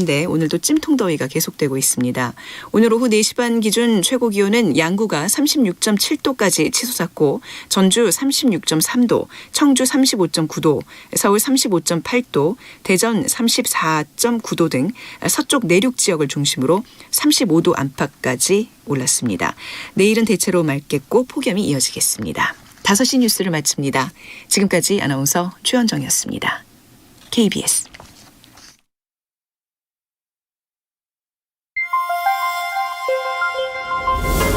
네, 오늘도 찜통더위가 계속되고 있습니다. 오늘 오후 4시 반 기준 최고 기온은 양구가 36.7도까지 치솟았고 전주 36.3도, 청주 35.9도, 서울 35.8도, 대전 34.9도 등 서쪽 내륙 지역을 중심으로 35도 안팎까지 올랐습니다. 내일은 대체로 맑겠고 폭염이 이어지겠습니다. 5시 뉴스를 마칩니다. 지금까지 아나운서 최현정이었습니다. KBS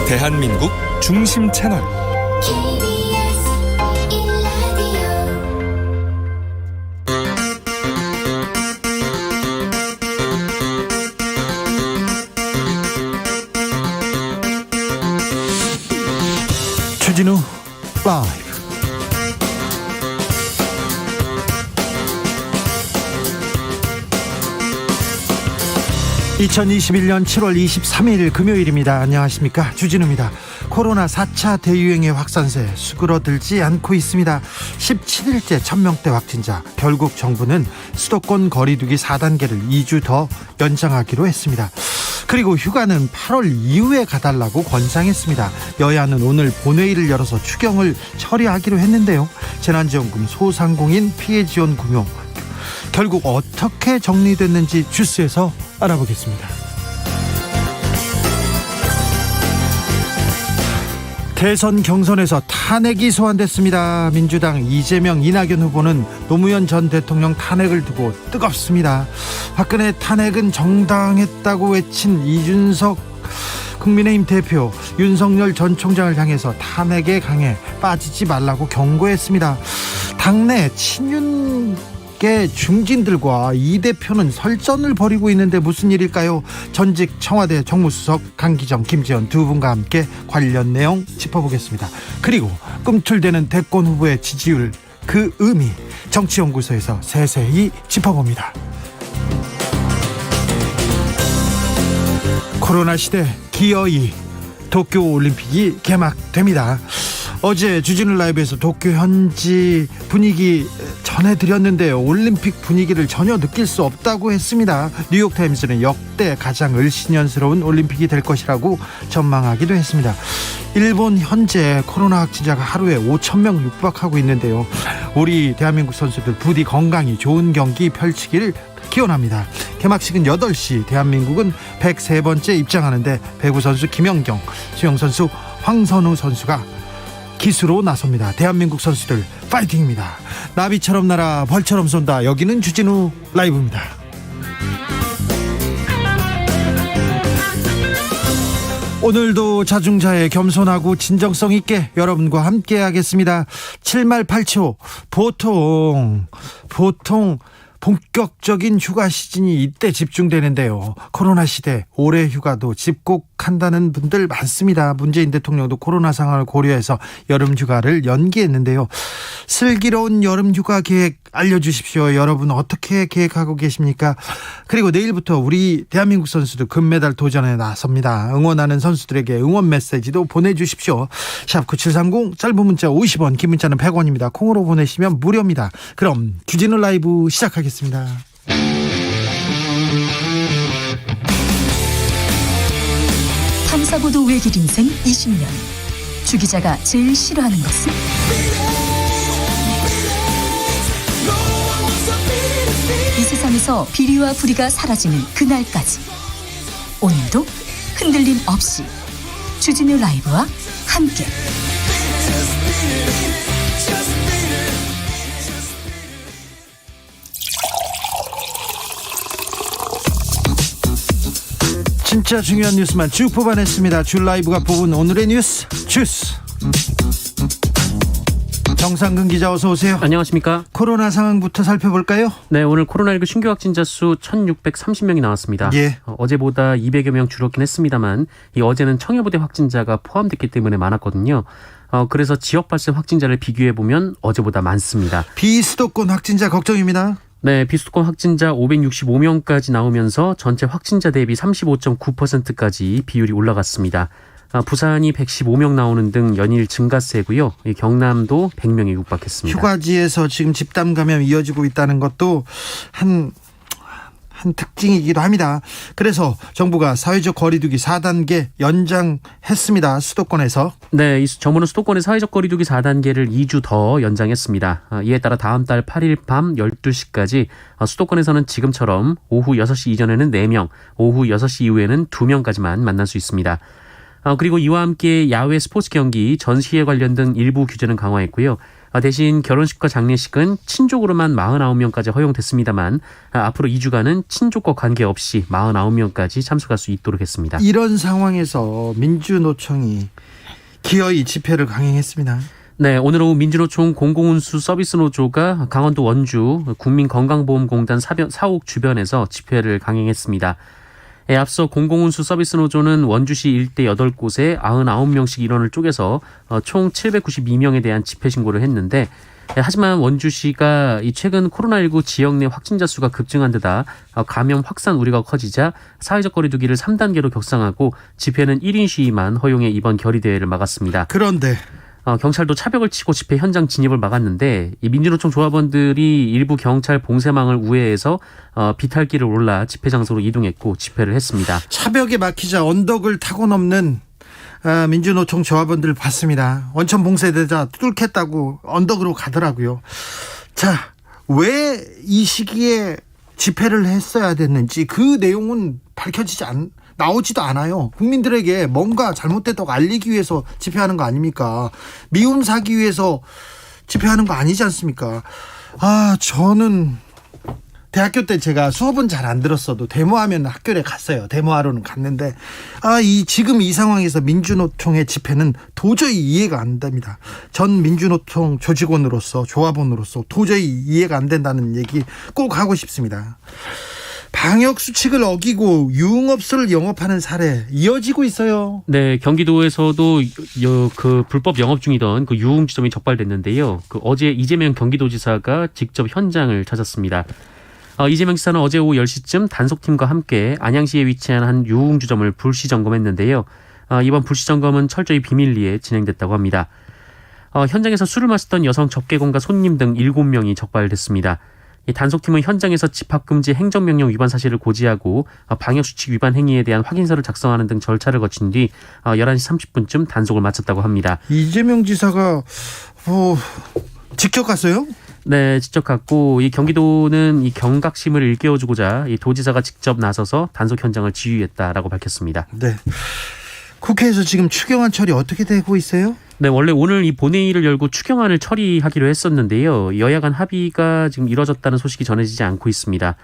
대한민국 중심 채널 KBS 1라디오 주진우 라이브. (2021년 7월 23일) 금요일입니다. 안녕하십니까, 주진우입니다. 코로나 4차 대유행의 확산세 수그러들지 않고 있습니다. 17일째 1000명대 확진자. 결국 정부는 수도권 거리두기 4단계를 2주 더 연장하기로 했습니다. 그리고 휴가는 8월 이후에 가달라고 권장했습니다. 여야는 오늘 본회의를 열어서 추경을 처리하기로 했는데요. 재난지원금, 소상공인 피해지원 금융 결국 어떻게 정리됐는지 주스에서 알아보겠습니다. 대선 경선에서 탄핵이 소환됐습니다. 민주당 이재명, 이낙연 후보는 노무현 전 대통령 탄핵을 두고 뜨겁습니다. 박근혜 탄핵은 정당했다고 외친 이준석 국민의힘 대표, 윤석열 전 총장을 향해서 탄핵에 강해 빠지지 말라고 경고했습니다. 당내 친윤계 중진들과 이 대표는 설전을 벌이고 있는데 무슨 일일까요? 전직 청와대 정무수석 강기정, 김재원 두 분과 함께 관련 내용 짚어보겠습니다. 그리고 꿈틀대는 대권 후보의 지지율, 그 의미 정치연구소에서 세세히 짚어봅니다. 코로나 시대 기어이 도쿄올림픽이 개막됩니다. 어제 주진우 라이브에서 도쿄 현지 분위기 전해드렸는데요. 올림픽 분위기를 전혀 느낄 수 없다고 했습니다. 뉴욕타임스는 역대 가장 을씨년스러운 올림픽이 될 것이라고 전망하기도 했습니다. 일본 현재 코로나 확진자가 하루에 5,000명 육박하고 있는데요. 우리 대한민국 선수들 부디 건강히 좋은 경기 펼치기를 기원합니다. 개막식은 8시. 대한민국은 103번째 입장하는데 배구 선수 김연경, 수영 선수 황선우 선수가 기수로 나섭니다. 대한민국 선수들 파이팅입니다. 나비처럼 날아 벌처럼 쏜다. 여기는 주진우 라이브입니다. 오늘도 자중자애, 겸손하고 진정성 있게 여러분과 함께 하겠습니다. 7말 8초. 보통 본격적인 휴가 시즌이 이때 집중되는데요. 코로나 시대 올해 휴가도 집콕한다는 분들 많습니다. 문재인 대통령도 코로나 상황을 고려해서 여름 휴가를 연기했는데요. 슬기로운 여름 휴가 계획 알려주십시오. 여러분 어떻게 계획하고 계십니까? 그리고 내일부터 우리 대한민국 선수들 금메달 도전에 나섭니다. 응원하는 선수들에게 응원 메시지도 보내주십시오. 샵 9730, 짧은 문자 50원, 긴 문자는 100원입니다. 콩으로 보내시면 무료입니다. 그럼 주진우 라이브 시작하겠습니다. 탐사보도 외길 인생 20년. 주 기자가 제일 싫어하는 것은? 이 세상에서 비리와 부리가 사라지는 그날까지 오늘도 흔들림 없이 주진우 라이브와 함께 진짜 중요한 뉴스만 쭉 뽑아냈습니다. 주 라이브가 뽑은 오늘의 뉴스 주스. 정상근 기자, 어서 오세요. 안녕하십니까. 코로나 상황부터 살펴볼까요? 네, 오늘 코로나19 신규 확진자 수 1,630명이 나왔습니다. 예. 어제보다 200여 명 줄었긴 했습니다만 어제는 청해부대 확진자가 포함됐기 때문에 많았거든요. 그래서 지역 발생 확진자를 비교해보면 어제보다 많습니다. 비수도권 확진자 걱정입니다. 네, 비수도권 확진자 565명까지 나오면서 전체 확진자 대비 35.9%까지 비율이 올라갔습니다. 부산이 115명 나오는 등 연일 증가세고요. 경남도 100명에 육박했습니다. 휴가지에서 지금 집단 감염이 이어지고 있다는 것도 한 한 특징이기도 합니다. 그래서 정부가 사회적 거리두기 4단계 연장했습니다. 수도권에서. 네, 이 정부는 수도권의 사회적 거리두기 4단계를 2주 더 연장했습니다. 이에 따라 다음 달 8일 밤 12시까지 수도권에서는 지금처럼 오후 6시 이전에는 4명, 오후 6시 이후에는 2명까지만 만날 수 있습니다. 그리고 이와 함께 야외 스포츠 경기, 전시회 관련 등 일부 규제는 강화했고요. 대신 결혼식과 장례식은 친족으로만 49명까지 허용됐습니다만 앞으로 2주간은 친족과 관계없이 49명까지 참석할 수 있도록 했습니다. 이런 상황에서 민주노총이 기어이 집회를 강행했습니다. 네, 오늘 오후 민주노총 공공운수 서비스노조가 강원도 원주 국민건강보험공단 사옥 주변에서 집회를 강행했습니다. 앞서 공공운수 서비스노조는 원주시 일대 8곳에 99명씩 인원을 쪼개서 총 792명에 대한 집회 신고를 했는데, 하지만 원주시가 최근 코로나19 지역 내 확진자 수가 급증한 데다 감염 확산 우려가 커지자 사회적 거리두기를 3단계로 격상하고 집회는 1인 시위만 허용해 이번 결의대회를 막았습니다. 그런데 경찰도 차벽을 치고 집회 현장 진입을 막았는데 이 민주노총 조합원들이 일부 경찰 봉쇄망을 우회해서 비탈길을 올라 집회 장소로 이동했고 집회를 했습니다. 차벽에 막히자 언덕을 타고 넘는 민주노총 조합원들 봤습니다. 원천 봉쇄되자 뚫겠다고 언덕으로 가더라고요. 자, 왜 이 시기에 집회를 했어야 됐는지 그 내용은 나오지도 않아요. 국민들에게 뭔가 잘못됐다고 알리기 위해서 집회하는 거 아닙니까? 미움 사기 위해서 집회하는 거 아니지 않습니까? 저는 대학교 때 제가 수업은 잘 안 들었어도 데모하면 학교에 갔어요. 데모하러는 갔는데 지금 이 상황에서 민주노총의 집회는 도저히 이해가 안 됩니다. 전 민주노총 조직원으로서 조합원으로서 도저히 이해가 안 된다는 얘기 꼭 하고 싶습니다. 방역 수칙을 어기고 유흥업소를 영업하는 사례 이어지고 있어요. 네, 경기도에서도 그 불법 영업 중이던 그 유흥주점이 적발됐는데요. 어제 이재명 경기도지사가 직접 현장을 찾았습니다. 이재명 지사는 어제 오후 10시쯤 단속팀과 함께 안양시에 위치한 한 유흥주점을 불시 점검했는데요. 이번 불시 점검은 철저히 비밀리에 진행됐다고 합니다. 현장에서 술을 마시던 여성 접객원과 손님 등 7명이 적발됐습니다. 이 단속팀은 현장에서 집합금지 행정명령 위반 사실을 고지하고 방역수칙 위반 행위에 대한 확인서를 작성하는 등 절차를 거친 뒤 11시 30분쯤 단속을 마쳤다고 합니다. 이재명 지사가 직접 갔어요? 네, 직접 갔고 이 경기도는 이 경각심을 일깨워주고자 이 도지사가 직접 나서서 단속 현장을 지휘했다라고 밝혔습니다. 네. 국회에서 지금 추경안 처리 어떻게 되고 있어요? 네, 원래 오늘 이 본회의를 열고 추경안을 처리하기로 했었는데요. 여야 간 합의가 지금 이뤄졌다는 소식이 전해지지 않고 있습니다.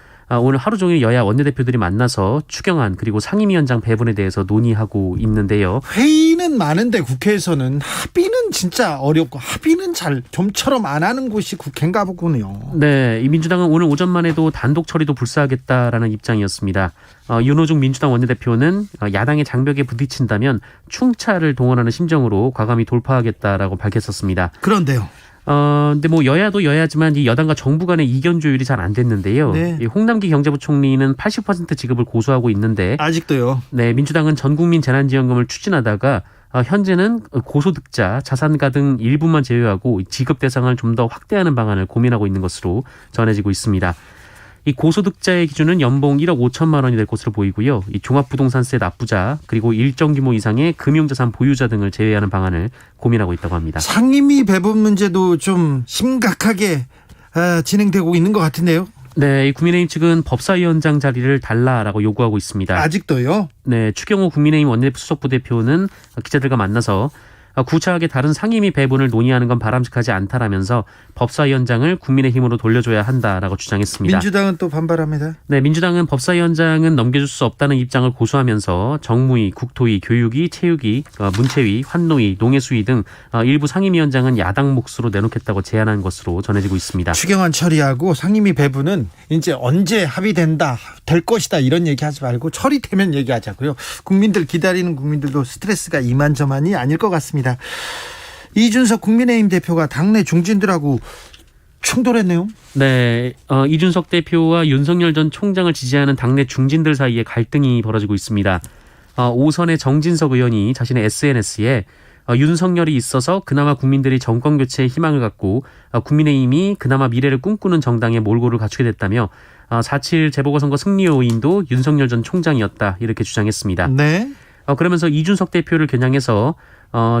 오늘 하루 종일 여야 원내대표들이 만나서 추경안 그리고 상임위원장 배분에 대해서 논의하고 있는데요. 회의는 많은데 국회에서는 합의는 진짜 어렵고 합의는 잘 좀처럼 안 하는 곳이 국회인가 보군요. 네, 이 민주당은 오늘 오전만 해도 단독 처리도 불사하겠다라는 입장이었습니다. 윤호중 민주당 원내대표는 야당의 장벽에 부딪힌다면 충차를 동원하는 심정으로 과감히 돌파하겠다라고 밝혔었습니다. 그런데요. 근데 여야도 여야지만 이 여당과 정부 간의 이견 조율이 잘 안 됐는데요. 네. 이 홍남기 경제부총리는 80% 지급을 고수하고 있는데, 아직도요. 네, 민주당은 전국민 재난지원금을 추진하다가 현재는 고소득자, 자산가 등 일부만 제외하고 지급 대상을 좀 더 확대하는 방안을 고민하고 있는 것으로 전해지고 있습니다. 이 고소득자의 기준은 연봉 1억 5천만 원이 될 것으로 보이고요. 이 종합부동산세 납부자 그리고 일정 규모 이상의 금융자산 보유자 등을 제외하는 방안을 고민하고 있다고 합니다. 상임위 배분 문제도 좀 심각하게 진행되고 있는 것 같은데요. 네, 이 국민의힘 측은 법사위원장 자리를 달라라고 요구하고 있습니다. 아직도요? 네, 추경호 국민의힘 원내대표 수석부대표는 기자들과 만나서 구차하게 다른 상임위 배분을 논의하는 건 바람직하지 않다라면서 법사위원장을 국민의힘으로 돌려줘야 한다라고 주장했습니다. 민주당은 또 반발합니다. 네, 민주당은 법사위원장은 넘겨줄 수 없다는 입장을 고수하면서 정무위, 국토위, 교육위, 체육위, 문체위, 환노위, 농해수위 등 일부 상임위원장은 야당 몫으로 내놓겠다고 제안한 것으로 전해지고 있습니다. 추경안 처리하고 상임위 배분은 이제 언제 합의된다, 될 것이다 이런 얘기하지 말고 처리되면 얘기하자고요. 국민들 기다리는 국민들도 스트레스가 이만저만이 아닐 것 같습니다. 이준석 국민의힘 대표가 당내 중진들하고 충돌했네요. 네, 이준석 대표와 윤석열 전 총장을 지지하는 당내 중진들 사이에 갈등이 벌어지고 있습니다. 오선의 정진석 의원이 자신의 SNS에 윤석열이 있어서 그나마 국민들이 정권 교체에 희망을 갖고 국민의힘이 그나마 미래를 꿈꾸는 정당의 몰골을 갖추게 됐다며 4.7 재보궐선거 승리 요인도 윤석열 전 총장이었다 이렇게 주장했습니다. 네. 그러면서 이준석 대표를 겨냥해서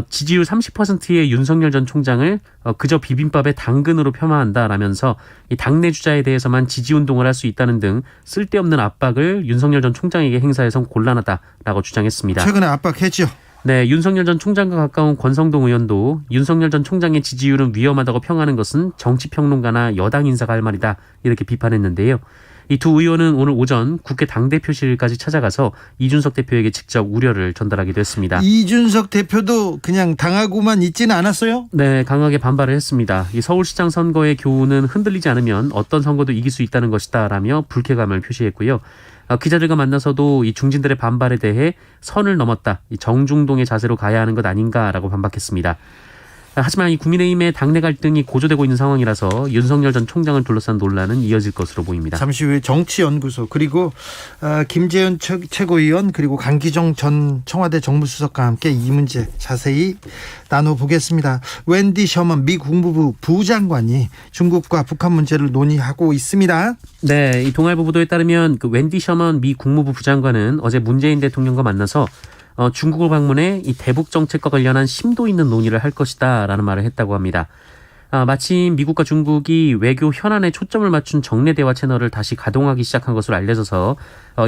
지지율 30%의 윤석열 전 총장을 그저 비빔밥에 당근으로 폄하한다라면서 이 당내 주자에 대해서만 지지운동을 할 수 있다는 등 쓸데없는 압박을 윤석열 전 총장에게 행사해선 곤란하다라고 주장했습니다. 최근에 압박했죠. 네, 윤석열 전 총장과 가까운 권성동 의원도 윤석열 전 총장의 지지율은 위험하다고 평하는 것은 정치평론가나 여당 인사가 할 말이다 이렇게 비판했는데요. 이 두 의원은 오늘 오전 국회 당대표실까지 찾아가서 이준석 대표에게 직접 우려를 전달하기도 했습니다. 이준석 대표도 그냥 당하고만 있지는 않았어요? 네, 강하게 반발을 했습니다. 이 서울시장 선거의 교훈은 흔들리지 않으면 어떤 선거도 이길 수 있다는 것이다라며 불쾌감을 표시했고요. 기자들과 만나서도 이 중진들의 반발에 대해 선을 넘었다, 이 정중동의 자세로 가야 하는 것 아닌가라고 반박했습니다. 하지만 이 국민의힘의 당내 갈등이 고조되고 있는 상황이라서 윤석열 전 총장을 둘러싼 논란은 이어질 것으로 보입니다. 잠시 후에 정치연구소 그리고 김재현 최고위원 그리고 강기정 전 청와대 정무수석과 함께 이 문제 자세히 나눠보겠습니다. 웬디 셔먼 미 국무부 부장관이 중국과 북한 문제를 논의하고 있습니다. 네, 이 동아일보 보도에 따르면 그 웬디 셔먼 미 국무부 부장관은 어제 문재인 대통령과 만나서 중국을 방문해 이 대북 정책과 관련한 심도 있는 논의를 할 것이다라는 말을 했다고 합니다. 마침 미국과 중국이 외교 현안에 초점을 맞춘 정례 대화 채널을 다시 가동하기 시작한 것으로 알려져서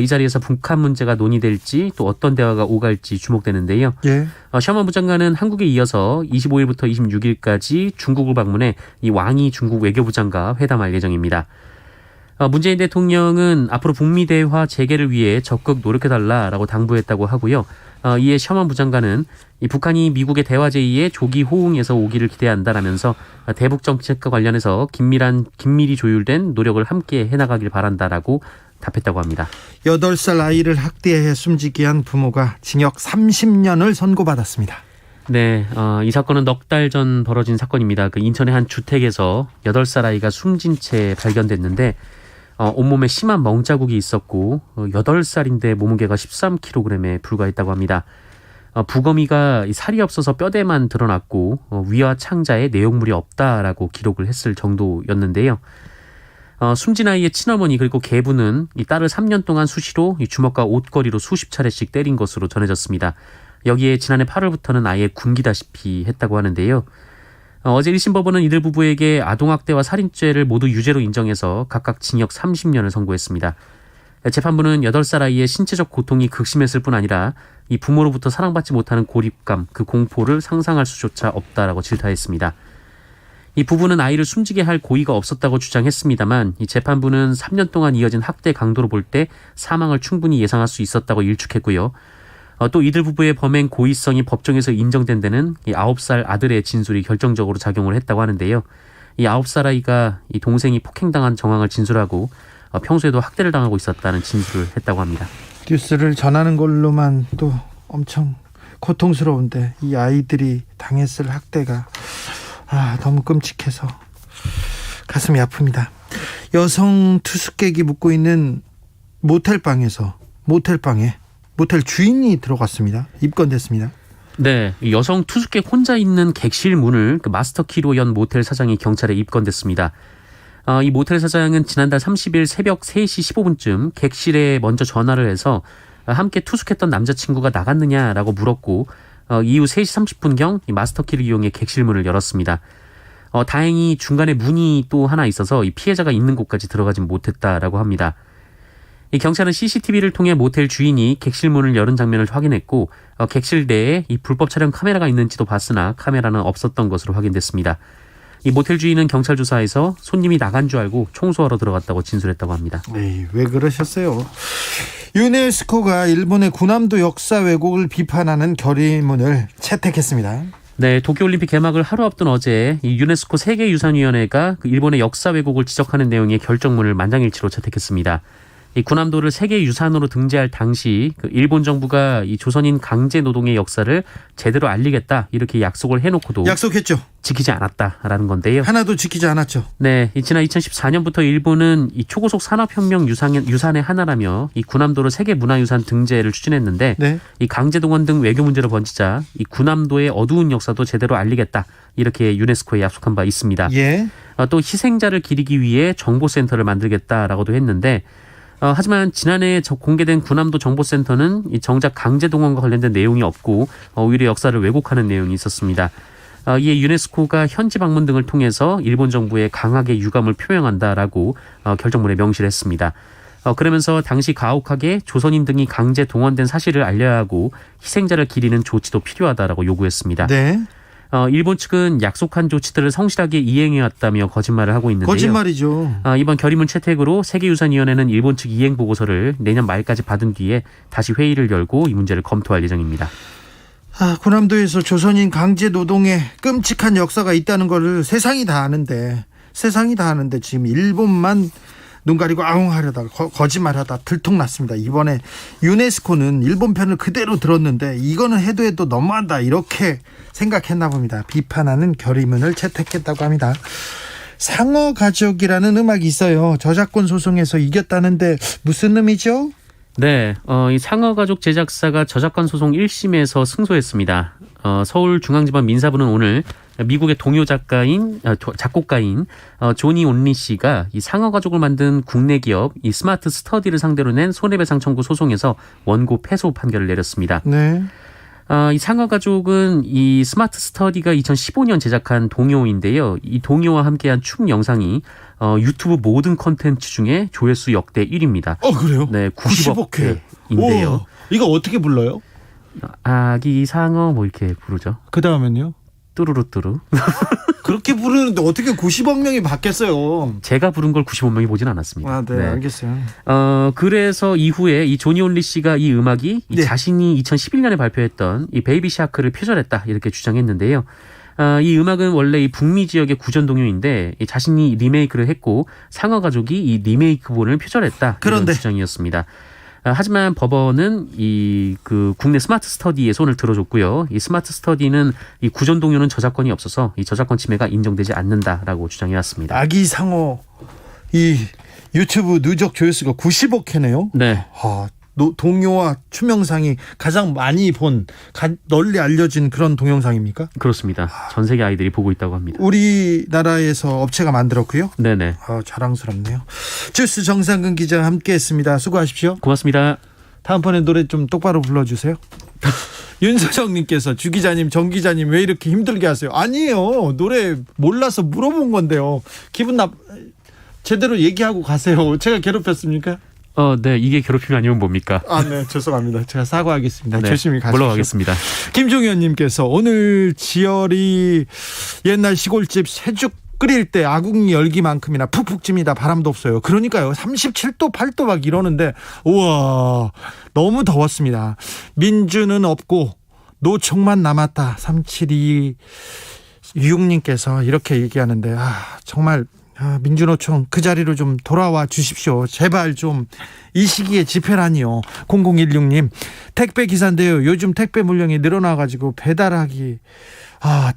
이 자리에서 북한 문제가 논의될지 또 어떤 대화가 오갈지 주목되는데요. 예. 셔먼 부장관은 한국에 이어서 25일부터 26일까지 중국을 방문해 이 왕이 중국 외교부장과 회담할 예정입니다. 문재인 대통령은 앞으로 북미 대화 재개를 위해 적극 노력해달라라고 당부했다고 하고요. 이에 셔먼 부장관은 이 북한이 미국의 대화 제의에 조기 호응해서 오기를 기대한다라면서 대북 정책과 관련해서 긴밀히 조율된 노력을 함께 해나가길 바란다라고 답했다고 합니다. 8살 아이를 학대해 숨지게 한 부모가 징역 30년을 선고받았습니다. 네, 이 사건은 넉 달 전 벌어진 사건입니다. 그 인천의 한 주택에서 8살 아이가 숨진 채 발견됐는데 온몸에 심한 멍자국이 있었고 8살인데 몸무게가 13kg에 불과했다고 합니다. 부검이가 살이 없어서 뼈대만 드러났고 위와 창자에 내용물이 없다라고 기록을 했을 정도였는데요. 숨진 아이의 친어머니 그리고 계부는 이 딸을 3년 동안 수시로 이 주먹과 옷걸이로 수십 차례씩 때린 것으로 전해졌습니다. 여기에 지난해 8월부터는 아예 굶기다시피 했다고 하는데요. 어제 1심 법원은 이들 부부에게 아동학대와 살인죄를 모두 유죄로 인정해서 각각 징역 30년을 선고했습니다. 재판부는 8살 아이의 신체적 고통이 극심했을 뿐 아니라 이 부모로부터 사랑받지 못하는 고립감, 그 공포를 상상할 수조차 없다라고 질타했습니다. 이 부부는 아이를 숨지게 할 고의가 없었다고 주장했습니다만 이 재판부는 3년 동안 이어진 학대 강도로 볼 때 사망을 충분히 예상할 수 있었다고 일축했고요. 또 이들 부부의 범행 고의성이 법정에서 인정된 데는 이 9살 아들의 진술이 결정적으로 작용을 했다고 하는데요. 이 9살 아이가 이 동생이 폭행당한 정황을 진술하고 평소에도 학대를 당하고 있었다는 진술을 했다고 합니다. 뉴스를 전하는 걸로만 또 엄청 고통스러운데 이 아이들이 당했을 학대가 너무 끔찍해서 가슴이 아픕니다. 여성 투숙객이 묵고 있는 모텔방에 모텔 주인이 들어갔습니다. 입건됐습니다. 네, 여성 투숙객 혼자 있는 객실 문을 그 마스터키로 연 모텔 사장이 경찰에 입건됐습니다. 이 모텔 사장은 지난달 30일 새벽 3시 15분쯤 객실에 먼저 전화를 해서 함께 투숙했던 남자친구가 나갔느냐라고 물었고 이후 3시 30분경 이 마스터키를 이용해 객실 문을 열었습니다. 다행히 중간에 문이 또 하나 있어서 이 피해자가 있는 곳까지 들어가진 못했다라고 합니다. 이 경찰은 CCTV를 통해 모텔 주인이 객실 문을 열은 장면을 확인했고 객실 내에 이 불법 촬영 카메라가 있는지도 봤으나 카메라는 없었던 것으로 확인됐습니다. 이 모텔 주인은 경찰 조사에서 손님이 나간 줄 알고 청소하러 들어갔다고 진술했다고 합니다. 에이, 왜 그러셨어요? 유네스코가 일본의 군함도 역사 왜곡을 비판하는 결의문을 채택했습니다. 네, 도쿄올림픽 개막을 하루 앞둔 어제 이 유네스코 세계유산위원회가 그 일본의 역사 왜곡을 지적하는 내용의 결정문을 만장일치로 채택했습니다. 이 군함도를 세계 유산으로 등재할 당시 그 일본 정부가 이 조선인 강제 노동의 역사를 제대로 알리겠다 이렇게 약속을 해놓고도 약속했죠. 지키지 않았다라는 건데요. 하나도 지키지 않았죠. 네, 지난 2014년부터 일본은 이 초고속 산업혁명 유산의 하나라며 이 군함도를 세계 문화유산 등재를 추진했는데 네. 이 강제동원 등 외교 문제로 번지자 이 군함도의 어두운 역사도 제대로 알리겠다 이렇게 유네스코에 약속한 바 있습니다. 예. 또 희생자를 기리기 위해 정보센터를 만들겠다라고도 했는데 하지만 지난해 공개된 군함도 정보센터는 이 정작 강제동원과 관련된 내용이 없고 오히려 역사를 왜곡하는 내용이 있었습니다. 이에 유네스코가 현지 방문 등을 통해서 일본 정부에 강하게 유감을 표명한다라고 결정문에 명시를 했습니다. 그러면서 당시 가혹하게 조선인 등이 강제 동원된 사실을 알려야 하고 희생자를 기리는 조치도 필요하다라고 요구했습니다. 네. 일본 측은 약속한 조치들을 성실하게 이행해왔다며 거짓말을 하고 있는데요. 거짓말이죠. 이번 결의문 채택으로 세계유산위원회는 일본 측 이행 보고서를 내년 말까지 받은 뒤에 다시 회의를 열고 이 문제를 검토할 예정입니다. 군함도에서 조선인 강제 노동의 끔찍한 역사가 있다는 것을 세상이 다 아는데 지금 일본만 눈 가리고 아웅하려다가 거짓말하다 들통났습니다. 이번에 유네스코는 일본 편을 그대로 들었는데 이거는 해도 너무한다 이렇게 생각했나 봅니다. 비판하는 결의문을 채택했다고 합니다. 상어가족이라는 음악이 있어요. 저작권 소송에서 이겼다는데 무슨 의미죠? 네, 이 상어가족 제작사가 저작권 소송 1심에서 승소했습니다. 서울중앙지법 민사부는 오늘 미국의 동요 작곡가인 조니 온리 씨가 이 상어가족을 만든 국내 기업 이 스마트 스터디를 상대로 낸 손해배상 청구 소송에서 원고 패소 판결을 내렸습니다. 네. 이 상어가족은 이 스마트 스터디가 2015년 제작한 동요인데요. 이 동요와 함께한 춤 영상이 유튜브 모든 콘텐츠 중에 조회수 역대 1위입니다. 그래요? 네, 90억회인데요. 오, 이거 어떻게 불러요? 아기 상어 뭐 이렇게 부르죠. 그 다음엔요? 뚜루루뚜루. 그렇게 부르는데 어떻게 90억 명이 받겠어요? 제가 부른 걸 95명이 보진 않았습니다. 네, 알겠어요. 그래서 이후에 이 조니 온리 씨가 이 음악이 네. 자신이 2011년에 발표했던 이 베이비 샤크를 표절했다 이렇게 주장했는데요. 이 음악은 원래 이 북미 지역의 구전 동요인데 자신이 리메이크를 했고 상어 가족이 이 리메이크본을 표절했다 이런 주장이었습니다. 하지만 법원은 그 국내 스마트 스터디에 손을 들어줬고요. 이 스마트 스터디는 이 구전 동요는 저작권이 없어서 이 저작권 침해가 인정되지 않는다라고 주장해왔습니다. 아기 상어 이 유튜브 누적 조회수가 90억 회네요. 네. 동요와 춤 영상이 가장 많이 널리 알려진 그런 동영상입니까? 그렇습니다. 전 세계 아이들이 보고 있다고 합니다. 우리나라에서 업체가 만들었고요. 네네. 자랑스럽네요. 주스 정상근 기자와 함께했습니다. 수고하십시오. 고맙습니다. 다음번에 노래 좀 똑바로 불러주세요. 윤서정님께서 주 기자님, 정 기자님 왜 이렇게 힘들게 하세요? 아니에요. 노래 몰라서 물어본 건데요. 제대로 얘기하고 가세요. 제가 괴롭혔습니까? 네. 이게 괴롭힘이 아니면 뭡니까? 네. 죄송합니다. 제가 사과하겠습니다. 네, 조심히 가십시오. 물러가겠습니다. 김종현님께서 오늘 지열이 옛날 시골집 새죽 끓일 때 아궁이 열기만큼이나 푹푹 찝니다. 바람도 없어요. 그러니까요. 37도 8도 막 이러는데 우와 너무 더웠습니다. 민주는 없고 노총만 남았다. 3726님께서 이렇게 얘기하는데 정말 민주노총 그 자리로 좀 돌아와 주십시오. 제발 좀 이 시기에 집회라니요. 0016님 택배 기사인데요. 요즘 택배 물량이 늘어나가지고 배달하기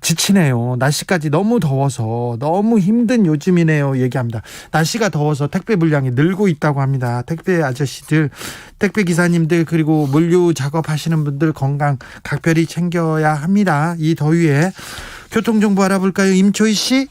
지치네요. 날씨까지 너무 더워서 너무 힘든 요즘이네요. 얘기합니다. 날씨가 더워서 택배 물량이 늘고 있다고 합니다. 택배 아저씨들, 택배 기사님들 그리고 물류 작업하시는 분들 건강 각별히 챙겨야 합니다. 이 더위에 교통정보 알아볼까요? 임초희 씨.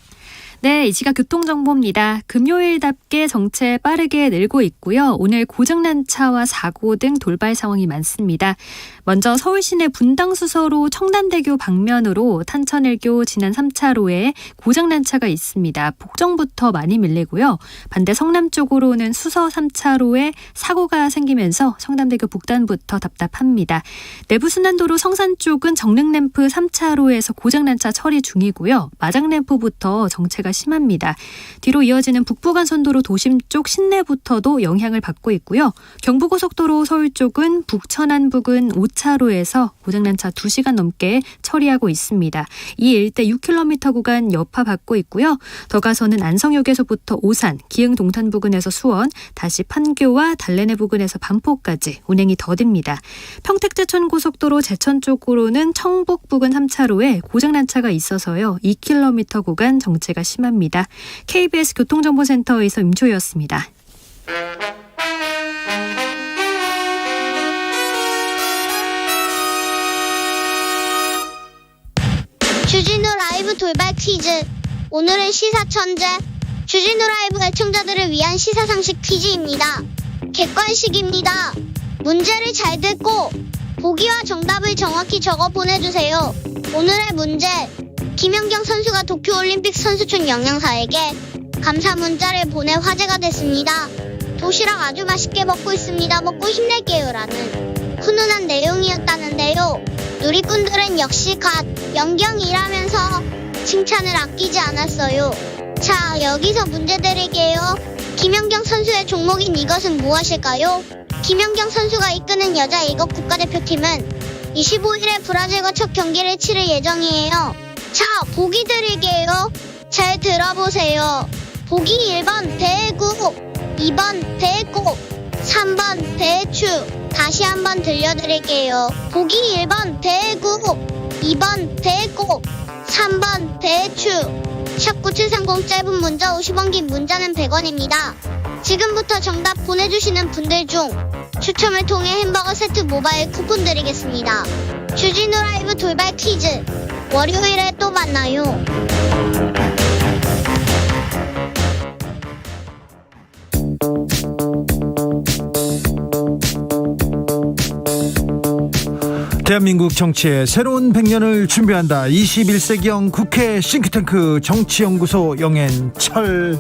네, 이 시각 교통정보입니다. 금요일답게 정체 빠르게 늘고 있고요. 오늘 고장난 차와 사고 등 돌발 상황이 많습니다. 먼저 서울 시내 분당수서로 청담대교 방면으로 탄천일교 지난 3차로에 고장난 차가 있습니다. 복정부터 많이 밀리고요. 반대 성남 쪽으로는 수서 3차로에 사고가 생기면서 청담대교 북단부터 답답합니다. 내부순환도로 성산 쪽은 정릉램프 3차로에서 고장난 차 처리 중이고요. 마장램프부터 정체가 심합니다. 뒤로 이어지는 북부간선도로 도심 쪽 신내부터도 영향을 받고 있고요. 경부고속도로 서울 쪽은 북천안 부근 5차로에서 고장난 차 2시간 넘게 처리하고 있습니다. 이 일대 6km 구간 여파 받고 있고요. 더 가서는 안성역에서부터 오산, 기흥 동탄 부근에서 수원, 다시 판교와 달래내 부근에서 반포까지 운행이 더딥니다. 평택제천 고속도로 제천 쪽으로는 청북 부근 3차로에 고장난 차가 있어서요. 2km 구간 정체가 심합니다. KBS 교통정보센터에서 임초희였습니다. 주진우 라이브 돌발 퀴즈. 오늘은 시사천재 주진우 라이브 애청자들을 위한 시사상식 퀴즈입니다. 객관식입니다. 문제를 잘 듣고 보기와 정답을 정확히 적어 보내주세요. 오늘의 문제. 김연경 선수가 도쿄올림픽 선수촌 영양사에게 감사 문자를 보내 화제가 됐습니다. 도시락 아주 맛있게 먹고 있습니다. 먹고 힘낼게요 라는 훈훈한 내용이었다는데요. 누리꾼들은 역시 갓 연경이라면서 칭찬을 아끼지 않았어요. 자, 여기서 문제 드릴게요. 김연경 선수의 종목인 이것은 무엇일까요? 김연경 선수가 이끄는 여자 이것 국가대표팀은 25일에 브라질과 첫 경기를 치를 예정이에요. 자, 보기 드릴게요. 잘 들어보세요. 보기 1번 대구, 2번 대고, 3번 대추. 다시 한번 들려드릴게요. 보기 1번 대구, 2번 대고, 3번 대추. 샵9730 짧은 문자 50원, 긴 문자는 100원입니다. 지금부터 정답 보내주시는 분들 중 추첨을 통해 햄버거 세트 모바일 쿠폰 드리겠습니다. 주진우 라이브 돌발 퀴즈. 월요일에 또 만나요. 대한민국 정치의 새로운 100년을 준비한다. 21세기형 국회 싱크탱크 정치연구소 영앤철.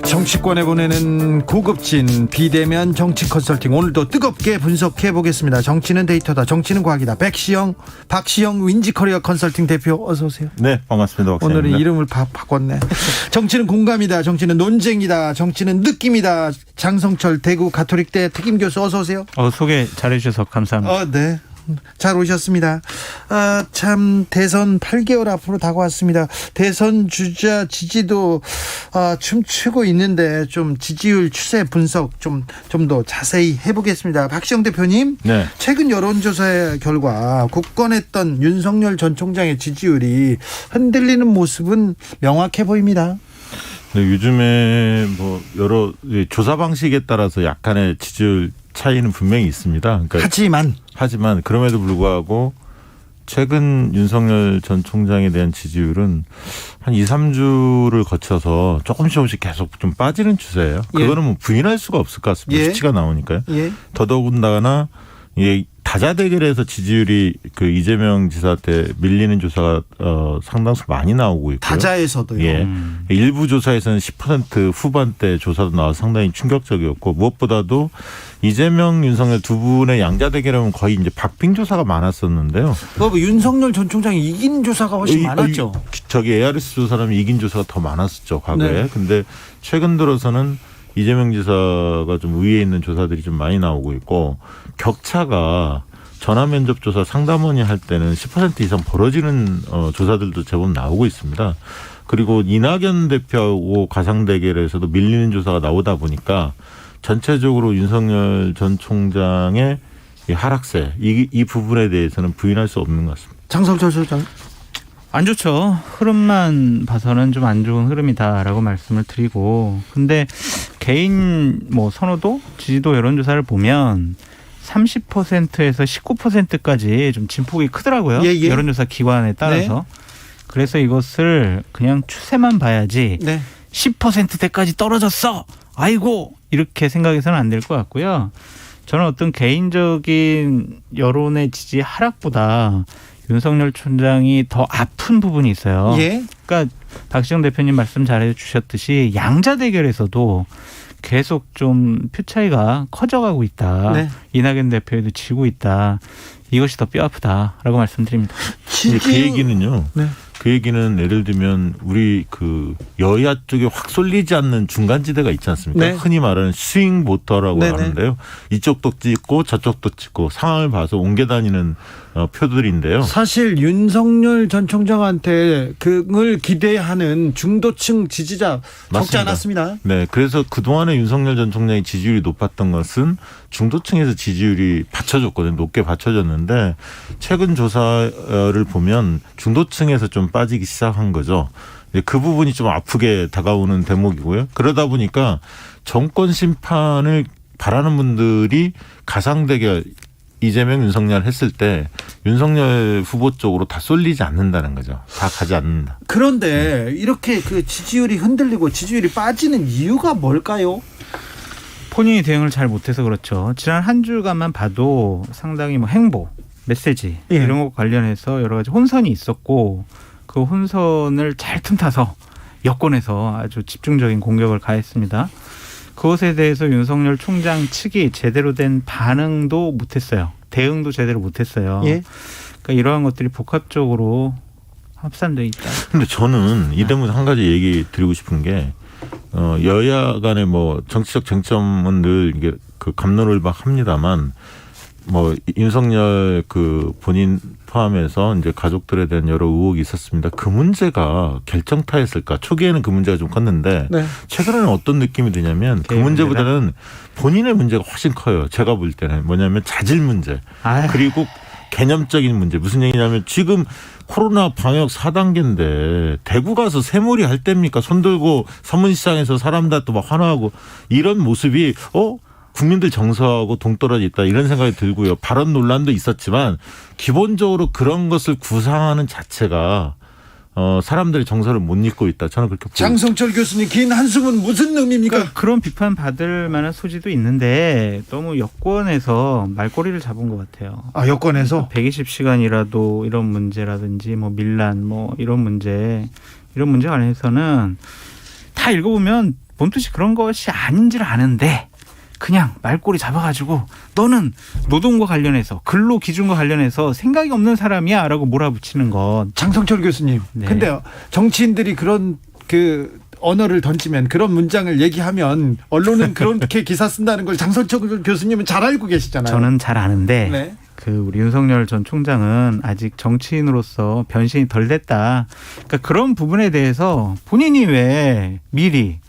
정치권에 보내는 고급진 비대면 정치 컨설팅, 오늘도 뜨겁게 분석해 보겠습니다. 정치는 데이터다, 정치는 과학이다. 박시영 윈지코리아 컨설팅 대표, 어서 오세요. 네, 반갑습니다. 박사입니다. 오늘은 이름을 바꿨네. 정치는 공감이다, 정치는 논쟁이다, 정치는 느낌이다. 장성철 대구 가톨릭대 특임교수, 어서 오세요. 소개 잘해주셔서 감사합니다. 네. 잘 오셨습니다. 참 대선 8개월 앞으로 다가왔습니다. 대선 주자 지지도 춤추고 있는데 좀 지지율 추세 분석 좀 더 자세히 해보겠습니다. 박시영 대표님, 네. 최근 여론조사의 결과 굳건했던 윤석열 전 총장의 지지율이 흔들리는 모습은 명확해 보입니다. 네, 요즘에 뭐 여러 조사 방식에 따라서 약간의 지지율 차이는 분명히 있습니다. 그러니까 하지만 그럼에도 불구하고 최근 윤석열 전 총장에 대한 지지율은 한 2, 3주를 거쳐서 조금씩 계속 좀 빠지는 추세예요. 그거는 뭐 부인할 수가 없을 것 같습니다. 수치가 나오니까요. 더더군다나 다자 대결에서 지지율이 그 이재명 지사 때 밀리는 조사가 상당수 많이 나오고 있고요. 다자에서도요. 예. 일부 조사에서는 10% 후반대 조사도 나와서 상당히 충격적이었고, 무엇보다도 이재명, 윤석열 두 분의 양자 대결하면 거의 이제 박빙 조사가 많았었는데요. 윤석열 전 총장이 이긴 조사가 훨씬 많았죠. 저기 ARS 조사라면 이긴 조사가 더 많았었죠, 과거에. 네. 근데 최근 들어서는 이재명 지사가 좀 우위에 있는 조사들이 좀 많이 나오고 있고, 격차가 전화 면접 조사 상담원이 할 때는 10% 이상 벌어지는 조사들도 제법 나오고 있습니다. 그리고 이낙연 대표하고 가상 대결에서도 밀리는 조사가 나오다 보니까 전체적으로 윤석열 전 총장의 이 하락세, 이 부분에 대해서는 부인할 수 없는 것 같습니다. 장성철 소장. 안 좋죠. 흐름만 봐서는 좀 안 좋은 흐름이다라고 말씀을 드리고, 근데 개인 선호도, 지지도 여론조사를 보면 30%에서 19%까지 좀 진폭이 크더라고요. 여론조사 기관에 따라서. 네. 그래서 이것을 그냥 추세만 봐야지 10%대까지 떨어졌어, 아이고, 이렇게 생각해서는 안 될 것 같고요. 저는 어떤 개인적인 여론의 지지 하락보다 윤석열 총장이 더 아픈 부분이 있어요. 그러니까 박시영 대표님 말씀 잘해 주셨듯이 양자 대결에서도 계속 좀 표 차이가 커져가고 있다. 이낙연 대표에도 지고 있다. 이것이 더 뼈아프다라고 말씀드립니다. 그 얘기는요. 그 얘기는 예를 들면 우리 그 여야 쪽에 확 쏠리지 않는 중간지대가 있지 않습니까? 네. 흔히 말하는 스윙 보터라고 네네. 하는데요. 이쪽도 찍고 저쪽도 찍고 상황을 봐서 옮겨 다니는 표들인데요. 사실 윤석열 전 총장한테 그걸 기대하는 중도층 지지자 적지 맞습니다. 않았습니다. 네, 그래서 그동안에 윤석열 전 총장의 지지율이 높았던 것은 중도층에서 지지율이 받쳐줬거든요. 높게 받쳐졌는데 최근 조사를 보면 중도층에서 좀 빠지기 시작한 거죠. 그 부분이 좀 아프게 다가오는 대목이고요. 그러다 보니까 정권 심판을 바라는 분들이 가상대결 이재명, 윤석열 했을 때 윤석열 후보 쪽으로 다 쏠리지 않는다는 거죠. 다 가지 않는다. 그런데 이렇게 그 지지율이 흔들리고 지지율이 빠지는 이유가 뭘까요? 본인이 대응을 잘 못해서 그렇죠. 지난 한 주간만 봐도 상당히 뭐 행보, 메시지 예. 이런 것 관련해서 여러 가지 혼선이 있었고 그 혼선을 잘 틈타서 여권에서 아주 집중적인 공격을 가했습니다. 그것에 대해서 윤석열 총장 측이 제대로 된 반응도 못했어요. 대응도 제대로 못했어요. 예. 그러니까 이러한 것들이 복합적으로 합산돼 있다. 근데 저는 이 때문에 한 가지 얘기 드리고 싶은 게 여야 간의 뭐 정치적 쟁점은 늘 이게 그 갑론을박합니다만 뭐 윤석열 그 본인 포함해서 이제 가족들에 대한 여러 의혹이 있었습니다. 그 문제가 결정타였을까? 초기에는 그 문제가 좀 컸는데 네. 최근에는 어떤 느낌이 드냐면 그 문제보다는 본인의 문제가 훨씬 커요. 제가 볼 때는 뭐냐면 자질 문제 그리고 개념적인 문제. 무슨 얘기냐면 지금 코로나 방역 4단계인데 대구 가서 새몰이 할 때입니까? 손들고 서문시장에서 사람들 또 막 환호하고 이런 모습이 국민들 정서하고 동떨어져 있다 이런 생각이 들고요. 발언 논란도 있었지만 기본적으로 그런 것을 구상하는 자체가 사람들의 정서를 못 잊고 있다. 저는 그렇게 보입니다. 장성철 교수님 긴 한숨은 무슨 의미입니까? 그러니까 그런 비판 받을 만한 소지도 있는데 너무 여권에서 말꼬리를 잡은 것 같아요. 아, 여권에서 120시간이라도 이런 문제라든지 뭐 밀란 뭐 이런 문제 관련해서는 다 읽어보면 본뜻이 그런 것이 아닌지를 아는데 그냥 말꼬리 잡아가지고 너는 노동과 관련해서 근로 기준과 관련해서 생각이 없는 사람이야 라고 몰아붙이는 것. 장성철 교수님. 네. 근데 정치인들이 그런 그 언어를 던지면 그런 문장을 얘기하면 언론은 그렇게 기사 쓴다는 걸 장성철 교수님은 잘 알고 계시잖아요. 저는 잘 아는데 네. 그 우리 윤석열 전 총장은 아직 정치인으로서 변신이 덜 됐다. 그러니까 그런 부분에 대해서 본인이 왜 미리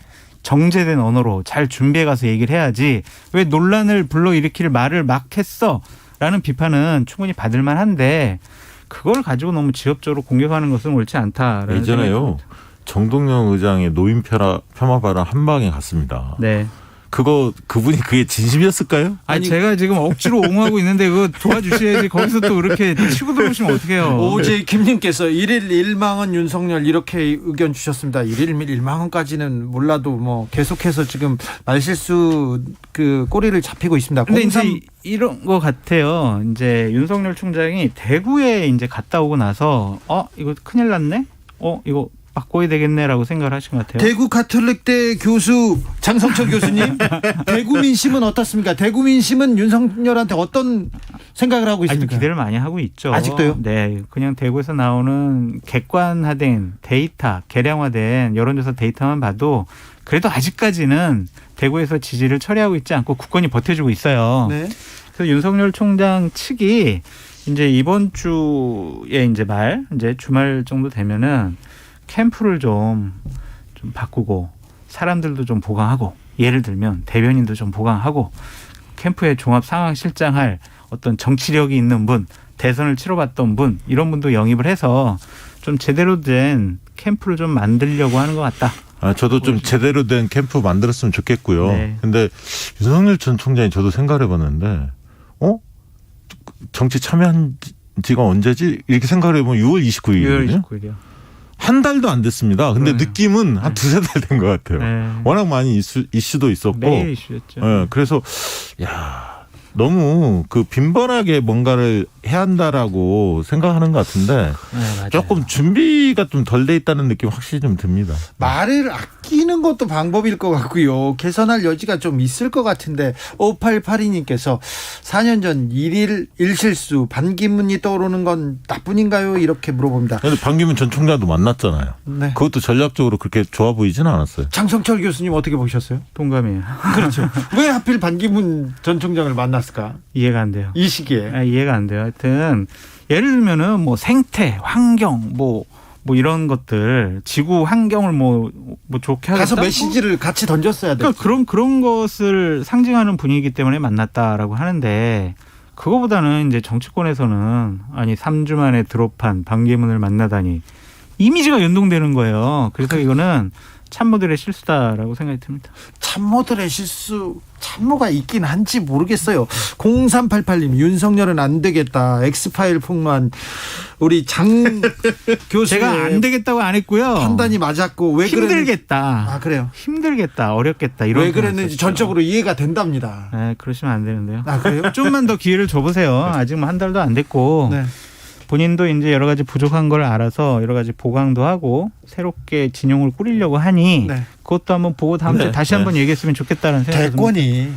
정제된 언어로 잘 준비해 가서 얘기를 해야지 왜 논란을 불러일으킬 말을 막 했어 라는 비판은 충분히 받을 만한데 그걸 가지고 너무 지엽적으로 공격하는 것은 옳지 않다라는 예전에요. 정동영 의장의 노인 폄하 발언 한 방에 갔습니다. 네. 그분이 그게 진심이었을까요? 아니 제가 지금 억지로 옹호하고 있는데 그거 도와주셔야지. 거기서 또 이렇게 치고 들어오시면 어떡해요. 오제이 김님께서 1일 1망원 윤석열 이렇게 의견 주셨습니다. 1일 1망원까지는 몰라도 뭐 계속해서 지금 말실수 그 꼬리를 잡히고 있습니다. 근데 이제 이런 거 같아요. 이제 윤석열 총장이 대구에 이제 갔다 오고 나서 이거 큰일 났네. 이거 바꿔야 되겠네라고 생각을 하신 것 같아요. 대구 가톨릭대 교수 장성철 교수님, 대구 민심은 어떻습니까? 대구 민심은 윤석열한테 어떤 생각을 하고 있습니까? 아직도 기대를 많이 하고 있죠. 아직도요? 네, 그냥 대구에서 나오는 객관화된 데이터, 개량화된 여론조사 데이터만 봐도 그래도 아직까지는 대구에서 지지를 처리하고 있지 않고 국권이 버텨주고 있어요. 네. 그래서 윤석열 총장 측이 이제 이번 주에 이제 주말 정도 되면은 캠프를 좀 바꾸고 사람들도 좀 보강하고 예를 들면 대변인도 좀 보강하고 캠프에 종합 상황 실장할 어떤 정치력이 있는 분, 대선을 치러봤던 분 이런 분도 영입을 해서 좀 제대로 된 캠프를 좀 만들려고 하는 것 같다. 저도 좀 제대로 된 캠프 만들었으면 좋겠고요. 네. 근데 윤석열 전 총장이 저도 생각을 해봤는데 정치 참여한 지가 언제지? 이렇게 생각을 해보면 6월 29일이거든요. 6월 29일이요. 한 달도 안 됐습니다. 근데 느낌은 한 두세 달 된 것 같아요. 네. 워낙 많이 이슈도 있었고. 매일 이슈였죠. 네, 그래서 너무 그 빈번하게 뭔가를 해야 한다라고 생각하는 것 같은데 맞아요. 조금 준비가 좀 덜 돼 있다는 느낌 확실히 좀 듭니다. 말을 아끼는 것도 방법일 것 같고요. 개선할 여지가 좀 있을 것 같은데 5882님께서 4년 전 일일 일실수 반기문이 떠오르는 건 나뿐인가요? 이렇게 물어봅니다. 그런데 반기문 전 총장도 만났잖아요. 네. 그것도 전략적으로 그렇게 좋아 보이지는 않았어요. 장성철 교수님 어떻게 보셨어요? 동감이에요. 그렇죠. 왜 하필 반기문 전 총장을 만났을까? 이해가 안 돼요. 이 시기에. 이해가 안 돼요. 하여튼 예를 들면은 뭐 생태, 환경, 뭐 이런 것들, 지구 환경을 뭐 좋게 하겠다. 가서 메시지를 같이 던졌어야 돼. 그러니까 그런 것을 상징하는 분위기 때문에 만났다라고 하는데 그거보다는 이제 정치권에서는 아니 3주 만에 드롭한 반기문을 만나다니 이미지가 연동되는 거예요. 그래서 이거는 참모들의 실수다라고 생각이 듭니다. 참모들의 실수, 참모가 있긴 한지 모르겠어요. 0388님, 윤석열은 안 되겠다. 엑스파일 폭로한 우리 장 교수. 제가 안 되겠다고 안 했고요. 판단이 맞았고, 왜 힘들겠다. 아, 그래요? 힘들겠다. 어렵겠다. 이런 왜 그랬는지 전적으로 이해가 된답니다. 네, 그러시면 안 되는데요. 아, 그래요? 좀만 더 기회를 줘보세요. 아직 뭐 한 달도 안 됐고. 네. 본인도 이제 여러 가지 부족한 걸 알아서 여러 가지 보강도 하고 새롭게 진영을 꾸리려고 하니 네. 그것도 한번 보고 다음 주에 다시 한번 얘기했으면 좋겠다는 생각이 듭니다. 대권이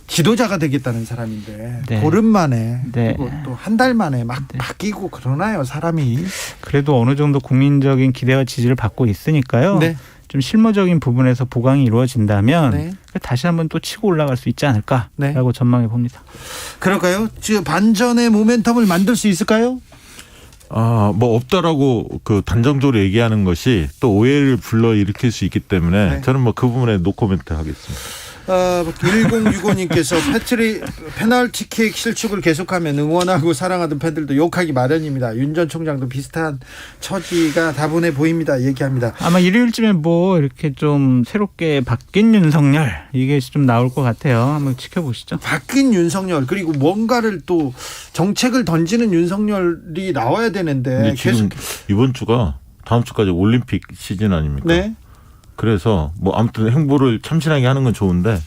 지도자가 되겠다는 사람인데 네. 보름 만에 네. 그리고 또 한 달 만에 막 바뀌고 그러나요, 사람이? 그래도 어느 정도 국민적인 기대와 지지를 받고 있으니까요. 네. 좀 실무적인 부분에서 보강이 이루어진다면 네. 다시 한번 또 치고 올라갈 수 있지 않을까라고 네. 전망해 봅니다. 그럴까요? 지금 반전의 모멘텀을 만들 수 있을까요? 뭐 없다라고 그 단정적으로 얘기하는 것이 또 오해를 불러일으킬 수 있기 때문에 네. 저는 뭐 그 부분에 노코멘트 하겠습니다. 1065님께서 페널티킥 실축을 계속하면 응원하고 사랑하던 팬들도 욕하기 마련입니다. 윤 전 총장도 비슷한 처지가 다분해 보입니다. 얘기합니다. 아마 일요일쯤에 뭐 이렇게 좀 새롭게 바뀐 윤석열 이게 좀 나올 것 같아요. 한번 지켜보시죠. 바뀐 윤석열 그리고 뭔가를 또 정책을 던지는 윤석열이 나와야 되는데 지금 이번 주가 다음 주까지 올림픽 시즌 아닙니까? 네. 그래서 뭐 아무튼 행보를 참신하게 하는 건 좋은데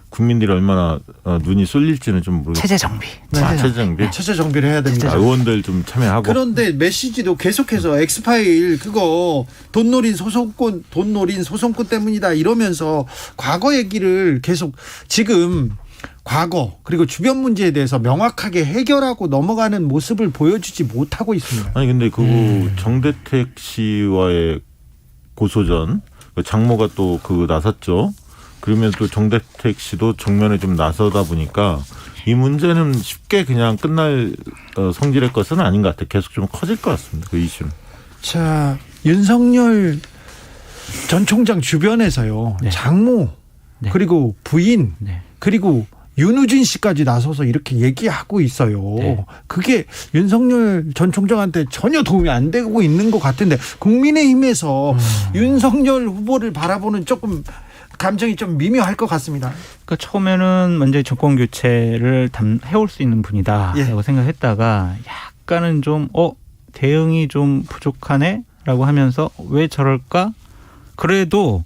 국민들이 얼마나 눈이 쏠릴지는 좀 모르겠어요. 체제 정비. 체제 정비. 체제 정비를 해야 됩니다. 의원들 좀 참여하고. 그런데 메시지도 계속해서 엑스파일 그거 돈 노린 소송권 때문이다 이러면서 과거 얘기를 계속 지금 과거 그리고 주변 문제에 대해서 명확하게 해결하고 넘어가는 모습을 보여주지 못하고 있습니다. 아니 근데 그 정대택 씨와의 고소전 장모가 또 그 나섰죠. 그러면 또 정대택 씨도 정면에 좀 나서다 보니까 이 문제는 쉽게 그냥 끝날 성질의 것은 아닌 것 같아요. 계속 좀 커질 것 같습니다. 그 이슈는. 자, 윤석열 전 총장 주변에서요. 네. 장모 네. 그리고 부인 네. 그리고 윤우진 씨까지 나서서 이렇게 얘기하고 있어요. 네. 그게 윤석열 전 총장한테 전혀 도움이 안 되고 있는 것 같은데 국민의힘에서 윤석열 후보를 바라보는 조금 감정이 좀 미묘할 것 같습니다. 그러니까 처음에는 먼저 정권 교체를 해올 수 있는 분이다라고 예. 생각했다가 약간은 좀 대응이 좀 부족하네라고 하면서 왜 저럴까? 그래도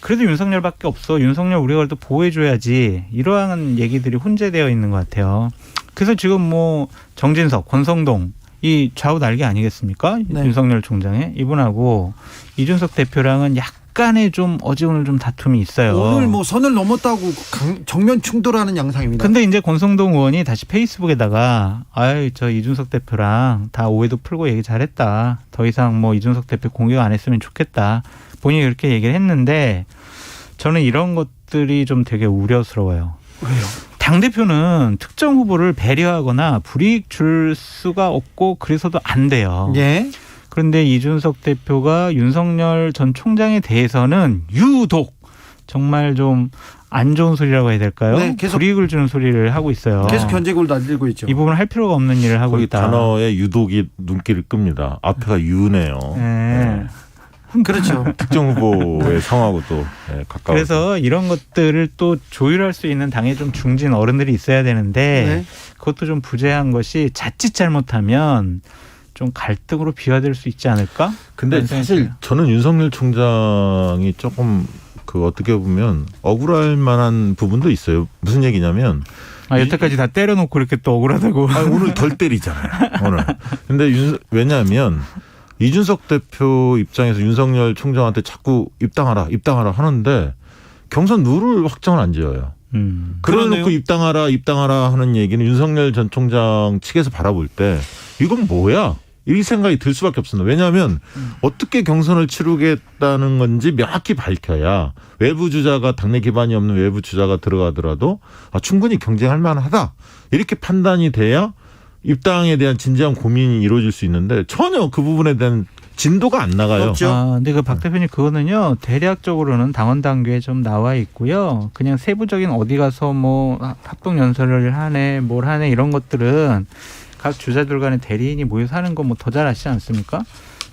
윤석열밖에 없어. 윤석열 우리가 그래도 보호해줘야지. 이러한 얘기들이 혼재되어 있는 것 같아요. 그래서 지금 뭐 정진석, 권성동 이 좌우 날개 아니겠습니까? 네. 윤석열 총장의 이분하고 이준석 대표랑은 약간의 좀 어지간한 좀 다툼이 있어요. 오늘 뭐 선을 넘었다고 정면 충돌하는 양상입니다. 근데 이제 권성동 의원이 다시 페이스북에다가 저 이준석 대표랑 다 오해도 풀고 얘기 잘했다. 더 이상 뭐 이준석 대표 공격 안 했으면 좋겠다. 본인이 그렇게 얘기를 했는데 저는 이런 것들이 좀 되게 우려스러워요. 왜요? 당대표는 특정 후보를 배려하거나 불이익 줄 수가 없고 그래서도 안 돼요. 예. 그런데 이준석 대표가 윤석열 전 총장에 대해서는 유독 정말 좀 안 좋은 소리라고 해야 될까요? 네, 계속 불이익을 주는 소리를 하고 있어요. 계속 견제구를 날리고 있죠. 이 부분은 할 필요가 없는 일을 하고 거기 있다. 단어에 유독이 눈길을 끕니다. 앞에가 유네요. 네. 그렇죠. 특정 후보의 상하고 또 가까워. 그래서 이런 것들을 또 조율할 수 있는 당에 좀 중진 어른들이 있어야 되는데 네. 그것도 좀 부재한 것이 자칫 잘못하면 좀 갈등으로 비화될 수 있지 않을까? 근데 사실 저는 윤석열 총장이 조금 어떻게 보면 억울할 만한 부분도 있어요. 무슨 얘기냐면 여태까지 다 때려놓고 이렇게 또 억울하다고. 오늘 덜 때리잖아요. 오늘. 근데 왜냐하면 이준석 대표 입장에서 윤석열 총장한테 자꾸 입당하라 하는데 경선 룰을 확정을 안 지어요. 그래놓고 입당하라 하는 얘기는 윤석열 전 총장 측에서 바라볼 때 이건 뭐야? 이 생각이 들 수밖에 없습니다. 왜냐하면 어떻게 경선을 치르겠다는 건지 명확히 밝혀야 외부 주자가 당내 기반이 없는 외부 주자가 들어가더라도 충분히 경쟁할 만하다. 이렇게 판단이 돼야 입당에 대한 진지한 고민이 이루어질 수 있는데 전혀 그 부분에 대한 진도가 안 나가요. 근데 그 박 대표님 그거는요 대략적으로는 당원 당규에 좀 나와 있고요. 그냥 세부적인 어디 가서 뭐 합동 연설을 하네, 뭘 하네 이런 것들은 각 주자들 간의 대리인이 모여서 하는 거 뭐 더 잘 아시지 않습니까?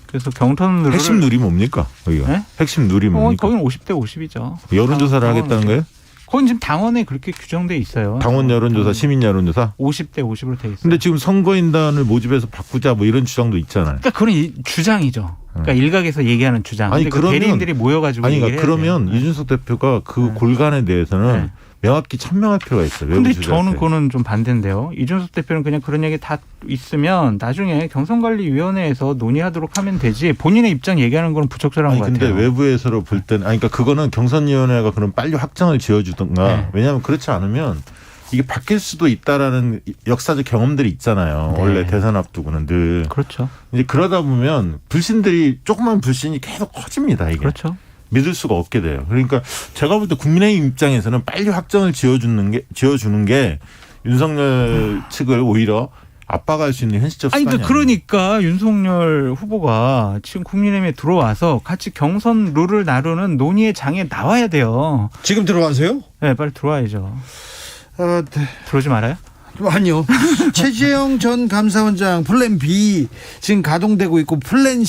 그래서 경선 룰을 핵심 룰이 뭡니까? 거기가 네? 핵심 룰이 뭡니까? 거기는 50대 50이죠. 여론조사를 하겠다는 거예요? 거긴 지금 당원에 그렇게 규정돼 있어요. 당원 여론조사, 시민 여론조사? 50대 50으로 돼 있어요. 근데 지금 선거인단을 모집해서 바꾸자 뭐 이런 주장도 있잖아요. 그러니까 그건 주장이죠. 그러니까 일각에서 얘기하는 주장. 아니 그러면 대리인들이 모여가지고 그러면 이준석 대표가 그 골간에 대해서는 명확히 천명할 필요가 있어요. 그런데 저는 그거는 좀 반대인데요. 이준석 대표는 그냥 그런 얘기 다 있으면 나중에 경선관리위원회에서 논의하도록 하면 되지 본인의 입장 얘기하는 건 부적절한 것 같아요. 근데 외부에서로 볼 때는 그러니까 그거는 경선위원회가 그럼 빨리 확정을 지어주든가 왜냐하면 그렇지 않으면 이게 바뀔 수도 있다라는 역사적 경험들이 있잖아요. 원래 대선 앞두고는 늘. 그렇죠. 이제 그러다 보면 조그만 불신이 계속 커집니다. 이게. 그렇죠. 믿을 수가 없게 돼요. 그러니까 제가 볼 때 국민의힘 입장에서는 빨리 확정을 지어주는 게 윤석열 측을 오히려 압박할 수 있는 현실적 수단이 아니에요. 그러니까 윤석열 후보가 지금 국민의힘에 들어와서 같이 경선 룰을 나누는 논의의 장에 나와야 돼요. 지금 들어와세요? 네, 빨리 들어와야죠. 네. 들어오지 말아요? 아니요. 최재형 전 감사원장 플랜 B 지금 가동되고 있고 플랜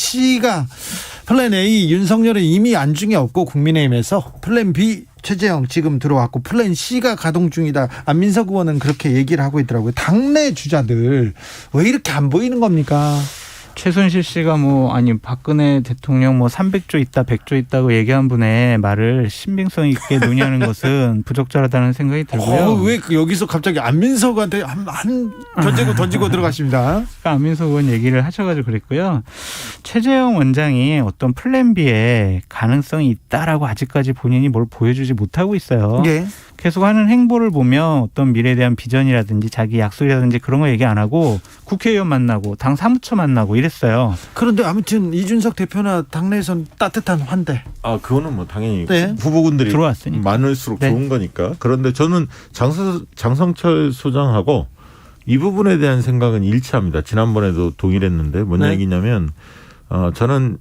A 윤석열은 이미 안중에 없고 국민의힘에서 플랜 B 최재형 지금 들어왔고 플랜 C가 가동 중이다. 안민석 의원은 그렇게 얘기를 하고 있더라고요. 당내 주자들 왜 이렇게 안 보이는 겁니까? 최순실 씨가 박근혜 대통령 300조 있다 100조 있다고 얘기한 분의 말을 신빙성 있게 논의하는 것은 부적절하다는 생각이 들고요. 왜 여기서 갑자기 안민석한테 한 던지고 들어가십니다. 그러니까 안민석 의원 얘기를 하셔가지고 그랬고요. 최재형 원장이 어떤 플랜 B에 가능성이 있다라고 아직까지 본인이 뭘 보여주지 못하고 있어요. 예. 계속 하는 행보를 보면 어떤 미래에 대한 비전이라든지 자기 약속이라든지 그런 거 얘기 안 하고 국회의원 만나고 당 사무처 만나고 이랬어요. 그런데 아무튼 이준석 대표나 당내에서는 따뜻한 환대. 그거는 당연히 후보군들이 들어왔으니까. 많을수록 좋은 거니까. 그런데 저는 장성철 소장하고 이 부분에 대한 생각은 일치합니다. 지난번에도 동일했는데 뭔 얘기냐면 저는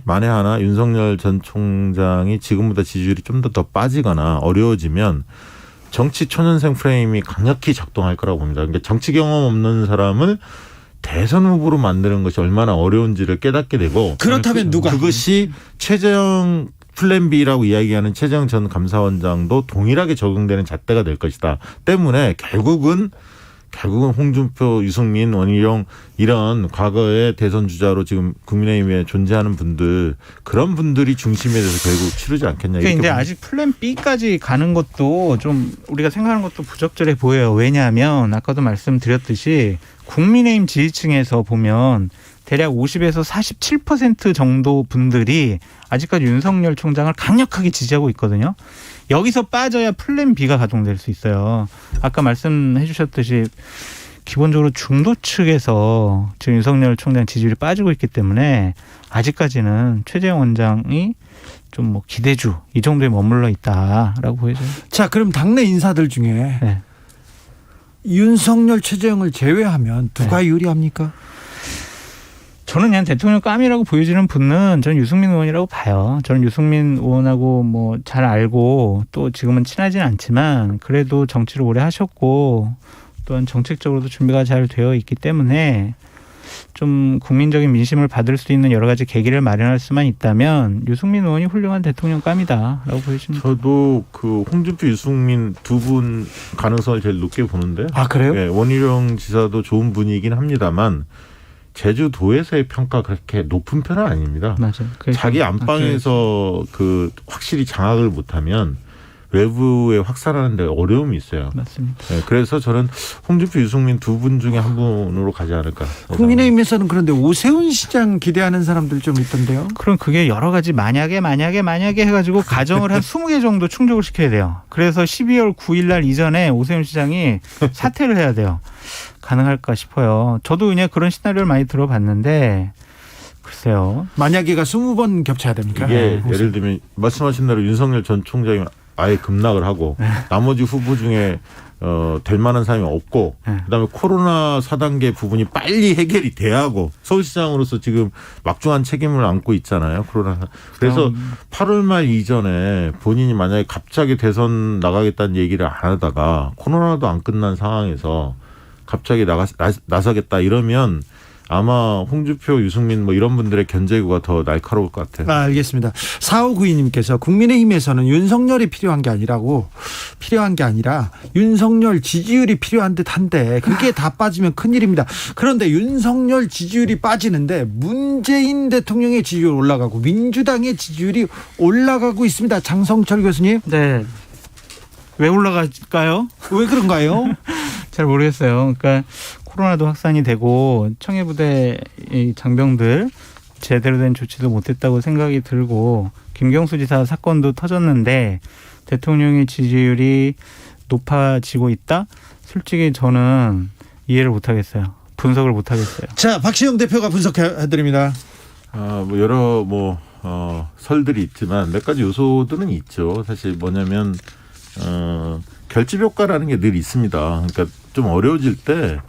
만에 하나 윤석열 전 총장이 지금보다 지지율이 좀 더 빠지거나 어려워지면 정치 초년생 프레임이 강력히 작동할 거라고 봅니다. 그러니까 정치 경험 없는 사람을 대선 후보로 만드는 것이 얼마나 어려운지를 깨닫게 되고 그렇다면 누가? 그것이 최재형 플랜 B라고 이야기하는 최재형 전 감사원장도 동일하게 적용되는 잣대가 될 것이다. 때문에 결국은 홍준표, 유승민, 원희룡 이런 과거의 대선 주자로 지금 국민의힘에 존재하는 분들 그런 분들이 중심에 대해서 결국 치르지 않겠냐. 그러니까 이제 아직 플랜 B까지 가는 것도 좀 우리가 생각하는 것도 부적절해 보여요. 왜냐하면 아까도 말씀드렸듯이 국민의힘 지지층에서 보면 대략 50에서 47% 정도 분들이 아직까지 윤석열 총장을 강력하게 지지하고 있거든요. 여기서 빠져야 플랜 B가 가동될 수 있어요. 아까 말씀해 주셨듯이 기본적으로 중도 측에서 지금 윤석열 총장 지지율이 빠지고 있기 때문에 아직까지는 최재형 원장이 좀 기대주 이 정도에 머물러 있다라고 보여져요. 자, 그럼 당내 인사들 중에 윤석열, 최재형을 제외하면 누가 유리합니까? 저는 그냥 대통령 감이라고 보여지는 분은 저는 유승민 의원이라고 봐요. 저는 유승민 의원하고 잘 알고 또 지금은 친하진 않지만 그래도 정치를 오래 하셨고 또한 정책적으로도 준비가 잘 되어 있기 때문에 좀 국민적인 민심을 받을 수 있는 여러 가지 계기를 마련할 수만 있다면 유승민 의원이 훌륭한 대통령 감이다라고 보여집니다. 저도 홍준표, 유승민 두 분 가능성을 제일 높게 보는데. 그래요? 네, 원희룡 지사도 좋은 분이긴 합니다만 제주도에서의 평가 그렇게 높은 편은 아닙니다. 맞아요. 자기 안방에서 확실히 장악을 못하면 외부에 확산하는 데 어려움이 있어요. 맞습니다. 네, 그래서 저는 홍준표, 유승민 두 분 중에 한 분으로 가지 않을까. 국민의힘에서는 그런데 오세훈 시장 기대하는 사람들 좀 있던데요. 그럼 그게 여러 가지 만약에 해가지고 가정을 한 20개 정도 충족을 시켜야 돼요. 그래서 12월 9일 날 이전에 오세훈 시장이 사퇴를 해야 돼요. 가능할까 싶어요. 저도 그냥 그런 시나리오를 많이 들어봤는데 글쎄요. 만약에가 20번 겹쳐야 됩니까? 이게 예를 들면 말씀하신 대로 윤석열 전 총장이 아예 급락을 하고 나머지 후보 중에 될 만한 사람이 없고 그다음에 코로나 4단계 부분이 빨리 해결이 돼야 하고 서울시장으로서 지금 막중한 책임을 안고 있잖아요. 코로나. 그래서 8월 말 이전에 본인이 만약에 갑자기 대선 나가겠다는 얘기를 안 하다가 코로나도 안 끝난 상황에서 갑자기 나서겠다 이러면 아마 홍준표, 유승민 뭐 이런 분들의 견제구가 더 날카로울 것 같아요. 알겠습니다. 4592님께서 국민의힘에서는 윤석열이 필요한 게 아니라 윤석열 지지율이 필요한 듯한데 그게 다 빠지면 큰일입니다. 그런데 윤석열 지지율이 빠지는데 문재인 대통령의 지지율이 올라가고 민주당의 지지율이 올라가고 있습니다. 장성철 교수님. 네. 왜 올라갈까요? 왜 그런가요? 잘 모르겠어요. 그러니까 코로나도 확산이 되고 청해부대 장병들 제대로 된 조치도 못했다고 생각이 들고 김경수 지사 사건도 터졌는데 대통령의 지지율이 높아지고 있다? 솔직히 저는 이해를 못하겠어요. 분석을 못하겠어요. 자, 박시영 대표가 분석해드립니다. 뭐 여러 설들이 있지만 몇 가지 요소들은 있죠. 사실 뭐냐면 결집 효과라는 게 늘 있습니다. 그러니까 좀 어려워질 때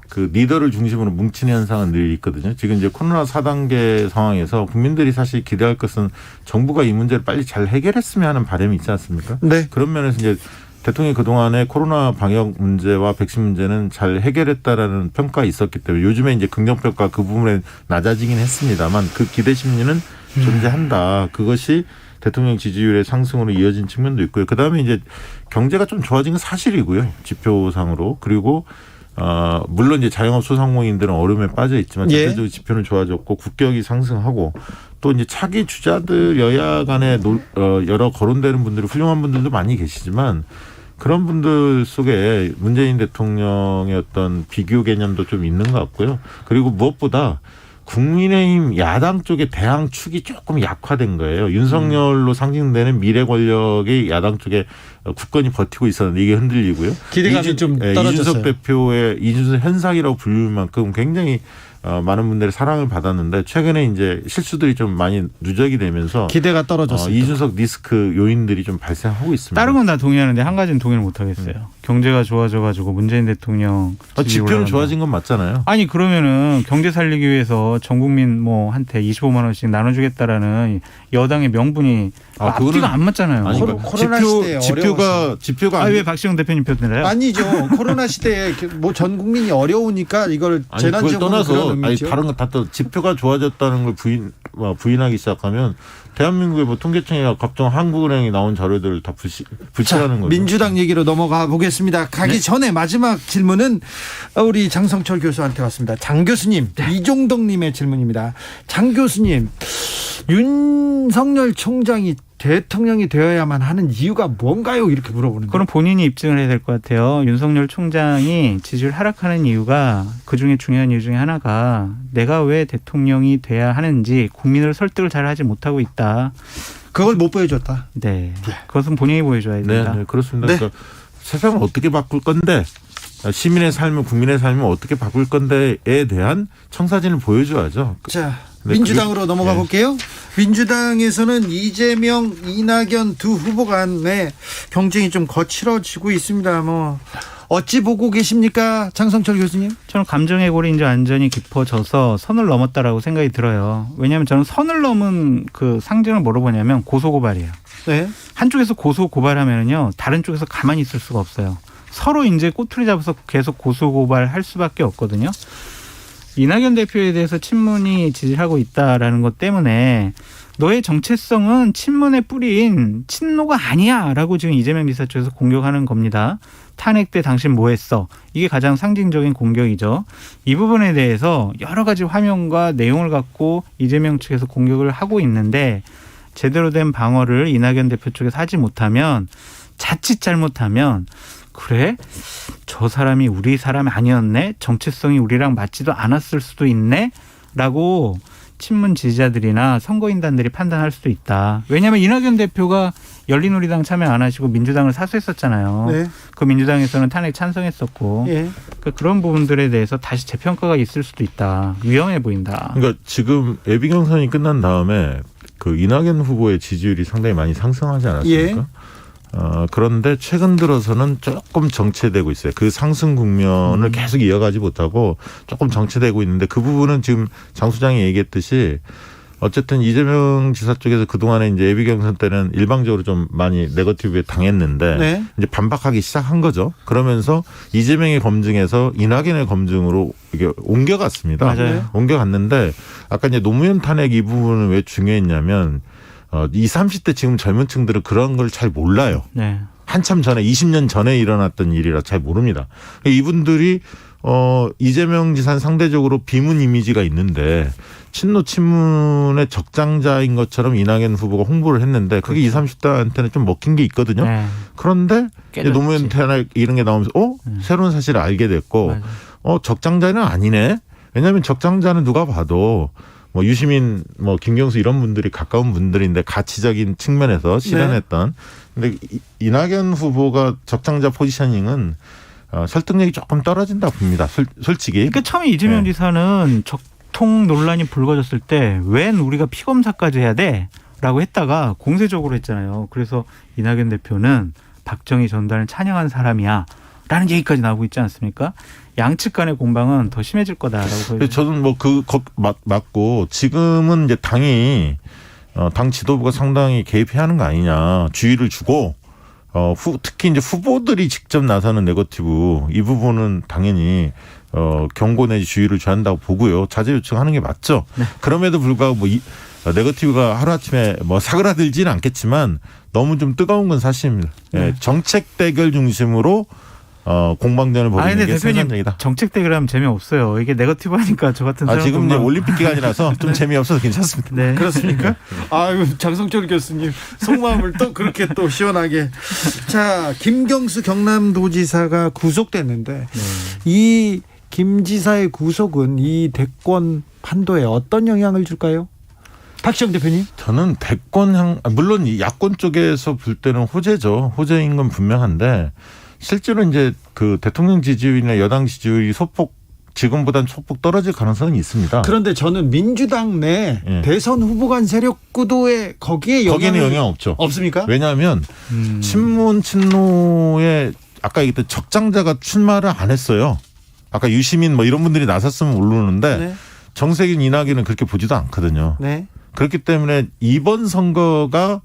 그 리더를 중심으로 뭉치는 현상은 늘 있거든요. 지금 이제 코로나 4단계 상황에서 국민들이 사실 기대할 것은 정부가 이 문제를 빨리 잘 해결했으면 하는 바람이 있지 않습니까? 네. 그런 면에서 이제 대통령이 그동안에 코로나 방역 문제와 백신 문제는 잘 해결했다라는 평가가 있었기 때문에 요즘에 이제 긍정평가 그 부분에 낮아지긴 했습니다만 그 기대 심리는 존재한다. 그것이 대통령 지지율의 상승으로 이어진 측면도 있고요. 그다음에 이제 경제가 좀 좋아진 건 사실이고요. 지표상으로. 그리고 물론 이제 자영업 소상공인들은 어려움에 빠져 있지만 전체적으로 지표는 좋아졌고 국격이 상승하고 또 이제 차기 주자들 여야 간에 여러 거론되는 분들이 훌륭한 분들도 많이 계시지만 그런 분들 속에 문재인 대통령의 어떤 비교 개념도 좀 있는 것 같고요. 그리고 무엇보다 국민의힘 야당 쪽의 대항 축이 조금 약화된 거예요. 윤석열로 상징되는 미래 권력의 야당 쪽에 굳건히 버티고 있었는데 이게 흔들리고요. 기대감이 좀 떨어졌어요. 이준석 대표의 이준석 현상이라고 불릴 만큼 굉장히 많은 분들의 사랑을 받았는데 최근에 이제 실수들이 좀 많이 누적이 되면서 기대가 떨어졌습니다. 이준석 리스크 요인들이 좀 발생하고 있습니다. 다른 건 다 동의하는데 한 가지는 동의를 못 하겠어요. 경제가 좋아져가지고 문재인 대통령 지표는 좋아진 건 맞잖아요. 아니 그러면은 경제 살리기 위해서 전 국민 한테 25만 원씩 나눠주겠다라는 여당의 명분이 앞뒤가 안 맞잖아요. 아니, 코로나 시대에 지표가 왜 박시영 대표님 편이래요? 아니죠. 코로나 시대에 뭐 전 국민이 어려우니까 이걸 재난지원금 떠나서 다른 거 다 또 지표가 좋아졌다는 걸 부인하기 시작하면 대한민국의 뭐 통계청이나 각종 한국은행이 나온 자료들을 다 불치하는 거죠. 민주당 얘기로 넘어가 보겠습니다. 가기 전에 마지막 질문은 우리 장성철 교수한테 왔습니다. 장 교수님, 이종덕님의 질문입니다. 장 교수님, 윤석열 총장이 대통령이 되어야만 하는 이유가 뭔가요? 이렇게 물어보는데. 그럼 본인이 입증을 해야 될 것 같아요. 윤석열 총장이 지지율 하락하는 이유가 그중에 중요한 이유 중에 하나가 내가 왜 대통령이 돼야 하는지 국민을 설득을 잘 하지 못하고 있다. 그걸 못 보여줬다. 네. 그것은 본인이 보여줘야 된다. 네, 그렇습니다. 네. 그러니까 세상을 어떻게 바꿀 건데 시민의 삶을 국민의 삶을 어떻게 바꿀 건데에 대한 청사진을 보여줘야죠. 자. 민주당으로 넘어가 볼게요. 민주당에서는 이재명, 이낙연 두 후보 간의 경쟁이 좀 거칠어지고 있습니다. 어찌 보고 계십니까, 장성철 교수님? 저는 감정의 골이 이제 완전히 깊어져서 선을 넘었다라고 생각이 들어요. 왜냐하면 저는 선을 넘은 그 상징을 뭐로 보냐면 고소고발이에요. 네. 한쪽에서 고소고발하면요 다른 쪽에서 가만히 있을 수가 없어요. 서로 이제 꼬투리 잡아서 계속 고소고발할 수밖에 없거든요. 이낙연 대표에 대해서 친문이 지지하고 있다라는 것 때문에 너의 정체성은 친문의 뿌리인 친노가 아니야라고 지금 이재명 지사 쪽에서 공격하는 겁니다. 탄핵 때 당신 뭐 했어? 이게 가장 상징적인 공격이죠. 이 부분에 대해서 여러 가지 화면과 내용을 갖고 이재명 측에서 공격을 하고 있는데 제대로 된 방어를 이낙연 대표 쪽에서 하지 못하면 자칫 잘못하면 그래? 저 사람이 우리 사람이 아니었네? 정체성이 우리랑 맞지도 않았을 수도 있네? 라고 친문 지지자들이나 선거인단들이 판단할 수도 있다. 왜냐하면 이낙연 대표가 열린우리당 참여 안 하시고 민주당을 사수했었잖아요. 네. 그 민주당에서는 탄핵 찬성했었고 예. 그런 부분들에 대해서 다시 재평가가 있을 수도 있다. 위험해 보인다. 그러니까 지금 예비 경선이 끝난 다음에 그 이낙연 후보의 지지율이 상당히 많이 상승하지 않았습니까? 예. 그런데 최근 들어서는 조금 정체되고 있어요. 그 상승 국면을 계속 이어가지 못하고 조금 정체되고 있는데 그 부분은 지금 장 소장이 얘기했듯이 어쨌든 이재명 지사 쪽에서 그동안에 이제 예비 경선 때는 일방적으로 좀 많이 네거티브에 당했는데 네. 이제 반박하기 시작한 거죠. 그러면서 이재명의 검증에서 이낙연의 검증으로 이게 옮겨갔습니다. 맞아요. 옮겨갔는데 아까 이제 노무현 탄핵 이 부분은 왜 중요했냐면 20, 30대 지금 젊은 층들은 그런 걸 잘 몰라요. 네. 한참 전에 20년 전에 일어났던 일이라 잘 모릅니다. 이분들이 이재명 지사는 상대적으로 비문 이미지가 있는데 친노 친문의 적장자인 것처럼 이낙연 후보가 홍보를 했는데 그게 그렇죠. 20, 30대한테는 좀 먹힌 게 있거든요. 네. 그런데 노무현 탄핵 이런 게 나오면서 새로운 사실을 알게 됐고 적장자는 아니네. 왜냐하면 적장자는 누가 봐도 뭐 유시민, 뭐 김경수 이런 분들이 가까운 분들인데 가치적인 측면에서 실현했던. 네. 근데 이낙연 후보가 적장자 포지셔닝은 설득력이 조금 떨어진다 봅니다. 솔직히. 그러니까 처음에 이재명 네. 지사는 적통 논란이 불거졌을 때 웬 우리가 피검사까지 해야 돼? 라고 했다가 공세적으로 했잖아요. 그래서 이낙연 대표는 박정희 전단을 찬양한 사람이야. 라는 얘기까지 나오고 있지 않습니까? 양측 간의 공방은 더 심해질 거다라고 보여요. 저는 뭐 맞고 지금은 이제 당이 당 지도부가 상당히 개입해야 하는 거 아니냐. 주의를 주고 특히 이제 후보들이 직접 나서는 네거티브 이 부분은 당연히 경고 내지 주의를 줘야 한다고 보고요. 자제 요청하는 게 맞죠. 네. 그럼에도 불구하고 뭐 네거티브가 하루아침에 뭐 사그라들지는 않겠지만 너무 좀 뜨거운 건 사실입니다. 네. 정책 대결 중심으로 공방전을 벌이는 게 생산적이다. 정책 대결하면 재미없어요. 이게 네거티브 하니까 저 같은 사람 지금 이제 올림픽 기간이라서 좀 네. 재미없어서 괜찮습니다. 네. 그렇습니까? 아유 장성철 교수님 속마음을 또 그렇게 또 시원하게. 자, 김경수 경남도지사가 구속됐는데 이 김 지사의 구속은 이 대권 판도에 어떤 영향을 줄까요? 박시영 대표님? 저는 물론 이 야권 쪽에서 볼 때는 호재죠. 호재인 건 분명한데 실제로 이제 그 대통령 지지율이나 여당 지지율이 지금보다는 소폭 떨어질 가능성은 있습니다. 그런데 저는 민주당 내 대선 후보 간 세력 구도에 거기에는 영향 없죠. 없습니까? 왜냐하면 친문 친노의 아까 얘기했던 적장자가 출마를 안 했어요. 아까 유시민 뭐 이런 분들이 나섰으면 모르는데 네. 정세균 이낙연은 그렇게 보지도 않거든요. 네. 그렇기 때문에 이번 선거가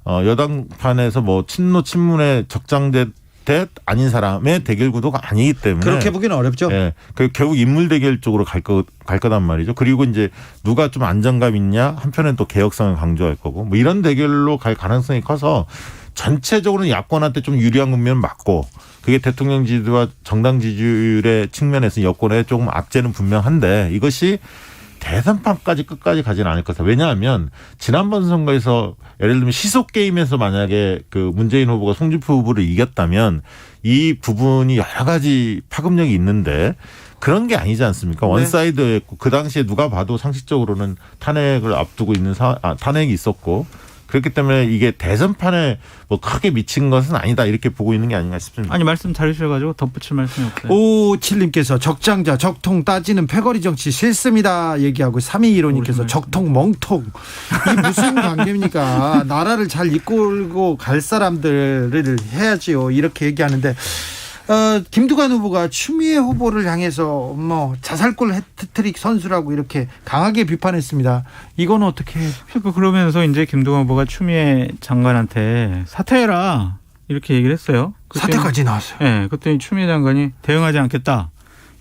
여당판에서 뭐 친노 친문의 적장대 아닌 사람의 대결 구도가 아니기 때문에 그렇게 보기는 어렵죠. 예, 결국 인물 대결 쪽으로 갈 거단 말이죠. 그리고 이제 누가 좀 안정감 있냐 한편은 또 개혁성을 강조할 거고 뭐 이런 대결로 갈 가능성이 커서 전체적으로 야권한테 좀 유리한 국면은 맞고 그게 대통령 지지와 정당 지지율의 측면에서 여권에 조금 악재는 분명한데 이것이 대선판까지 끝까지 가지는 않을 것이다. 왜냐하면 지난번 선거에서 예를 들면 시속 게임에서 만약에 그 문재인 후보가 송주표 후보를 이겼다면 이 부분이 여러 가지 파급력이 있는데 그런 게 아니지 않습니까? 원사이드였고 그 당시에 누가 봐도 상식적으로는 탄핵을 앞두고 있는 탄핵이 있었고 그렇기 때문에 이게 대선판에 뭐 크게 미친 것은 아니다 이렇게 보고 있는 게 아닌가 싶습니다. 아니 말씀 잘 해주셔가지고 덧붙일 말씀이 없어요. 557님께서 적장자 적통 따지는 패거리 정치 싫습니다 얘기하고 3215님께서 적통 멍통 이 무슨 관계입니까? 나라를 잘 이끌고 갈 사람들을 해야지요 이렇게 얘기하는데 김두관 후보가 추미애 후보를 향해서 뭐 자살골 해트트릭 선수라고 이렇게 강하게 비판했습니다. 이건 어떻게? 그러면서 이제 김두관 후보가 추미애 장관한테 사퇴해라 이렇게 얘기를 했어요. 사퇴까지 나왔어요. 네, 그랬더니 추미애 장관이 대응하지 않겠다.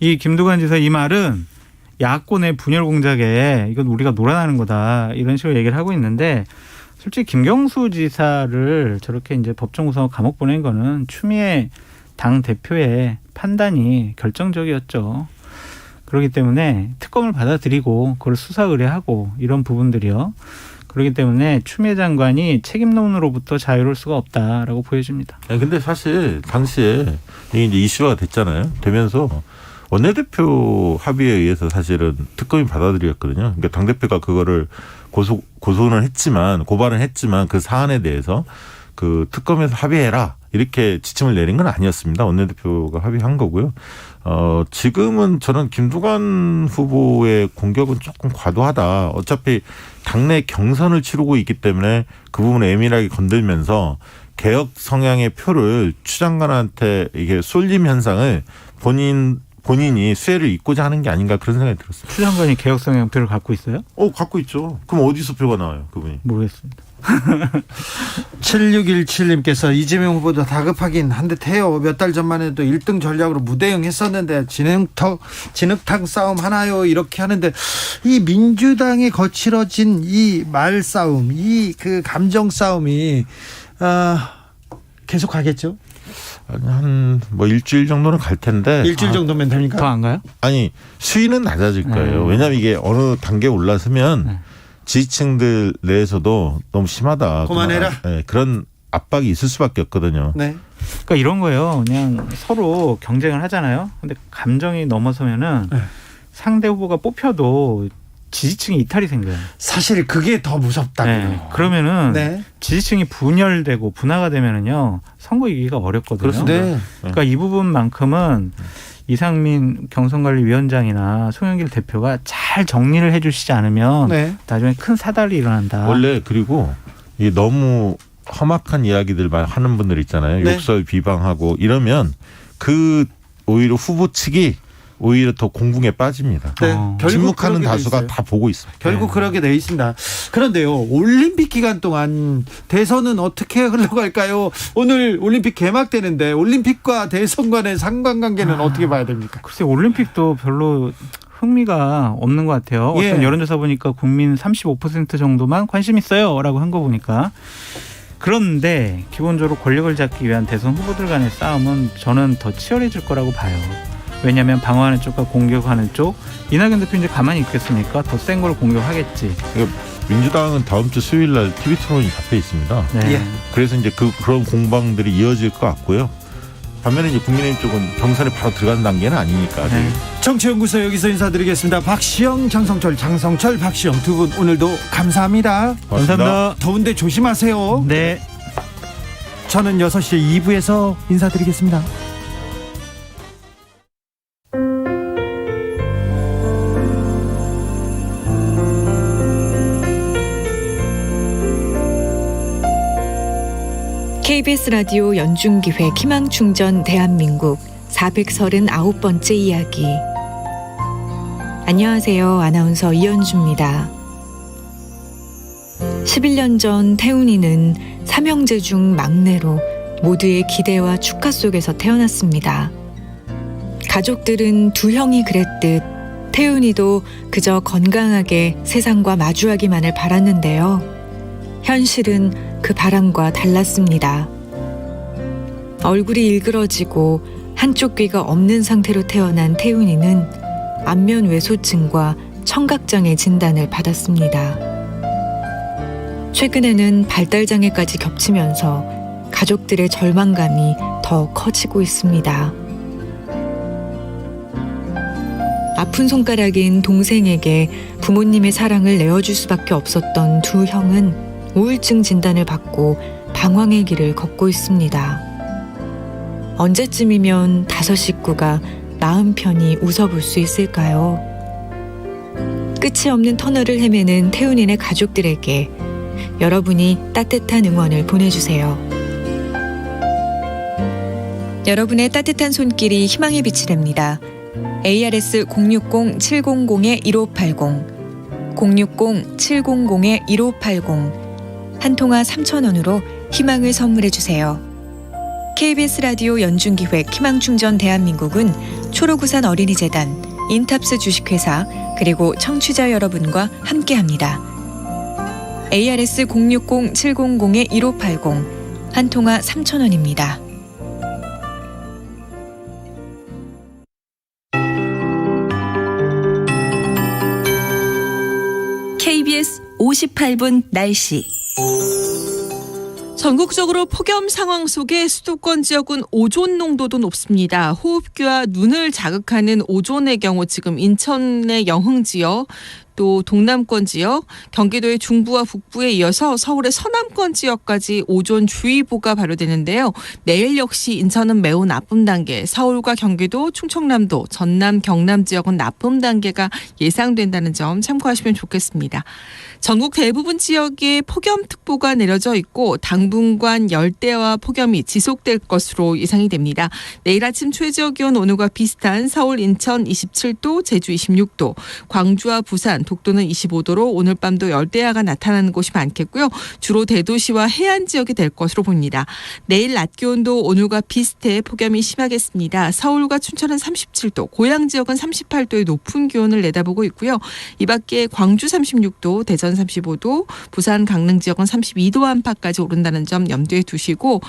이 김두관 지사 이 말은 야권의 분열 공작에 이건 우리가 놀아나는 거다 이런 식으로 얘기를 하고 있는데 솔직히 김경수 지사를 저렇게 이제 법정 구속하고 감옥 보낸 거는 추미애 당 대표의 판단이 결정적이었죠. 그렇기 때문에 특검을 받아들이고 그걸 수사 의뢰하고 이런 부분들이요. 그렇기 때문에 추미애 장관이 책임론으로부터 자유로울 수가 없다라고 보여집니다. 근데 사실 당시에 이게 이제 이슈가 됐잖아요. 되면서 원내대표 합의에 의해서 사실은 특검이 받아들였거든요. 그러니까 당대표가 그거를 고소는 했지만, 고발은 했지만 그 사안에 대해서 그 특검에서 합의해라 이렇게 지침을 내린 건 아니었습니다. 원내대표가 합의한 거고요. 지금은 저는 김두관 후보의 공격은 조금 과도하다. 어차피 당내 경선을 치르고 있기 때문에 그 부분을 예민하게 건들면서 개혁 성향의 표를 추 장관한테 이게 쏠림 현상을 본인이 수혜를 잇고자 하는 게 아닌가 그런 생각이 들었어요. 추 장관이 개혁 성향표를 갖고 있어요? 갖고 있죠. 그럼 어디서 표가 나와요, 그분이? 모르겠습니다. 7617님께서 이재명 후보도 다급하긴 한데 태요. 몇 달 전만 해도 1등 전략으로 무대응했었는데 진흙탕 싸움 하나요? 이렇게 하는데 이 민주당에 거칠어진 이 말싸움, 이 그 감정 싸움이 계속 가겠죠? 한 일주일 정도는 갈 텐데. 일주일 정도면 됩니까? 더 안 가요? 아니, 수위는 낮아질 거예요. 왜냐하면 이게 어느 단계에 올라서면 지지층들 내에서도 너무 심하다. 그만해라. 네, 그런 압박이 있을 수밖에 없거든요. 네. 그러니까 이런 거예요. 그냥 서로 경쟁을 하잖아요. 근데 감정이 넘어서면은 상대 후보가 뽑혀도 지지층이 이탈이 생겨요. 사실 그게 더 무섭다고요. 네. 그러면은 지지층이 분열되고 분화가 되면은요 선거 이기기가 어렵거든요. 네. 그러니까 이 부분만큼은 이상민 경선관리위원장이나 송영길 대표가 잘 정리를 해주시지 않으면 나중에 큰 사달이 일어난다. 원래 그리고 이 너무 험악한 이야기들 하는 분들 있잖아요. 욕설 비방하고 이러면 그 오히려 후보 측이 오히려 더 공궁에 빠집니다. 침묵하는 다수가 다 보고 있어요. 결국 그렇게 돼 있습니다. 그런데요, 올림픽 기간 동안 대선은 어떻게 흘러갈까요? 오늘 올림픽 개막되는데 올림픽과 대선 간의 상관관계는 어떻게 봐야 됩니까? 글쎄 올림픽도 별로 흥미가 없는 것 같아요. 어떤 여론조사 보니까 국민 35% 정도만 관심 있어요 라고 한 거 보니까. 그런데 기본적으로 권력을 잡기 위한 대선 후보들 간의 싸움은 저는 더 치열해질 거라고 봐요. 왜냐하면 방어하는 쪽과 공격하는 쪽, 이낙연 대표 이제 가만히 있겠습니까? 더 센 걸 공격하겠지. 민주당은 다음 주 수요일 날 TV 토론이 잡혀 있습니다. 그래서 이제 그런 공방들이 이어질 것 같고요. 반면에 이제 국민의힘 쪽은 경선에 바로 들어가는 단계는 아니니까. 정치연구소 여기서 인사드리겠습니다. 박시영, 장성철, 박시영 두 분 오늘도 감사합니다. 감사합니다. 더운데 조심하세요. 네. 저는 6시 2부에서 인사드리겠습니다. KBS 라디오 연중기획 희망충전 대한민국 439번째 이야기. 안녕하세요. 아나운서 이현주입니다. 11년 전 태훈이는 삼형제 중 막내로 모두의 기대와 축하 속에서 태어났습니다. 가족들은 두 형이 그랬듯 태훈이도 그저 건강하게 세상과 마주하기만을 바랐는데요. 현실은 그 바람과 달랐습니다. 얼굴이 일그러지고 한쪽 귀가 없는 상태로 태어난 태훈이는 안면 외소증과 청각장애 진단을 받았습니다. 최근에는 발달장애까지 겹치면서 가족들의 절망감이 더 커지고 있습니다. 아픈 손가락인 동생에게 부모님의 사랑을 내어줄 수밖에 없었던 두 형은 우울증 진단을 받고 방황의 길을 걷고 있습니다. 언제쯤이면 5 식구가 마음 편히 웃어볼 수 있을까요? 끝이 없는 터널을 헤매는 태훈이네 가족들에게 여러분이 따뜻한 응원을 보내주세요. 여러분의 따뜻한 손길이 희망의 빛이 됩니다. ARS 060-700-1580 060-700-1580 한 통화 3,000원으로 희망을 선물해 주세요. KBS 라디오 연중기획 희망충전 대한민국은 초록우산 어린이재단, 인탑스 주식회사 그리고 청취자 여러분과 함께합니다. ARS 060-700-1580 한 통화 3,000원입니다. KBS 58분 날씨. 전국적으로 폭염 상황 속에 수도권 지역은 오존 농도도 높습니다. 호흡기와 눈을 자극하는 오존의 경우 지금 인천의 영흥 지역, 또 동남권 지역, 경기도의 중부와 북부에 이어서 서울의 서남권 지역까지 오존주의보가 발효되는데요. 내일 역시 인천은 매우 나쁨 단계, 서울과 경기도, 충청남도, 전남, 경남 지역은 나쁨 단계가 예상된다는 점 참고하시면 좋겠습니다. 전국 대부분 지역에 폭염특보가 내려져 있고 당분간 열대와 폭염이 지속될 것으로 예상이 됩니다. 내일 아침 최저 기온 오늘과 비슷한 서울, 인천 27도, 제주 26도, 광주와 부산, 독도는 25도로 오늘 밤도 열대야가 나타나는 곳이 많겠고요. 주로 대도시와 해안 지역이 될 것으로 보입니다. 내일 낮 기온도 오늘과 비슷해 폭염이 심하겠습니다. 서울과 춘천은 37도, 고양 지역은 38도의 높은 기온을 내다보고 있고요. 이 밖에 광주 36도, 대전 35도, 부산, 강릉 지역은 32도 안팎까지 오른다는 점 염두에 두시고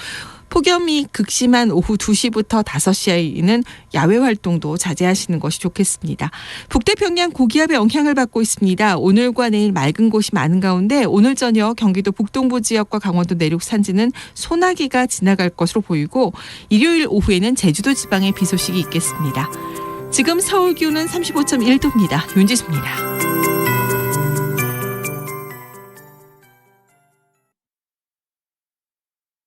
폭염이 극심한 오후 2시부터 5시에는 야외 활동도 자제하시는 것이 좋겠습니다. 북태평양 고기압의 영향을 받고 있습니다. 오늘과 내일 맑은 곳이 많은 가운데 오늘 저녁 경기도 북동부 지역과 강원도 내륙 산지는 소나기가 지나갈 것으로 보이고 일요일 오후에는 제주도 지방에 비 소식이 있겠습니다. 지금 서울 기온은 35.1도입니다. 윤지수입니다.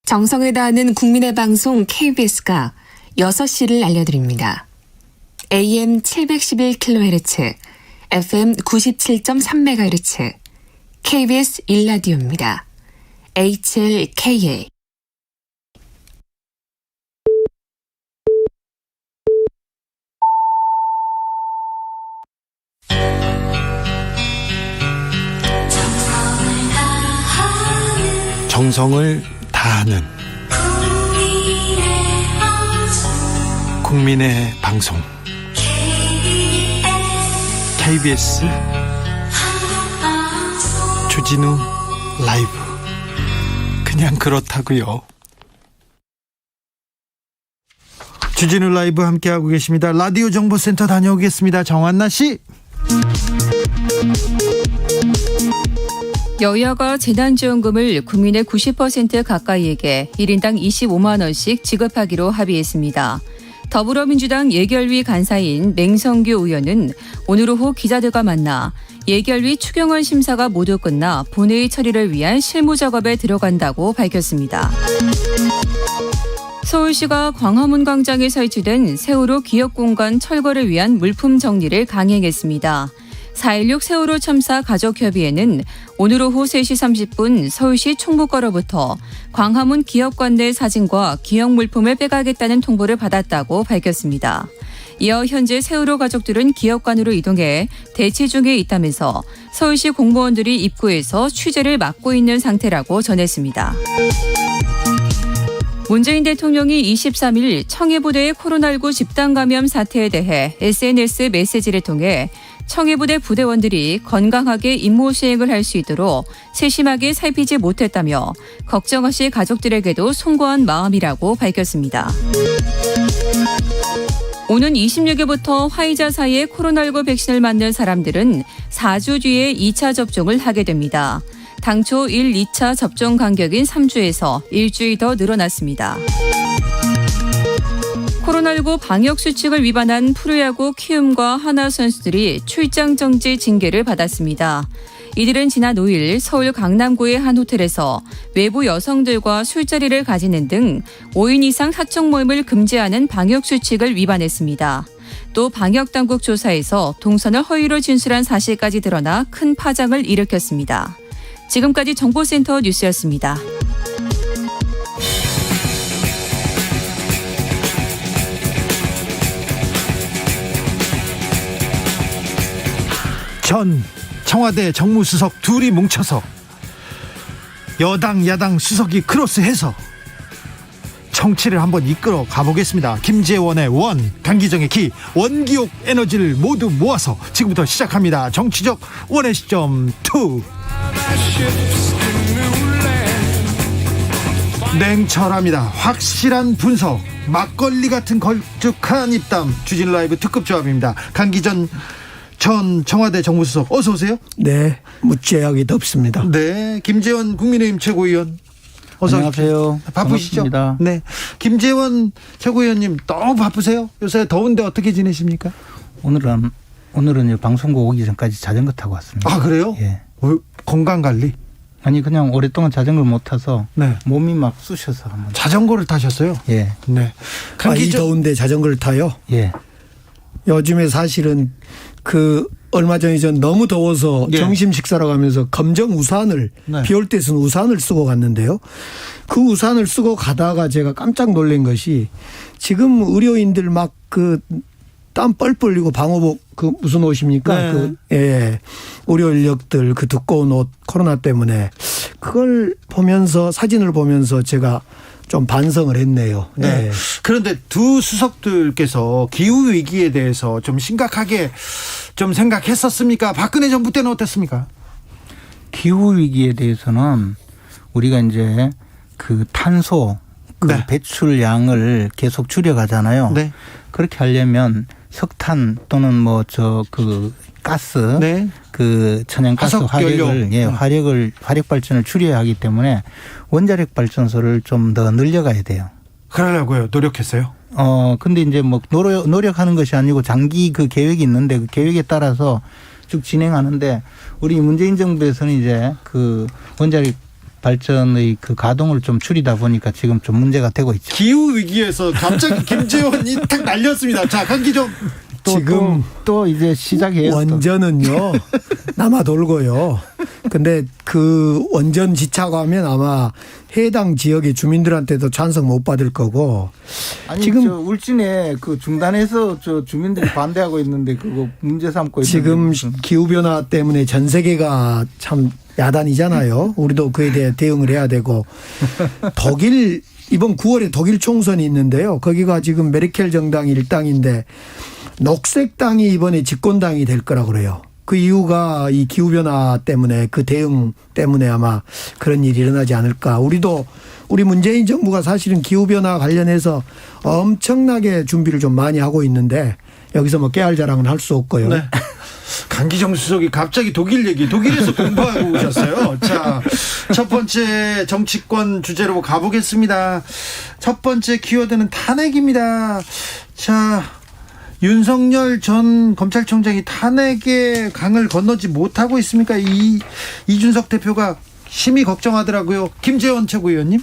정성을 다하는 국민의 방송 KBS가 6시를 알려드립니다. AM 711kHz, FM 97.3MHz, KBS 1라디오입니다. HLKA. 정성을 다하는 국민의 방송 KBS 주진우 라이브. 그냥 그렇다고요. 주진우 라이브 함께하고 계십니다. 라디오 정보센터 다녀오겠습니다. 정한나 씨. 여야가 재난지원금을 국민의 90% 가까이에게 1인당 25만 원씩 지급하기로 합의했습니다. 더불어민주당 예결위 간사인 맹성규 의원은 오늘 오후 기자들과 만나 예결위 추경안 심사가 모두 끝나 본회의 처리를 위한 실무 작업에 들어간다고 밝혔습니다. 서울시가 광화문 광장에 설치된 세월호 기억공간 철거를 위한 물품 정리를 강행했습니다. 4.16 세월호 참사 가족협의회는 오늘 오후 3시 30분 서울시 총무과로부터 광화문 기업관 내 사진과 기억 물품을 빼가겠다는 통보를 받았다고 밝혔습니다. 이어 현재 세월호 가족들은 기업관으로 이동해 대치 중에 있다면서 서울시 공무원들이 입구에서 취재를 맡고 있는 상태라고 전했습니다. 문재인 대통령이 23일 청해부대의 코로나19 집단 감염 사태에 대해 SNS 메시지를 통해 청해부대 부대원들이 건강하게 임무 수행을 할 수 있도록 세심하게 살피지 못했다며 걱정하실 가족들에게도 송구한 마음이라고 밝혔습니다. 오는 26일부터 화이자 사이에 코로나19 백신을 맞는 사람들은 4주 뒤에 2차 접종을 하게 됩니다. 당초 1, 2차 접종 간격인 3주에서 일주일 더 늘어났습니다. 코로나19 방역 수칙을 위반한 프로야구 키움과 하나 선수들이 출장 정지 징계를 받았습니다. 이들은 지난 5일 서울 강남구의 한 호텔에서 외부 여성들과 술자리를 가지는 등 5인 이상 사적 모임을 금지하는 방역 수칙을 위반했습니다. 또 방역당국 조사에서 동선을 허위로 진술한 사실까지 드러나 큰 파장을 일으켰습니다. 지금까지 정보센터 뉴스였습니다. 전 청와대 정무수석 둘이 뭉쳐서 여당 야당 수석이 크로스해서 정치를 한번 이끌어 가보겠습니다. 김재원의 원, 강기정의 기, 원기옥 에너지를 모두 모아서 지금부터 시작합니다. 정치적 원의 시점 2. 냉철합니다. 확실한 분석, 막걸리 같은 걸쭉한 입담. 주진우 라이브 특급 조합입니다. 강기정 전 청와대 정무수석 어서 오세요. 네, 무죄하게 덥습니다. 네, 김재원 국민의힘 최고위원 어서 안녕하세요. 바쁘시죠? 반갑습니다. 네, 김재원 최고위원님 너무 바쁘세요? 요새 더운데 어떻게 지내십니까? 오늘은 방송국 오기 전까지 자전거 타고 왔습니다. 아 그래요? 예. 건강 관리? 아니 그냥 오랫동안 자전거를 못 타서 네. 몸이 막 쑤셔서 한번. 자전거를 타셨어요? 예. 네. 이 더운데 자전거를 타요? 예. 요즘에 사실은 얼마 전에 전 너무 더워서 예. 점심 식사라고 하면서 검정 우산을 네. 비 올 때 쓴 우산을 쓰고 갔는데요. 그 우산을 쓰고 가다가 제가 깜짝 놀란 것이 지금 의료인들 막 땀 뻘뻘 흘리고 방호복 무슨 옷입니까? 네. 의료 인력들 두꺼운 옷 코로나 때문에 그걸 보면서 사진을 보면서 제가 좀 반성을 했네요. 네. 네. 그런데 두 수석들께서 기후 위기에 대해서 좀 심각하게 좀 생각했었습니까? 박근혜 정부 때는 어땠습니까? 기후 위기에 대해서는 우리가 이제 탄소 네. 배출량을 계속 줄여가잖아요. 네. 그렇게 하려면 석탄 또는 가스, 네. 천연가스 화석연료. 화력 발전을 줄여야 하기 때문에 원자력 발전소를 좀 더 늘려가야 돼요. 그러려고요. 노력했어요. 근데 이제 노력하는 것이 아니고 장기 계획이 있는데 그 계획에 따라서 쭉 진행하는데 우리 문재인 정부에서는 이제 원자력 발전의 가동을 좀 줄이다 보니까 지금 좀 문제가 되고 있죠. 기후 위기에서 갑자기 김재원이 탁 날렸습니다. 자, 강기정. 지금 또 이제 시작해요. 원전은요 남아 돌고요. 근데 원전 지차고 하면 아마 해당 지역의 주민들한테도 찬성 못 받을 거고. 아니 지금 울진에 중단해서 주민들이 반대하고 있는데 그거 문제 삼고 지금 기후 변화 때문에 전 세계가 참 야단이잖아요. 우리도 그에 대해 대응을 해야 되고 독일 이번 9월에 독일 총선이 있는데요. 거기가 지금 메르켈 정당이 일당인데 녹색당이 이번에 집권당이 될 거라고 그래요. 그 이유가 이 기후변화 때문에 대응 때문에 아마 그런 일이 일어나지 않을까. 우리 문재인 정부가 사실은 기후변화 관련해서 엄청나게 준비를 좀 많이 하고 있는데 여기서 깨알 자랑은 할 수 없고요. 네. 강기정 수석이 갑자기 독일에서 공부하고 오셨어요. 자, 첫 번째 정치권 주제로 가보겠습니다. 첫 번째 키워드는 탄핵입니다. 자, 윤석열 전 검찰총장이 탄핵의 강을 건너지 못하고 있습니까? 이준석 대표가 심히 걱정하더라고요. 김재원 최고위원님.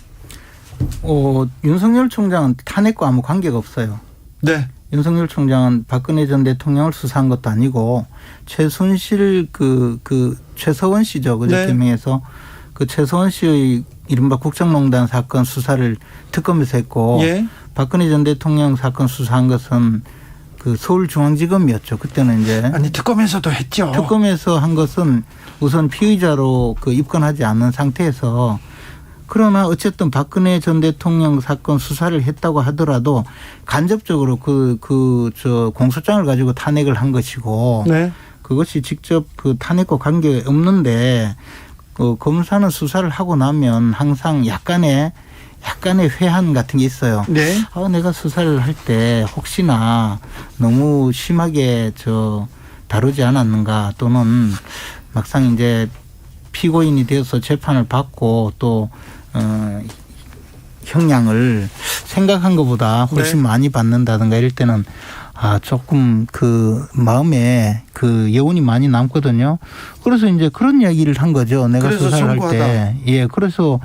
윤석열 총장은 탄핵과 아무 관계가 없어요. 네. 윤석열 총장은 박근혜 전 대통령을 수사한 것도 아니고 최순실 최서원 씨죠. 그저께 명해서 최서원 씨의 이른바 국정농단 사건 수사를 특검에서 했고 예. 박근혜 전 대통령 사건 수사한 것은 서울중앙지검이었죠. 그때는 이제 특검에서도 했죠. 특검에서 한 것은 우선 피의자로 입건하지 않는 상태에서 그러나 어쨌든 박근혜 전 대통령 사건 수사를 했다고 하더라도 간접적으로 공소장을 가지고 탄핵을 한 것이고 네. 그것이 직접 탄핵과 관계 없는데 검사는 수사를 하고 나면 항상 약간의 회한 같은 게 있어요. 네. 내가 수사를 할 때 혹시나 너무 심하게 다루지 않았는가 또는 막상 이제 피고인이 되어서 재판을 받고 또 형량을 생각한 것보다 훨씬 많이 받는다든가 이럴 때는 조금 마음에 여운이 많이 남거든요. 그래서 이제 그런 이야기를 한 거죠. 내가 수사를 할 때. 예, 그래서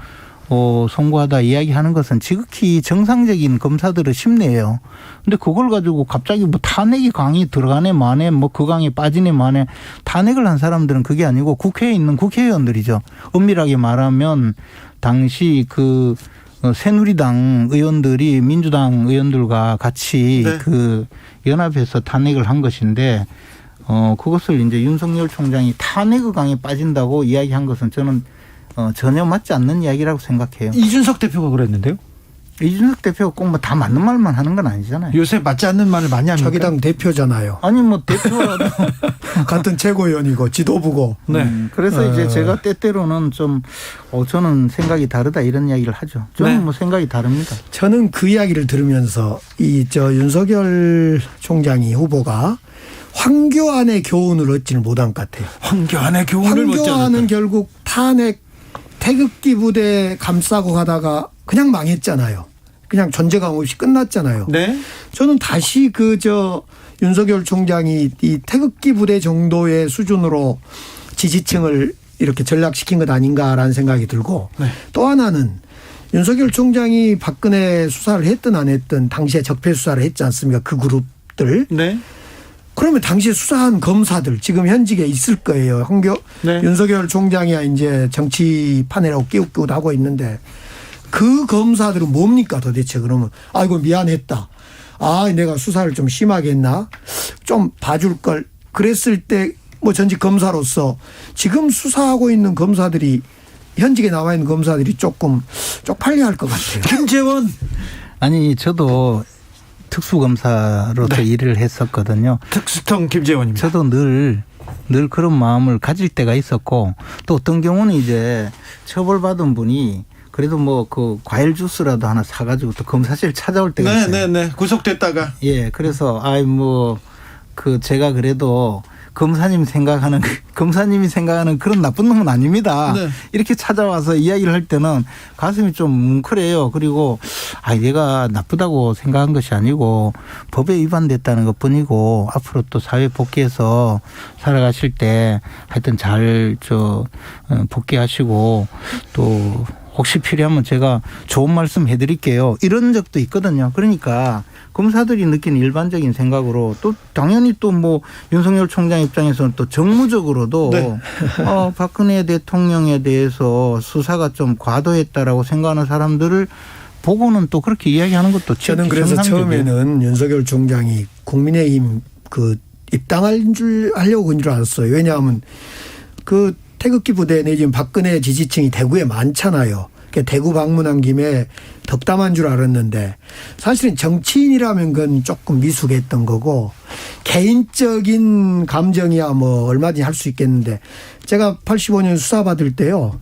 송구하다 이야기하는 것은 지극히 정상적인 검사들의 심리예요. 근데 그걸 가지고 갑자기 탄핵이 강이 들어가네 마네 그 강에 빠지네 마네 탄핵을 한 사람들은 그게 아니고 국회에 있는 국회의원들이죠. 엄밀하게 말하면 당시 새누리당 의원들이 민주당 의원들과 같이 연합해서 탄핵을 한 것인데 그것을 이제 윤석열 총장이 탄핵의 강에 빠진다고 이야기한 것은 저는 전혀 맞지 않는 이야기라고 생각해요. 이준석 대표가 그랬는데요? 이준석 대표가 꼭 다 맞는 말만 하는 건 아니잖아요. 요새 맞지 않는 말을 많이 합니까? 자기 당 대표잖아요. 아니 대표라도 같은 최고위원이고 지도부고. 네. 그래서 이제 제가 때때로는 좀 저는 생각이 다르다 이런 이야기를 하죠. 저는 생각이 다릅니다. 저는 그 이야기를 들으면서 윤석열 총장이 후보가 황교안의 교훈을 얻지는 못한 것 같아요. 황교안의 교훈을 못 얻었다. 황교안은 결국 탄핵 태극기 부대 감싸고 가다가 그냥 망했잖아요. 그냥 존재감 없이 끝났잖아요. 네. 저는 다시 윤석열 총장이 이 태극기 부대 정도의 수준으로 지지층을 이렇게 전락시킨 것 아닌가라는 생각이 들고 네. 또 하나는 윤석열 총장이 박근혜 수사를 했든 안 했든 당시에 적폐 수사를 했지 않습니까? 그 그룹들. 네. 그러면 당시에 수사한 검사들 지금 현직에 있을 거예요. 네. 윤석열 총장이야 이제 정치판이라고 끼웃끼웃 하고 있는데 그 검사들은 뭡니까 도대체 그러면 아이고 미안했다. 아 내가 수사를 좀 심하게 했나. 좀 봐줄 걸 그랬을 때 뭐 전직 검사로서 지금 수사하고 있는 검사들이 현직에 나와 있는 검사들이 조금 쪽팔려 할 것 같아요. 김재원. 아니 저도 특수검사로서 일을 했었거든요. 특수통 김재원입니다. 저도 늘 그런 마음을 가질 때가 있었고 또 어떤 경우는 이제 처벌받은 분이 그래도 뭐 그 과일 주스라도 하나 사가지고 또 검사실 찾아올 때가 있어요. 네네네. 구속됐다가. 예, 그래서 제가 그래도 검사님이 생각하는 그런 나쁜 놈은 아닙니다. 네. 이렇게 찾아와서 이야기를 할 때는 가슴이 좀 뭉클해요. 그리고 얘가 나쁘다고 생각한 것이 아니고 법에 위반됐다는 것뿐이고 앞으로 또 사회 복귀해서 살아가실 때 하여튼 잘 복귀하시고 또 혹시 필요하면 제가 좋은 말씀 해드릴게요. 이런 적도 있거든요. 그러니까 검사들이 느끼는 일반적인 생각으로 또 당연히 또 뭐 윤석열 총장 입장에서는 또 정무적으로도 네. 박근혜 대통령에 대해서 수사가 좀 과도했다라고 생각하는 사람들을 보고는 또 그렇게 이야기하는 것도 저는 그래서 정상적이에요. 처음에는 윤석열 총장이 국민의힘 입당할 줄 하려고 한 줄 알았어요. 왜냐하면 그 태극기 부대 내지는 박근혜 지지층이 대구에 많잖아요. 대구 방문한 김에 덕담한 줄 알았는데 사실은 정치인이라면 그건 조금 미숙했던 거고 개인적인 감정이야 뭐 얼마든지 할 수 있겠는데 제가 85년 수사받을 때요.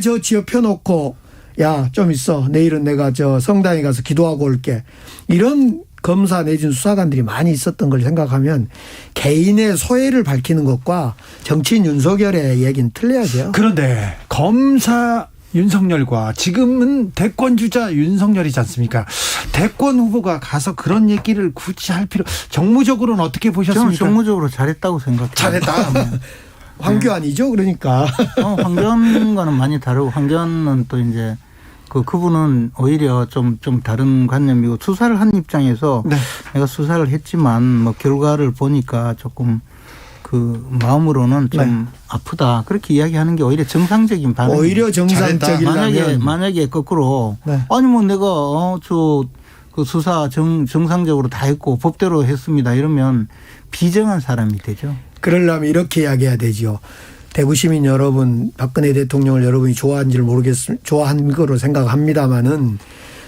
저 지어 펴놓고 야 좀 있어 내일은 내가 성당에 가서 기도하고 올게 이런 검사 내지는 수사관들이 많이 있었던 걸 생각하면 개인의 소외를 밝히는 것과 정치인 윤석열의 얘기는 틀려야죠. 그런데 검사 윤석열과 지금은 대권주자 윤석열이지 않습니까? 대권 후보가 가서 그런 얘기를 굳이 할 필요. 정무적으로는 어떻게 보셨습니까? 저는 정무적으로 잘했다고 생각해요. 잘했다. 황교안이죠, 그러니까. 황교안과는 많이 다르고 황교안은 또 이제 그분은 오히려 좀 다른 관념이고 수사를 한 입장에서 네. 내가 수사를 했지만 뭐 결과를 보니까 조금 그 마음으로는 좀 아프다 그렇게 이야기하는 게 오히려 정상적인 반응이에요. 오히려 정상적이라면 만약에 거꾸로 아니 뭐 내가 그 수사 정상적으로 다 했고 법대로 했습니다 이러면 비정한 사람이 되죠. 그러려면 이렇게 이야기해야 되죠. 대구 시민 여러분, 박근혜 대통령을 여러분이 좋아하는지를 좋아한 거로 생각합니다마는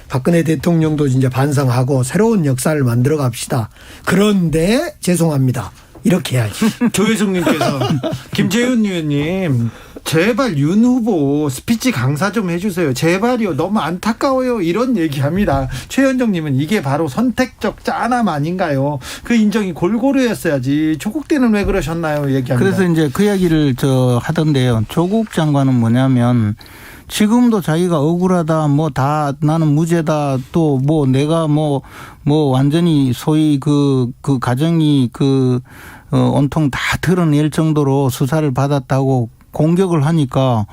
박근혜 대통령도 이제 반성하고 새로운 역사를 만들어 갑시다. 그런데 죄송합니다. 이렇게 해야지. 조혜숙님께서 김재윤 의원님 제발 윤 후보 스피치 강사 좀 해주세요. 제발요. 너무 안타까워요. 이런 얘기합니다. 최현정님은 이게 바로 선택적 짠함 아닌가요? 그 인정이 골고루 했어야지. 조국 때는 왜 그러셨나요? 얘기합니다. 그래서 이제 그 이야기를 하던데요. 조국 장관은 뭐냐면 지금도 자기가 억울하다, 나는 무죄다, 또 내가 완전히 소위 그 가정이 온통 다 드러낼 정도로 수사를 받았다고 공격을 하니까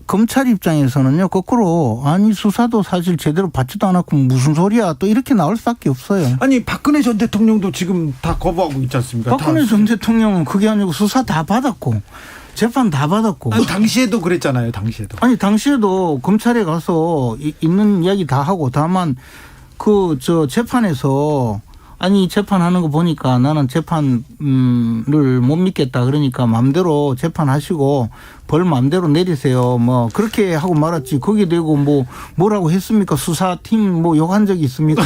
검찰 입장에서는요, 거꾸로 아니 수사도 사실 제대로 받지도 않았고 무슨 소리야 또 이렇게 나올 수밖에 없어요. 아니 박근혜 전 대통령도 지금 다 거부하고 있지 않습니까? 박근혜 전 대통령은 그게 아니고 수사 다 받았고 재판 다 받았고. 아니, 당시에도 그랬잖아요. 당시에도 검찰에 가서 있는 이야기 다 하고 다만 재판에서 아니 재판하는 거 보니까 나는 재판을 못 믿겠다 그러니까 마음대로 재판하시고 벌 마음대로 내리세요. 그렇게 하고 말았지. 거기에 대고 뭐라고 했습니까? 수사팀 욕한 적이 있습니까?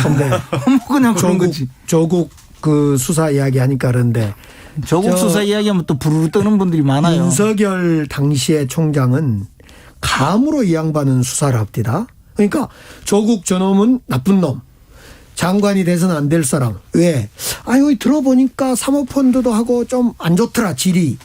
그냥 그런 거지. 조국 수사 이야기 하니까 그런데 조국 수사 이야기하면 또 부르르 떠는 분들이 많아요. 윤석열 당시의 총장은 감으로 이 양반은 수사를 합디다. 그러니까 조국 저놈은 나쁜 놈. 장관이 돼서는 안 될 사람. 왜? 아유, 들어보니까 사모펀드도 하고 좀 안 좋더라, 질이.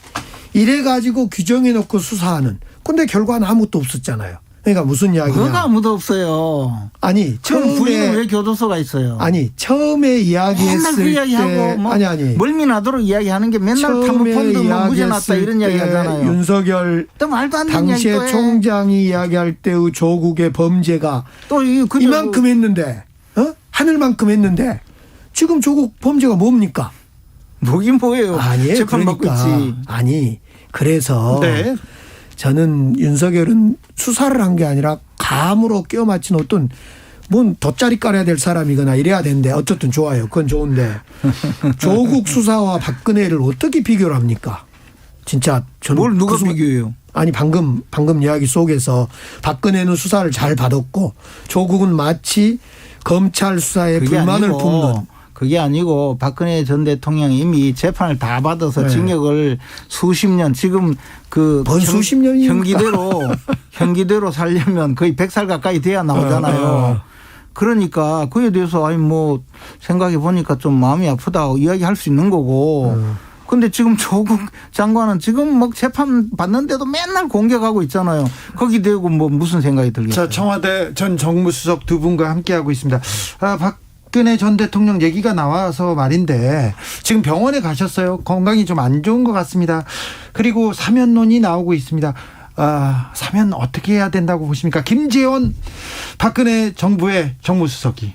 이래가지고 규정해놓고 수사하는. 근데 결과는 아무것도 없었잖아요. 그러니까 무슨 이야기냐. 그거 아무도 없어요. 아니, 처음에 처음에 왜 교도소가 있어요? 아니, 처음에 이야기했을 맨날 그 이야기하고 뭐 아니. 멀미나도록 이야기하는 게 맨날 사모펀드 뭐 무죄 났다 이런 이야기 하잖아요. 윤석열 또 말도 안 되는 당시에 이야기 또 해. 총장이 이야기할 때의 조국의 범죄가 또 이만큼 했는데 하늘만큼 했는데 지금 조국 범죄가 뭡니까? 뭐긴 뭐예요. 아니에요. 재판받고 있지. 아니 그래서 네. 저는 윤석열은 수사를 한 게 아니라 감으로 끼워 맞춘 어떤 뭔 돗자리 깔아야 될 사람이거나 이래야 되는데 어쨌든 좋아요. 그건 좋은데 조국 수사와 박근혜를 어떻게 비교를 합니까? 진짜 저는 뭘 누가 비교해요? 아니 방금 이야기 속에서 박근혜는 수사를 잘 받았고 조국은 마치 검찰 수사에 불만을 품는. 그게 아니고 박근혜 전 대통령이 이미 재판을 다 받아서 네. 징역을 수십 년 지금 그 수십 년입니까? 형기대로 살려면 거의 100살 가까이 돼야 나오잖아요. 그러니까 그에 대해서 아니 뭐 생각해 보니까 좀 마음이 아프다 이야기할 수 있는 거고. 근데 지금 조국 장관은 지금 뭐 재판 받는데도 맨날 공격하고 있잖아요. 거기 대고 뭐 무슨 생각이 들겠어요? 자, 청와대 전 정무수석 두 분과 함께하고 있습니다. 박근혜 전 대통령 얘기가 나와서 말인데 지금 병원에 가셨어요. 건강이 좀 안 좋은 것 같습니다. 그리고 사면론이 나오고 있습니다. 사면 어떻게 해야 된다고 보십니까? 김재원 박근혜 정부의 정무수석이.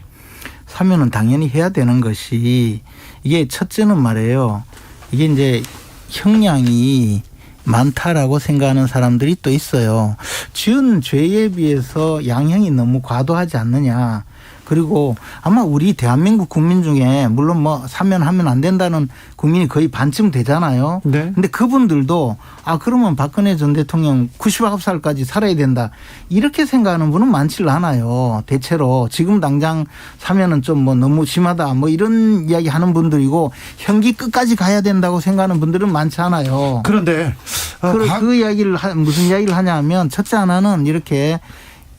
사면은 당연히 해야 되는 것이 이게 첫째는 말이에요. 이게 이제 형량이 많다라고 생각하는 사람들이 또 있어요. 지은 죄에 비해서 양형이 너무 과도하지 않느냐. 그리고 아마 우리 대한민국 국민 중에 물론 뭐 사면하면 안 된다는 국민이 거의 반쯤 되잖아요. 네. 근데 그분들도 그러면 박근혜 전 대통령 99살까지 살아야 된다. 이렇게 생각하는 분은 많지를 않아요. 대체로 지금 당장 사면은 좀 뭐 너무 심하다. 뭐 이런 이야기 하는 분들이고 형기 끝까지 가야 된다고 생각하는 분들은 많지 않아요. 그런데 그 이야기를 무슨 이야기를 하냐면 첫째 하나는 이렇게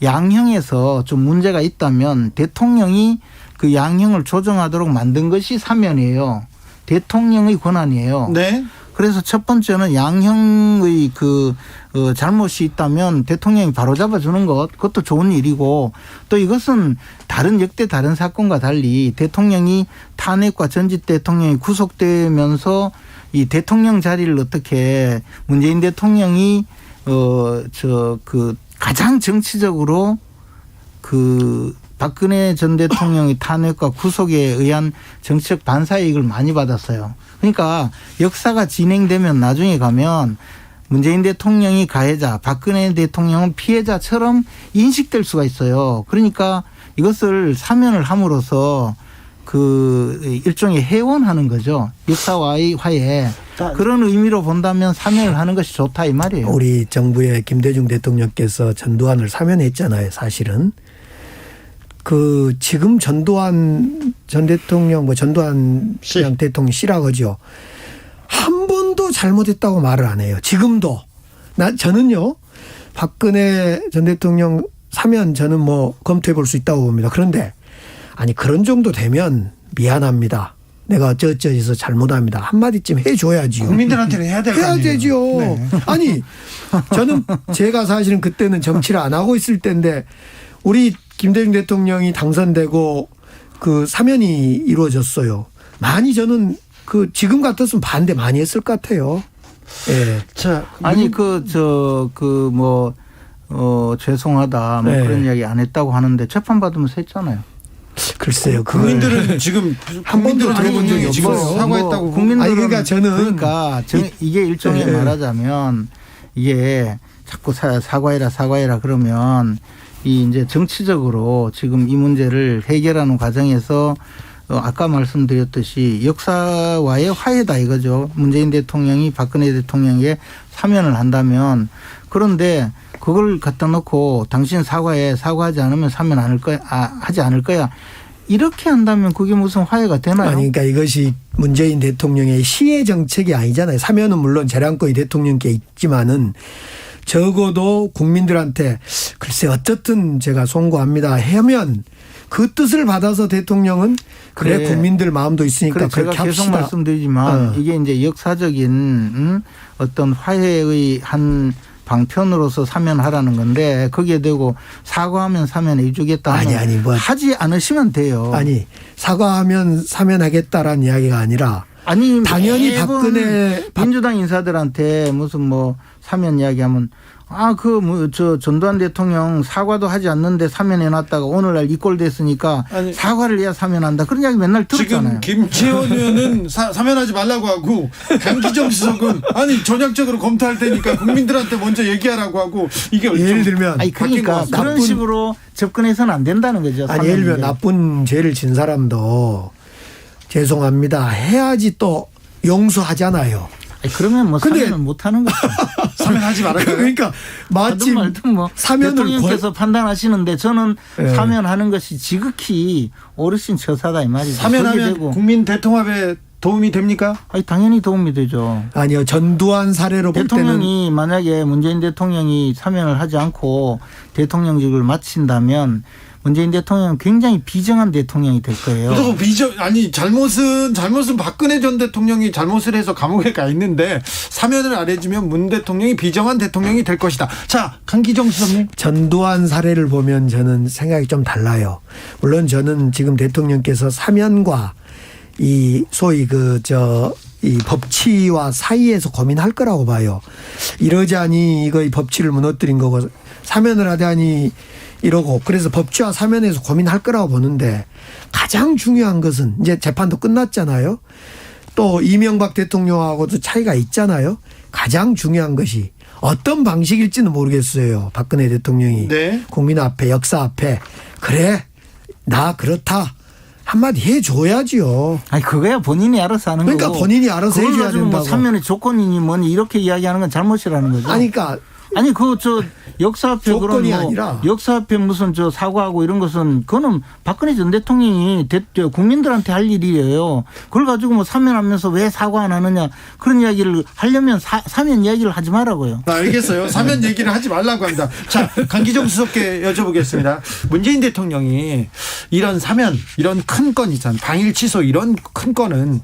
양형에서 좀 문제가 있다면 대통령이 그 양형을 조정하도록 만든 것이 사면이에요. 대통령의 권한이에요. 네. 그래서 첫 번째는 양형의 잘못이 있다면 대통령이 바로 잡아주는 것, 그것도 좋은 일이고 또 이것은 역대 다른 사건과 달리 대통령이 탄핵과 전직 대통령이 구속되면서 이 대통령 자리를 어떻게 문재인 대통령이 가장 정치적으로 박근혜 전 대통령의 탄핵과 구속에 의한 정치적 반사이익을 많이 받았어요. 그러니까 역사가 진행되면 나중에 가면 문재인 대통령이 가해자, 박근혜 대통령은 피해자처럼 인식될 수가 있어요. 그러니까 이것을 사면을 함으로써 일종의 해원하는 거죠. 역사와의 화해. 그런 의미로 본다면 사면을 하는 것이 좋다 이 말이에요. 우리 정부의 김대중 대통령께서 전두환을 사면했잖아요. 사실은. 지금 전두환 전 대통령 전두환 대통령 씨라고 하죠. 한 번도 잘못했다고 말을 안 해요. 지금도. 저는요. 박근혜 전 대통령 사면 저는 검토해 볼 수 있다고 봅니다. 그런데 그런 정도 되면 미안합니다. 내가 어쩌어쩌해서 잘못합니다. 한마디쯤 해줘야지요. 국민들한테는 해야 될 거 아니에요. 해야 되죠. 네. 저는 제가 사실은 그때는 정치를 안 하고 있을 때인데 우리 김대중 대통령이 당선되고 사면이 이루어졌어요. 많이 저는 지금 같았으면 반대 많이 했을 것 같아요. 예. 죄송하다. 네. 그런 이야기 안 했다고 하는데 재판받으면서 했잖아요. 글쎄요. 국민들은 지금 한 번도 들어본 적이 없어요. 사과했다고. 국민들은 그러니까 이게 일종의 말하자면 이게 자꾸 사과해라 그러면 이제 정치적으로 지금 이 문제를 해결하는 과정에서 아까 말씀드렸듯이 역사와의 화해다 이거죠. 문재인 대통령이 박근혜 대통령에게 사면을 한다면 그런데 그걸 갖다 놓고 당신 사과하지 않으면 사면 하지 않을 거야. 이렇게 한다면 그게 무슨 화해가 되나요? 그러니까 이것이 문재인 대통령의 시의 정책이 아니잖아요. 사면은 물론 재량권이 대통령께 있지만은 적어도 국민들한테 글쎄 어쨌든 제가 송구합니다 하면 그 뜻을 받아서 대통령은 그래 국민들 마음도 있으니까 그래, 그렇게 제가 계속 합시다. 말씀드리지만 이게 이제 역사적인 어떤 화해의 한 방편으로서 사면하라는 건데 거기에 대고 사과하면 사면해 주겠다 하면 아니 뭐 하지 않으시면 돼요. 아니 사과하면 사면하겠다라는 이야기가 아니라 아니 당연히 박근혜 민주당 인사들한테 무슨 뭐 사면 이야기하면 저 전두환 대통령 사과도 하지 않는데 사면해놨다가 오늘날 이꼴됐으니까 사과를 해야 사면한다. 그런 이야기 맨날 들었잖아요. 지금 김채원 의원은 사면하지 말라고 하고 강기정 수석은 아니 전향적으로 검토할 테니까 국민들한테 먼저 얘기하라고 하고 이게 예를 들면 그러니까 그런 식으로 접근해서는 안 된다는 거죠. 아니 예를 들면 나쁜 죄를 진 사람도 죄송합니다 해야지 또 용서하잖아요. 그러면 뭐 사면은 못 하는 거죠. 사면하지 말아요. 그러니까 마침 말든 뭐 대통령께서 판단하시는데 저는 사면하는 것이 지극히 어르신 처사다 이 말이죠. 사면하면 국민 대통합에 도움이 됩니까? 아니 당연히 도움이 되죠. 아니요 전두환 사례로 볼 때는 대통령이 만약에 문재인 대통령이 사면을 하지 않고 대통령직을 마친다면 문재인 대통령은 굉장히 비정한 대통령이 될 거예요. 잘못은 박근혜 전 대통령이 잘못을 해서 감옥에 가 있는데 사면을 안 해주면 문 대통령이 비정한 대통령이 될 것이다. 자, 강기정 수석님. 전두환 사례를 보면 저는 생각이 좀 달라요. 물론 저는 지금 대통령께서 사면과 이 소위 이 법치와 사이에서 고민할 거라고 봐요. 이러자니 이거 이 법치를 무너뜨린 거고 사면을 하자니 이러고 그래서 법치와 사면에서 고민할 거라고 보는데 가장 중요한 것은 이제 재판도 끝났잖아요. 또 이명박 대통령하고도 차이가 있잖아요. 가장 중요한 것이 어떤 방식일지는 모르겠어요. 박근혜 대통령이 국민 앞에 역사 앞에 그래 나 그렇다. 한마디 해줘야지요. 아니 그거야 본인이 알아서 하는 거고. 그러니까 본인이 알아서 해줘야 된다고. 뭐 사면의 조건이니 뭐니 이렇게 이야기하는 건 잘못이라는 거죠. 그러니까 아니 역사 앞에 조건이 그런 아니라 역사 앞에 무슨 사과하고 이런 것은 그거는 박근혜 전 대통령이 국민들한테 할 일이에요. 그걸 가지고 뭐 사면하면서 왜 사과 안 하느냐 그런 이야기를 하려면 사면 이야기를 하지 말라고요. 알겠어요. 사면 얘기를 하지 말라고 합니다. 자, 강기정 수석께 여쭤보겠습니다. 문재인 대통령이 이런 사면 이런 큰 건 있잖아요. 당일 취소 이런 큰 건은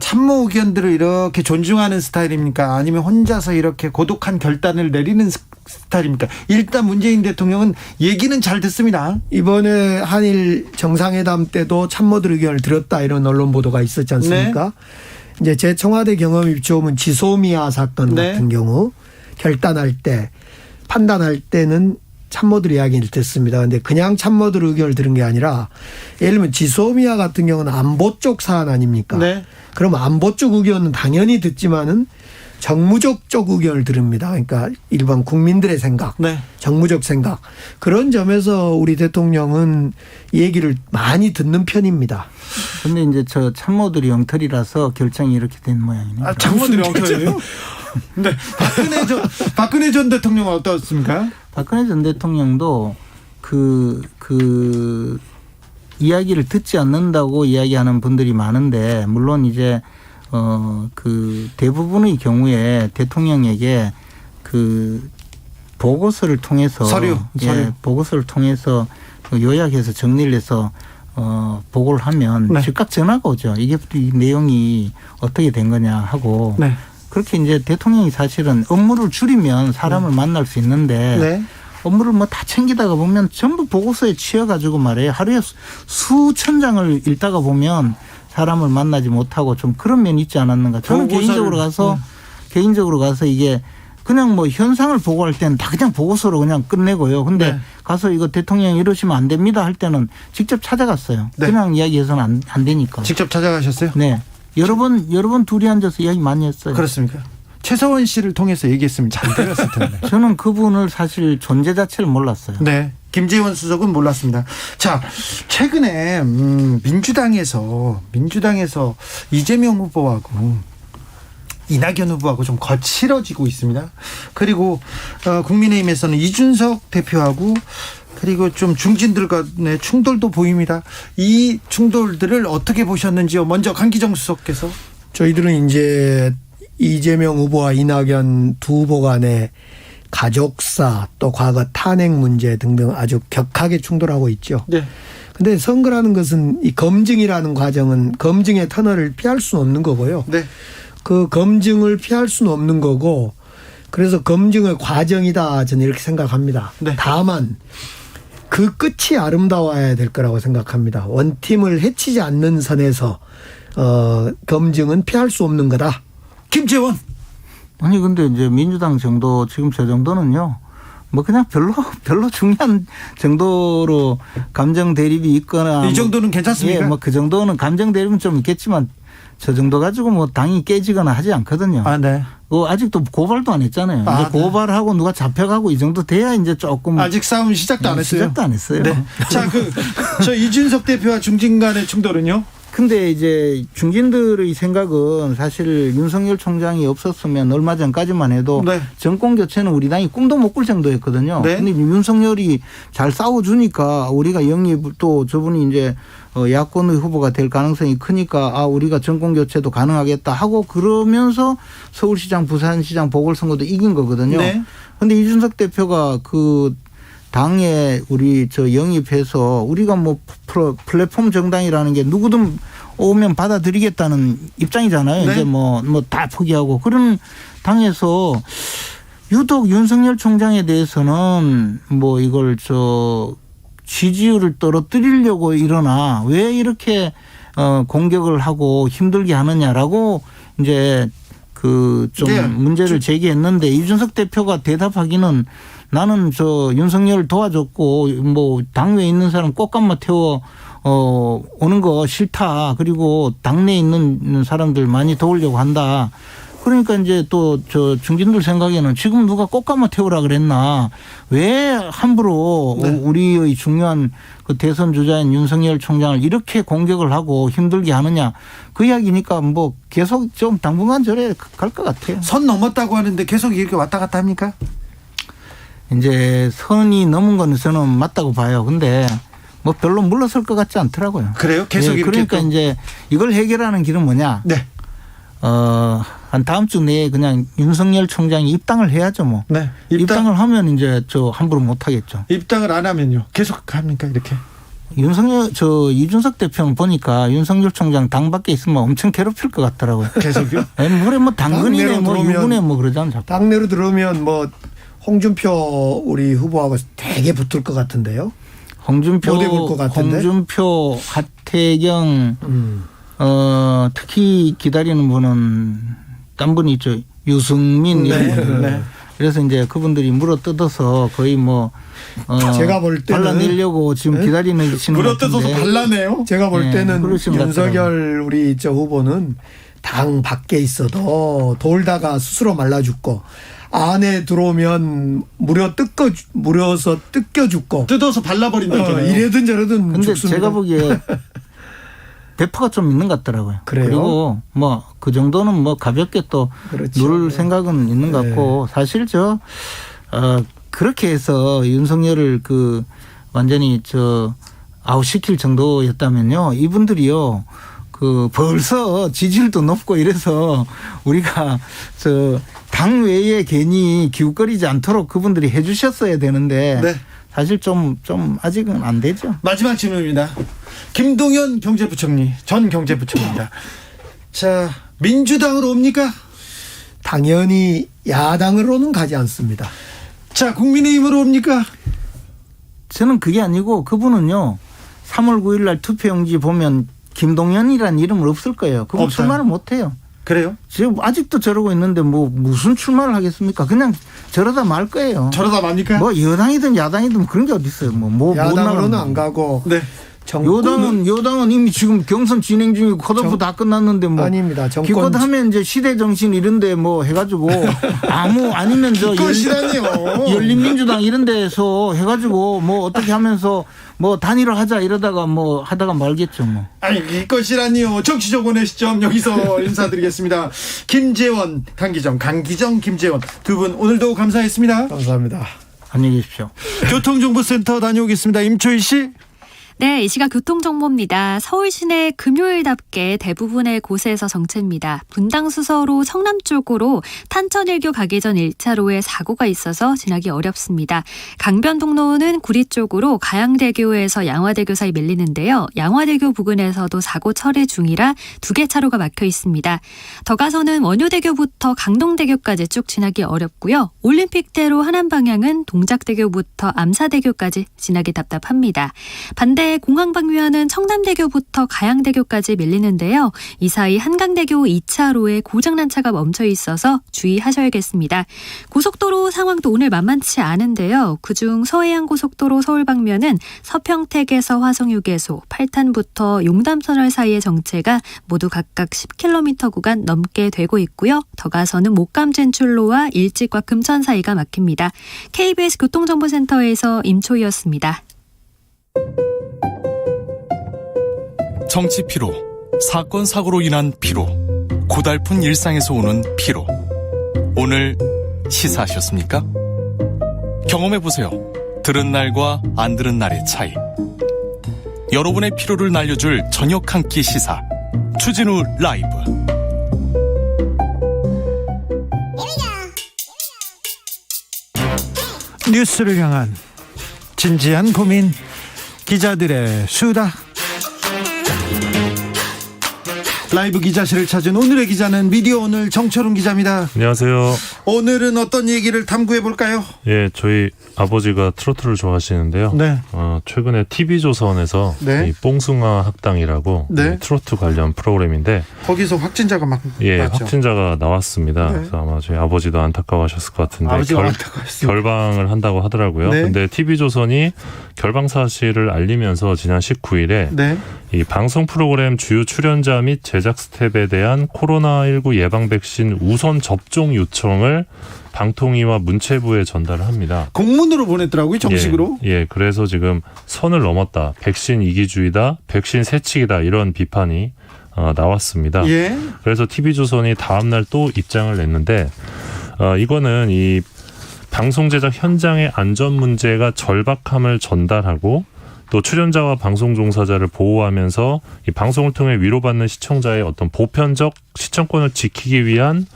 참모 의견들을 이렇게 존중하는 스타일입니까? 아니면 혼자서 이렇게 고독한 결단을 내리는 스타일입니까? 일단 문재인 대통령은 얘기는 잘 듣습니다. 이번에 한일 정상회담 때도 참모들 의견을 들었다 이런 언론 보도가 있었지 않습니까? 이제 제 청와대 경험이 비춰보면 지소미아 사건 같은 경우 결단할 때 판단할 때는 참모들 이야기를 듣습니다. 그런데 그냥 참모들 의견을 들은 게 아니라 예를 들면 지소미아 같은 경우는 안보 쪽 사안 아닙니까? 그럼 안보 쪽 의견은 당연히 듣지만은 정무적 쪽 의견을 들읍니다. 그러니까 일반 국민들의 생각, 정무적 생각. 그런 점에서 우리 대통령은 얘기를 많이 듣는 편입니다. 그런데 이제 참모들이 엉터리라서 결정이 이렇게 된 모양이네요. 참모들이 엉터리예요? 네. 박근혜 전 대통령은 어떻습니까? 박근혜 전 대통령도 그 이야기를 듣지 않는다고 이야기하는 분들이 많은데 물론 이제 대부분의 경우에 대통령에게 보고서를 통해서 서류. 보고서를 통해서 요약해서 정리를 해서 보고를 하면 즉각 전화가 오죠. 이게 이 내용이 어떻게 된 거냐 하고 그렇게 이제 대통령이 사실은 업무를 줄이면 사람을 만날 수 있는데 업무를 뭐 다 챙기다가 보면 전부 보고서에 치여가지고 말이에요. 하루에 수천 장을 읽다가 보면 사람을 만나지 못하고 좀 그런 면이 있지 않았는가. 저는 개인적으로 가서 이게 그냥 뭐 현상을 보고할 때는 다 그냥 보고서로 그냥 끝내고요. 근데 가서 이거 대통령이 이러시면 안 됩니다 할 때는 직접 찾아갔어요. 그냥 이야기해서는 안 되니까. 직접 찾아가셨어요? 네. 여러 번 둘이 앉아서 이야기 많이 했어요. 그렇습니까? 최서원 씨를 통해서 얘기했으면 잘 되었을 텐데. 저는 그분을 사실 존재 자체를 몰랐어요. 네. 김재원 수석은 몰랐습니다. 자, 최근에 민주당에서 이재명 후보하고 이낙연 후보하고 좀 거칠어지고 있습니다. 그리고 국민의힘에서는 이준석 대표하고 그리고 좀 중진들 간의 충돌도 보입니다. 이 충돌들을 어떻게 보셨는지요? 먼저 강기정 수석께서. 저희들은 이제 이재명 후보와 이낙연 두 후보 간에 가족사 또 과거 탄핵 문제 등등 아주 격하게 충돌하고 있죠. 네. 근데 선거라는 것은 이 검증이라는 과정은 검증의 터널을 피할 수는 없는 거고요. 네. 그 검증을 피할 수는 없는 거고 그래서 검증의 과정이다 저는 이렇게 생각합니다. 네. 다만 그 끝이 아름다워야 될 거라고 생각합니다. 원팀을 해치지 않는 선에서 검증은 피할 수 없는 거다. 김재원. 아니 근데 이제 민주당 정도 지금 저 정도는요. 뭐 그냥 별로 중요한 정도로 감정 대립이 있거나 이 정도는 괜찮습니까? 예, 뭐 그 정도는 감정 대립은 좀 있겠지만 저 정도 가지고 뭐 당이 깨지거나 하지 않거든요. 아, 네. 아직도 고발도 안 했잖아요. 아, 이제 고발하고 누가 잡혀가고 이 정도 돼야 이제 조금 아직 싸움 시작도 안 했어요. 시작도 안 했어요. 네. 자, 저 이준석 대표와 중진 간의 충돌은요? 근데 이제 중진들의 생각은 사실 윤석열 총장이 없었으면 얼마 전까지만 해도 네. 정권 교체는 우리 당이 꿈도 못 꿀 정도였거든요. 네. 근데 윤석열이 잘 싸워주니까 우리가 영입 또 저분이 이제 야권의 후보가 될 가능성이 크니까 우리가 정권 교체도 가능하겠다 하고 그러면서 서울시장, 부산시장 보궐선거도 이긴 거거든요. 네. 근데 이준석 대표가 그 당에 우리 영입해서 우리가 뭐 플랫폼 정당이라는 게 누구든 오면 받아들이겠다는 입장이잖아요. 네. 이제 뭐 다 포기하고 그런 당에서 유독 윤석열 총장에 대해서는 뭐 이걸 지지율을 떨어뜨리려고 이러나 왜 이렇게 공격을 하고 힘들게 하느냐라고 이제 좀 문제를 제기했는데 이준석 대표가 대답하기는 나는 윤석열 도와줬고 뭐 당내에 있는 사람 꽃감마 태워 오는 거 싫다. 그리고 당내에 있는 사람들 많이 도우려고 한다. 그러니까 이제 또 중진들 생각에는 지금 누가 꽃감마 태우라 그랬나. 왜 함부로 우리의 중요한 그 대선 주자인 윤석열 총장을 이렇게 공격을 하고 힘들게 하느냐. 그 이야기니까 뭐 계속 좀 당분간 저래 갈 것 같아요. 선 넘었다고 하는데 계속 이렇게 왔다 갔다 합니까? 이제 선이 넘은 건 저는 맞다고 봐요. 근데 뭐 별로 물러설 것 같지 않더라고요. 그래요? 계속 이렇게 그러니까 이제 이걸 해결하는 길은 뭐냐? 네. 한 다음 주 내에 그냥 윤석열 총장이 입당을 해야죠, 뭐. 네. 입당을 하면 이제 함부로 못 하겠죠. 입당을 안 하면요. 계속 합니까, 이렇게? 이준석 대표는 보니까 윤석열 총장 당 밖에 있으면 엄청 괴롭힐 것 같더라고요. 계속요? 그래 뭐 당근이네 뭐 유근에 뭐 그러잖아요. 당내로 들어오면 뭐 홍준표 우리 후보하고 되게 붙을 것 같은데요. 홍준표, 하태경, 특히 기다리는 분은 딴 분이 있죠. 유승민 이런 분들. 네. 그래서 이제 그분들이 물어 뜯어서 거의 뭐 제가 볼 때는 발라내려고 지금 기다리는 위치는 물어 뜯어서 발라내요? 제가 볼 때는 윤석열 우리 후보는 당 밖에 있어도 돌다가 스스로 말라 죽고 안에 들어오면 물어서 뜯겨 죽고 뜯어서 발라버린다. 이래든 저래든 근데 죽습니다. 제가 보기에 배포가 좀 있는 것 같더라고요. 그래요? 그리고 뭐 그 정도는 뭐 가볍게 또 누를 생각은 있는 것 같고 사실 그렇게 해서 윤석열을 완전히 아웃시킬 정도였다면요. 이분들이요. 벌써 지지율도 높고 이래서 우리가 당 외에 괜히 기웃거리지 않도록 그분들이 해 주셨어야 되는데 네. 사실 좀 아직은 안 되죠. 마지막 질문입니다. 김동연 경제부총리, 전 경제부총리입니다. 자, 민주당으로 옵니까? 당연히 야당으로는 가지 않습니다. 자, 국민의힘으로 옵니까? 저는 그게 아니고 그분은요. 3월 9일 날 투표용지 보면 김동연이라는 이름은 없을 거예요. 그분 없어요. 출마를 못 해요. 그래요? 지금 아직도 저러고 있는데 뭐 무슨 출마를 하겠습니까? 그냥 저러다 말 거예요. 저러다 맙니까? 뭐 여당이든 야당이든 그런 게 어디 있어요. 야당으로는 안 가고. 네. 여당은 이미 지금 경선 진행 중이고 컷오프 다 끝났는데 뭐 아닙니다. 기껏 하면 이제 시대 정신 이런데 뭐 해가지고 아니면 열린민주당 이런 데서 해가지고 뭐 어떻게 하면서 뭐 단일화하자 이러다가 뭐 하다가 말겠죠 뭐. 아니 이것이라니요. 정치적 원의 시점 여기서 인사드리겠습니다. 김재원, 강기정, 김재원 두 분 오늘도 감사했습니다. 감사합니다. 안녕히 계십시오. 교통정보센터 다녀오겠습니다. 임초희 씨. 네, 이 시각 교통정보입니다. 서울 시내 금요일답게 대부분의 곳에서 정체입니다. 분당수서로 성남 쪽으로 탄천일교 가기 전 1차로에 사고가 있어서 지나기 어렵습니다. 강변북로는 구리 쪽으로 가양대교에서 양화대교 사이 밀리는데요. 양화대교 부근에서도 사고 처리 중이라 2개 차로가 막혀 있습니다. 더 가서는 원효대교부터 강동대교까지 쭉 지나기 어렵고요. 올림픽대로 하남 방향은 동작대교부터 암사대교까지 지나기 답답합니다. 반대 공항 방면은 청담대교부터 가양대교까지 밀리는데요. 이 사이 한강대교 2차로에 고장난 차가 멈춰 있어서 주의하셔야겠습니다. 고속도로 상황도 오늘 만만치 않은데요. 그중 서해안고속도로 서울 방면은 서평택에서 화성휴게소, 팔탄부터 용담터널 사이의 정체가 모두 각각 10km 구간 넘게 되고 있고요. 더 가서는 목감진출로와 일찍과 금천 사이가 막힙니다. KBS 교통정보센터에서 임초희였습니다. 정치 피로, 사건 사고로 인한 피로, 고달픈 일상에서 오는 피로. 오늘 시사하셨습니까? 경험해보세요. 들은 날과 안 들은 날의 차이. 여러분의 피로를 날려줄 저녁 한 끼 시사. 추진우 라이브. 뉴스를 향한 진지한 고민, 기자들의 수다. 라이브 기자실을 찾은 오늘의 기자는 미디어 오늘 정철훈 기자입니다. 안녕하세요. 오늘은 어떤 얘기를 탐구해 볼까요? 예, 저희 아버지가 트로트를 좋아하시는데요. 네. 최근에 TV조선에서 네. 이 뽕숭아 학당이라고 네. 트로트 관련 프로그램인데 거기서 확진자가 막 예, 맞죠? 확진자가 나왔습니다. 네. 그래서 아마 저희 아버지도 안타까워하셨을 것 같은데 아버지가 안타까웠습니다. 결방을 한다고 하더라고요. 네. 근데 TV조선이 결방 사실을 알리면서 지난 19일에 네. 이 방송 프로그램 주요 출연자 및 제작 스텝에 대한 코로나19 예방 백신 우선 접종 요청을 방통위와 문체부에 전달을 합니다. 공문으로 보냈더라고요, 정식으로. 예, 그래서 지금 선을 넘었다. 백신 이기주의다. 백신 세칙이다. 이런 비판이 나왔습니다. 예. 그래서 TV조선이 다음날 또 입장을 냈는데 이거는 이 방송 제작 현장의 안전 문제가 절박함을 전달하고 또 출연자와 방송 종사자를 보호하면서 이 방송을 통해 위로받는 시청자의 어떤 보편적 시청권을 지키기 위한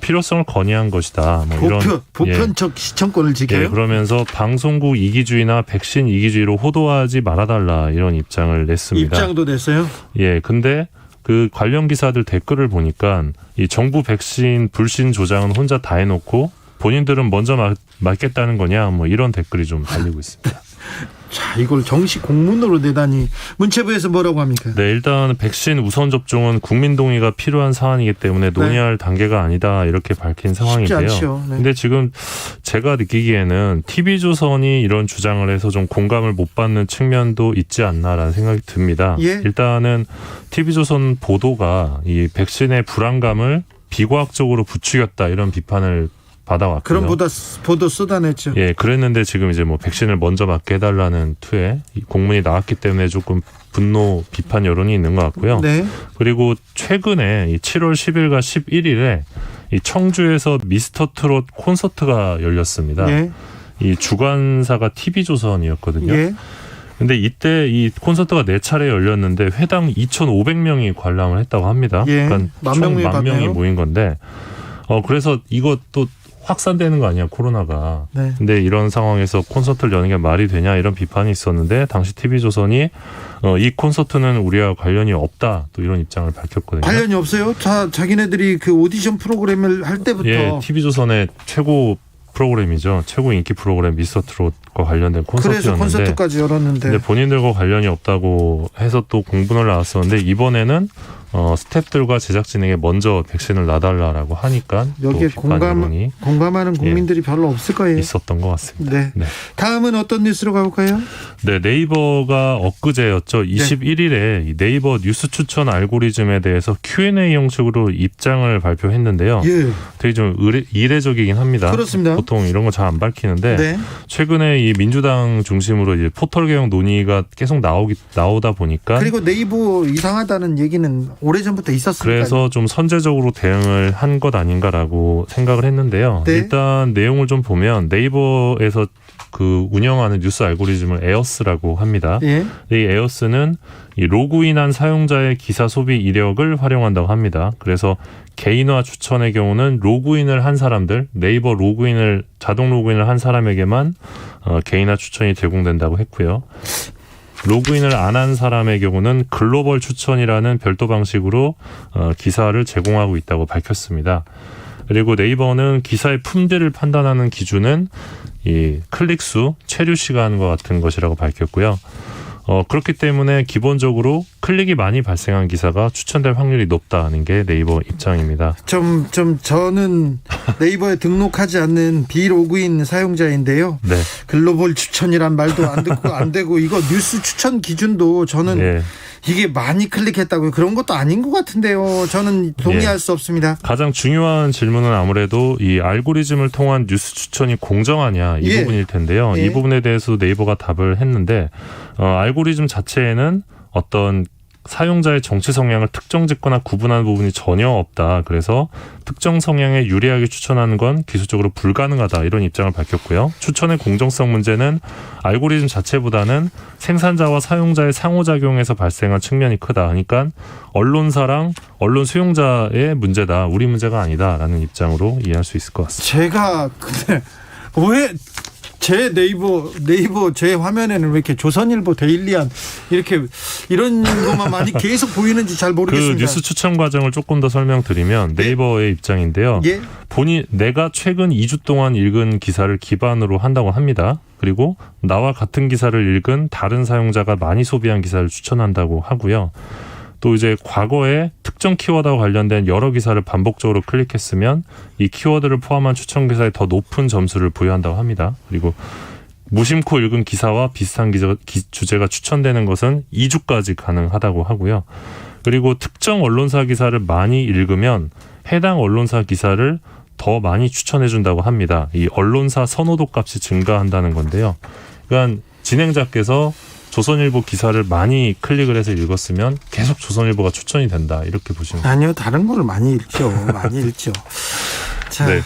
필요성을 건의한 것이다. 뭐 보편적 시청권을 지켜요? 예, 그러면서 방송국 이기주의나 백신 이기주의로 호도하지 말아달라 이런 입장을 냈습니다. 입장도 냈어요? 예, 근데 그 관련 기사들 댓글을 보니까 이 정부 백신 불신 조장은 혼자 다 해놓고 본인들은 먼저 맞겠다는 거냐 뭐 이런 댓글이 좀 달리고 있습니다. 자, 이걸 정식 공문으로 내다니. 문체부에서 뭐라고 합니까? 네, 일단 백신 우선 접종은 국민 동의가 필요한 사안이기 때문에 논의할 단계가 아니다 이렇게 밝힌 상황인데요. 쉽지 않죠. 네. 근데 지금 제가 느끼기에는 TV조선이 이런 주장을 해서 좀 공감을 못 받는 측면도 있지 않나라는 생각이 듭니다. 예. 일단은 TV조선 보도가 이 백신의 불안감을 비과학적으로 부추겼다 이런 비판을 받아왔고요. 그런 보도 쏟아냈죠. 예, 그랬는데 지금 이제 뭐 백신을 먼저 맞게 해달라는 투에 공문이 나왔기 때문에 조금 분노, 비판 여론이 있는 것 같고요. 네. 그리고 최근에 이 7월 10일과 11일에 이 청주에서 미스터 트롯 콘서트가 열렸습니다. 예. 이 주관사가 TV조선이었거든요. 예. 근데 이때 이 콘서트가 4차례 열렸는데 회당 2,500명이 관람을 했다고 합니다. 예. 그러니까 총 10,000명이 모인 건데 그래서 이것도 확산되는 거 아니야, 코로나가. 네. 근데 이런 상황에서 콘서트를 여는 게 말이 되냐 이런 비판이 있었는데 당시 TV조선이 이 콘서트는 우리와 관련이 없다 또 이런 입장을 밝혔거든요. 관련이 없어요? 자기네들이 그 오디션 프로그램을 할 때부터. 예, TV조선의 최고 프로그램이죠. 최고 인기 프로그램 미스터 트롯과 관련된 콘서트였는데 그래서 콘서트까지 열었는데. 근데 본인들과 관련이 없다고 해서 또 공분을 나왔었는데 이번에는 스태프들과 제작진에게 먼저 백신을 놔달라라고 하니까 여기에 공감하는 국민들이 별로 없을 거예요. 있었던 것 같습니다. 네. 네. 다음은 어떤 뉴스로 가볼까요? 네, 네이버가 엊그제였죠. 21일에 이 네이버 뉴스 추천 알고리즘에 대해서 Q&A 형식으로 입장을 발표했는데요. 예. 되게 좀 이례적이긴 합니다. 그렇습니다. 보통 이런 거 잘 안 밝히는데 네. 최근에 이 민주당 중심으로 이제 포털 개혁 논의가 계속 나오다 보니까 그리고 네이버 이상하다는 얘기는 오래전부터 있었으니까. 그래서 좀 선제적으로 대응을 한 것 아닌가라고 생각을 했는데요. 네. 일단 내용을 좀 보면 네이버에서 그 운영하는 뉴스 알고리즘을 에어스라고 합니다. 예. 이 에어스는 이 로그인한 사용자의 기사 소비 이력을 활용한다고 합니다. 그래서 개인화 추천의 경우는 로그인을 한 사람들, 네이버 자동 로그인을 한 사람에게만 개인화 추천이 제공된다고 했고요. 로그인을 안 한 사람의 경우는 글로벌 추천이라는 별도 방식으로 기사를 제공하고 있다고 밝혔습니다. 그리고 네이버는 기사의 품질을 판단하는 기준은 이 클릭수, 체류 시간과 같은 것이라고 밝혔고요. 그렇기 때문에 기본적으로 클릭이 많이 발생한 기사가 추천될 확률이 높다는 게 네이버 입장입니다. 저는 네이버에 등록하지 않는 비로그인 사용자인데요. 네. 글로벌 추천이란 말도 안 듣고 안 되고 이거 뉴스 추천 기준도 저는 네. 이게 많이 클릭했다고요. 그런 것도 아닌 것 같은데요. 저는 동의할 수 없습니다. 가장 중요한 질문은 아무래도 이 알고리즘을 통한 뉴스 추천이 공정하냐 이 부분일 텐데요. 이 부분에 대해서 네이버가 답을 했는데 알고리즘 자체에는 어떤 사용자의 정치 성향을 특정 짓거나 구분하는 부분이 전혀 없다. 그래서 특정 성향에 유리하게 추천하는 건 기술적으로 불가능하다. 이런 입장을 밝혔고요. 추천의 공정성 문제는 알고리즘 자체보다는 생산자와 사용자의 상호작용에서 발생한 측면이 크다. 그러니까 언론사랑 언론 수용자의 문제다. 우리 문제가 아니다라는 입장으로 이해할 수 있을 것 같습니다. 제가 근데 왜 제 네이버 제 화면에는 왜 이렇게 조선일보, 데일리안 이런 것만 많이 계속 보이는지 잘 모르겠습니다. 그 뉴스 추천 과정을 조금 더 설명드리면 네이버의 입장인데요. 예? 내가 최근 2주 동안 읽은 기사를 기반으로 한다고 합니다. 그리고 나와 같은 기사를 읽은 다른 사용자가 많이 소비한 기사를 추천한다고 하고요. 또 이제 과거에 특정 키워드와 관련된 여러 기사를 반복적으로 클릭했으면 이 키워드를 포함한 추천 기사에 더 높은 점수를 부여한다고 합니다. 그리고 무심코 읽은 기사와 비슷한 주제가 추천되는 것은 2주까지 가능하다고 하고요. 그리고 특정 언론사 기사를 많이 읽으면 해당 언론사 기사를 더 많이 추천해준다고 합니다. 이 언론사 선호도 값이 증가한다는 건데요. 그러니까 진행자께서 조선일보 기사를 많이 클릭을 해서 읽었으면 계속 조선일보가 추천이 된다. 이렇게 보시면 아니요. 다른 거를 많이 읽죠. 많이 읽죠. 자, 네.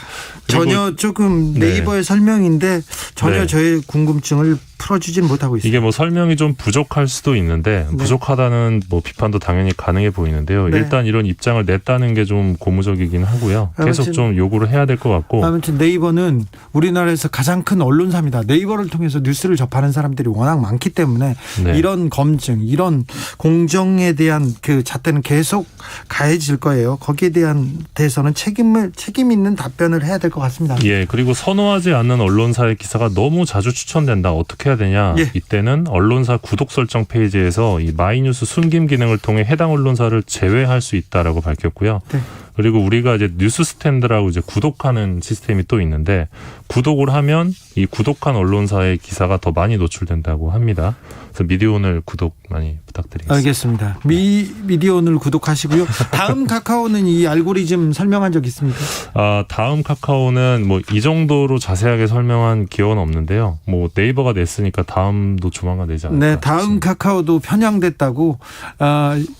전혀 조금 네이버의 설명인데 전혀 네. 저의 궁금증을 풀어주진 못하고 있습니다. 이게 뭐 설명이 좀 부족할 수도 있는데 부족하다는 뭐 비판도 당연히 가능해 보이는데요. 네. 일단 이런 입장을 냈다는 게 좀 고무적이긴 하고요. 계속 좀 요구를 해야 될 것 같고. 아무튼 네이버는 우리나라에서 가장 큰 언론사입니다. 네이버를 통해서 뉴스를 접하는 사람들이 워낙 많기 때문에 네. 이런 검증, 이런 공정에 대한 그 잣대는 계속 가해질 거예요. 거기에 대해서는 책임 있는 답변을 해야 될 것 같습니다. 예, 그리고 선호하지 않는 언론사의 기사가 너무 자주 추천된다. 어떻게 해야 되냐? 예. 이때는 언론사 구독 설정 페이지에서 이 마이뉴스 숨김 기능을 통해 해당 언론사를 제외할 수 있다라고 밝혔고요. 네. 그리고 우리가 이제 뉴스 스탠드라고 이제 구독하는 시스템이 또 있는데 구독을 하면 이 구독한 언론사의 기사가 더 많이 노출된다고 합니다. 그래서 미디어오늘 구독 많이 부탁드리겠습니다. 알겠습니다. 미디어오늘 구독하시고요. 다음 카카오는 이 알고리즘 설명한 적 있습니까? 다음 카카오는 뭐 이 정도로 자세하게 설명한 기억은 없는데요. 뭐 네이버가 냈으니까 다음도 조만간 내지 않을까. 네, 다음 카카오도 편향됐다고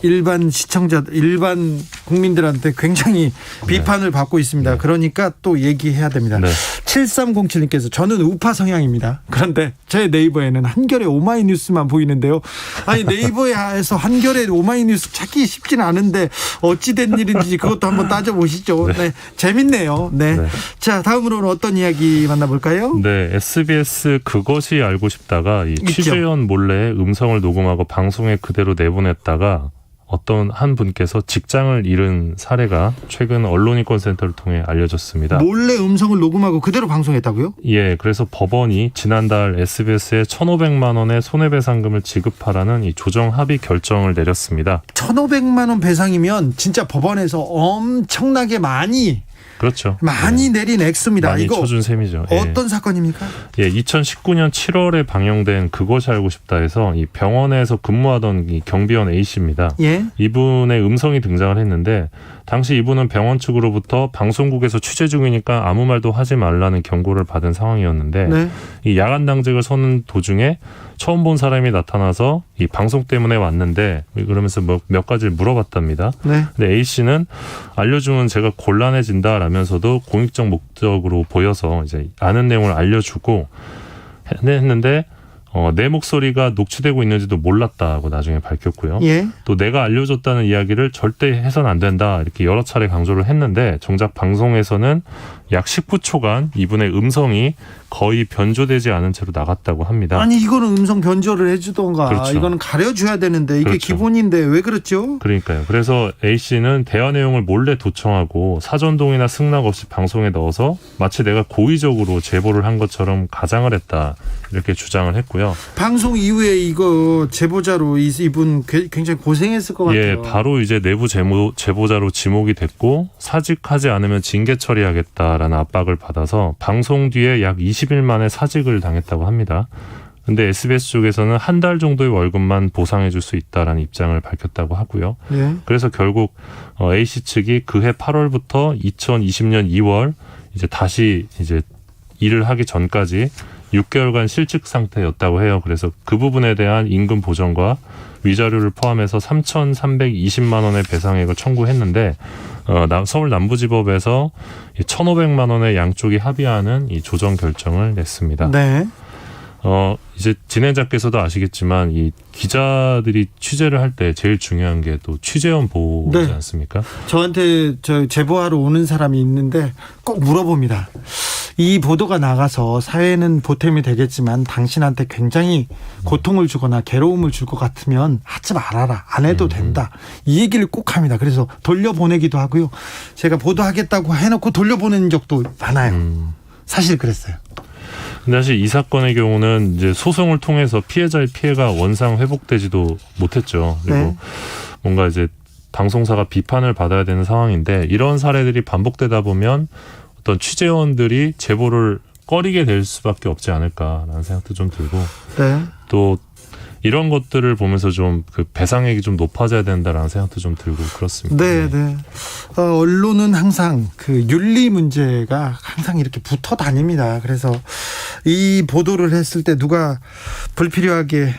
일반 국민들한테 굉장히 비판을 받고 있습니다. 그러니까 또 얘기해야 됩니다. 네. 7307님께서 저는 우파 성향입니다. 그런데 제 네이버에는 한겨레 오마이뉴스만 보이는데요. 아니 네이버에서 한겨레 오마이뉴스 찾기 쉽지는 않은데 어찌된 일인지 그것도 한번 따져보시죠. 네, 재밌네요. 네. 자, 다음으로는 어떤 이야기 만나볼까요? 네, SBS 그것이 알고 싶다가 이 취재원 몰래 음성을 녹음하고 방송에 그대로 내보냈다가 어떤 한 분께서 직장을 잃은 사례가 최근 언론인권센터를 통해 알려졌습니다. 몰래 음성을 녹음하고 그대로 방송했다고요? 예, 그래서 법원이 지난달 SBS에 1,500만 원의 손해배상금을 지급하라는 이 조정 합의 결정을 내렸습니다. 1,500만 원 배상이면 진짜 법원에서 엄청나게 많이 내린 액수입니다. 많이 이거 쳐준 셈이죠. 어떤 사건입니까? 예, 2019년 7월에 방영된 그것이 알고 싶다 해서 이 병원에서 근무하던 이 경비원 A 씨입니다. 예. 이분의 음성이 등장을 했는데 당시 이분은 병원 측으로부터 방송국에서 취재 중이니까 아무 말도 하지 말라는 경고를 받은 상황이었는데 네. 이 야간 당직을 서는 도중에 처음 본 사람이 나타나서 이 방송 때문에 왔는데 그러면서 몇 가지를 물어봤답니다. 네. 근데 A 씨는 알려주면 제가 곤란해진다라면서도 공익적 목적으로 보여서 이제 아는 내용을 알려주고 했는데 내 목소리가 녹취되고 있는지도 몰랐다고 나중에 밝혔고요. 예. 또 내가 알려줬다는 이야기를 절대 해서는 안 된다 이렇게 여러 차례 강조를 했는데 정작 방송에서는 약 19초간 이분의 음성이 거의 변조되지 않은 채로 나갔다고 합니다. 아니 이거는 음성 변조를 해주던가 그렇죠. 이거는 가려줘야 되는데 이게 그렇죠. 기본인데 왜 그렇죠? 그러니까요. 그래서 A 씨는 대화 내용을 몰래 도청하고 사전동의나 승낙 없이 방송에 넣어서 마치 내가 고의적으로 제보를 한 것처럼 가장을 했다 이렇게 주장을 했고요. 방송 이후에 이거 제보자로 이분 굉장히 고생했을 것 같아요. 예, 바로 이제 내부 제보자로 지목이 됐고 사직하지 않으면 징계 처리하겠다라는 압박을 받아서 방송 뒤에 약 20일 만에 사직을 당했다고 합니다. 근데 SBS 쪽에서는 한 달 정도의 월급만 보상해 줄 수 있다라는 입장을 밝혔다고 하고요. 예. 그래서 결국 A씨 측이 그해 8월부터 2020년 2월 이제 다시 이제 일을 하기 전까지 6개월간 실직 상태였다고 해요. 그래서 그 부분에 대한 임금 보전과 위자료를 포함해서 3,320만 원의 배상액을 청구했는데 서울 남부지법에서 1,500만 원의 양쪽이 합의하는 이 조정 결정을 냈습니다. 네. 이제 진행자께서도 아시겠지만 이 기자들이 취재를 할 때 제일 중요한 게 또 취재원 보호지 네. 않습니까? 저한테 제보하러 오는 사람이 있는데 꼭 물어봅니다. 이 보도가 나가서 사회는 보탬이 되겠지만 당신한테 굉장히 고통을 주거나 괴로움을 줄 것 같으면 하지 말아라. 안 해도 된다. 이 얘기를 꼭 합니다. 그래서 돌려보내기도 하고요. 제가 보도하겠다고 해놓고 돌려보낸 적도 많아요. 사실 그랬어요. 근데 사실 이 사건의 경우는 이제 소송을 통해서 피해자의 피해가 원상 회복되지도 못했죠. 그리고 네. 뭔가 이제 방송사가 비판을 받아야 되는 상황인데 이런 사례들이 반복되다 보면 어떤 취재원들이 제보를 꺼리게 될 수밖에 없지 않을까라는 생각도 좀 들고 네. 또 이런 것들을 보면서 좀 그 배상액이 좀 높아져야 된다라는 생각도 좀 들고 그렇습니다. 네, 네. 언론은 항상 그 윤리 문제가 항상 이렇게 붙어 다닙니다. 그래서 이 보도를 했을 때 누가 불필요하게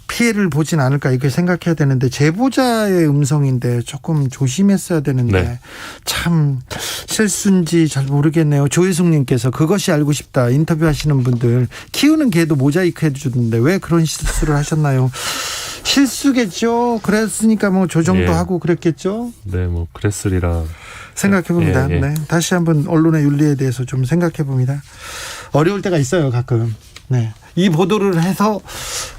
피해를 보진 않을까 이렇게 생각해야 되는데 제보자의 음성인데 조금 조심했어야 되는데 네. 참 실수인지 잘 모르겠네요. 조혜숙님께서 그것이 알고 싶다 인터뷰하시는 분들 키우는 개도 모자이크 해주는데 왜 그런 실수를 하셨나요? 실수겠죠. 그랬으니까 뭐 조정도 예. 하고 그랬겠죠. 네, 뭐 그랬으리라 생각해 봅니다. 예, 예. 네, 다시 한번 언론의 윤리에 대해서 좀 생각해 봅니다. 어려울 때가 있어요, 가끔. 네, 이 보도를 해서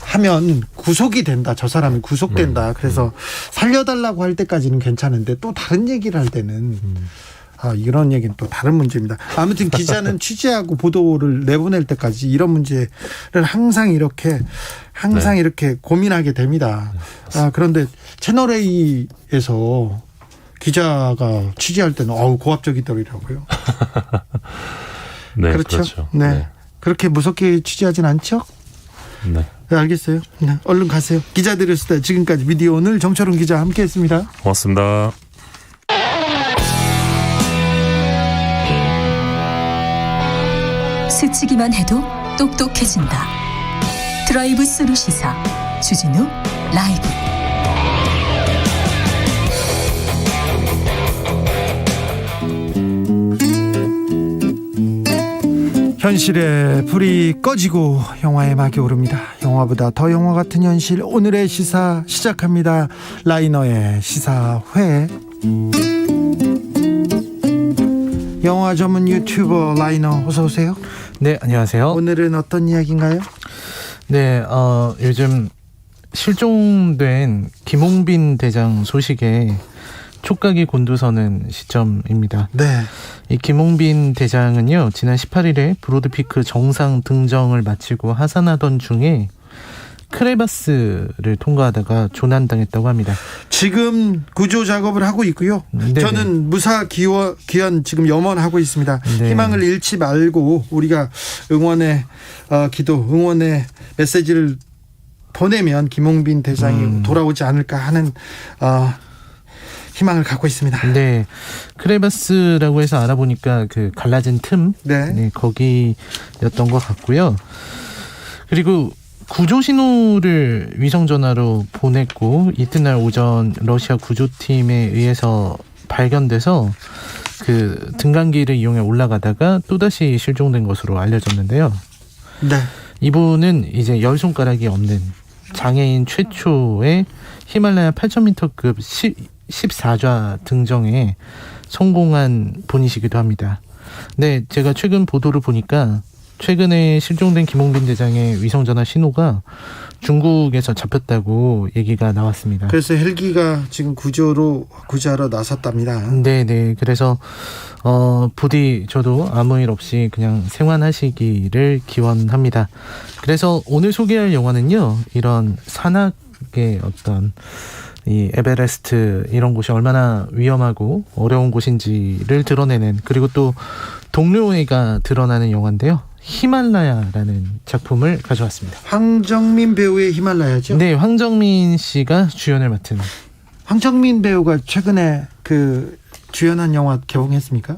하면 구속이 된다. 저 사람이 구속된다. 그래서 살려달라고 할 때까지는 괜찮은데 또 다른 얘기를 할 때는 이런 얘기는 또 다른 문제입니다. 아무튼 기자는 취재하고 보도를 내보낼 때까지 이런 문제를 항상 이렇게 고민하게 됩니다. 그런데 채널A에서 기자가 취재할 때는 고압적이더라고요. 네, 그렇죠. 그렇죠. 네. 네. 그렇게 무섭게 취재하진 않죠? 네. 네, 알겠어요. 네, 얼른 가세요. 기자들의 수다 지금까지 미디어 오늘 정철훈 기자 함께했습니다. 고맙습니다. 스치기만 해도 똑똑해진다. 드라이브 스루 시사 주진우 라이브. 현실의 불이 꺼지고 영화의 막이 오릅니다. 영화보다 더 영화 같은 현실 오늘의 시사 시작합니다. 라이너의 시사회. 영화 전문 유튜버 라이너 어서 오세요. 네, 안녕하세요. 오늘은 어떤 이야기인가요? 네, 요즘 실종된 김홍빈 대장 소식에 촉각이 곤두서는 시점입니다. 네. 이 김홍빈 대장은요, 지난 18일에 브로드피크 정상 등정을 마치고 하산하던 중에 크레바스를 통과하다가 조난당했다고 합니다. 지금 구조 작업을 하고 있고요. 네네. 저는 무사 귀환 지금 염원하고 있습니다. 네. 희망을 잃지 말고 우리가 응원의 기도, 응원의 메시지를 보내면 김홍빈 대장이 돌아오지 않을까 하는 희망을 갖고 있습니다. 네, 크레바스라고 해서 알아보니까 그 갈라진 틈, 네, 거기였던 것 같고요. 그리고 구조 신호를 위성 전화로 보냈고 이튿날 오전 러시아 구조팀에 의해서 발견돼서 그 등간기를 이용해 올라가다가 또다시 실종된 것으로 알려졌는데요. 네. 이분은 이제 열 손가락이 없는 장애인 최초의 히말라야 8,000m급 14좌 등정에 성공한 분이시기도 합니다. 네, 제가 최근 보도를 보니까 최근에 실종된 김홍빈 대장의 위성전화 신호가 중국에서 잡혔다고 얘기가 나왔습니다. 그래서 헬기가 지금 구조하러 나섰답니다. 네네. 그래서 부디 저도 아무 일 없이 그냥 생환하시기를 기원합니다. 그래서 오늘 소개할 영화는요, 이런 산악의 어떤 이 에베레스트 이런 곳이 얼마나 위험하고 어려운 곳인지를 드러내는, 그리고 또 동료애가 드러나는 영화인데요. 히말라야라는 작품을 가져왔습니다. 황정민 배우의 히말라야죠? 네, 황정민 씨가 주연을 맡은. 황정민 배우가 최근에 그 주연한 영화 개봉했습니까?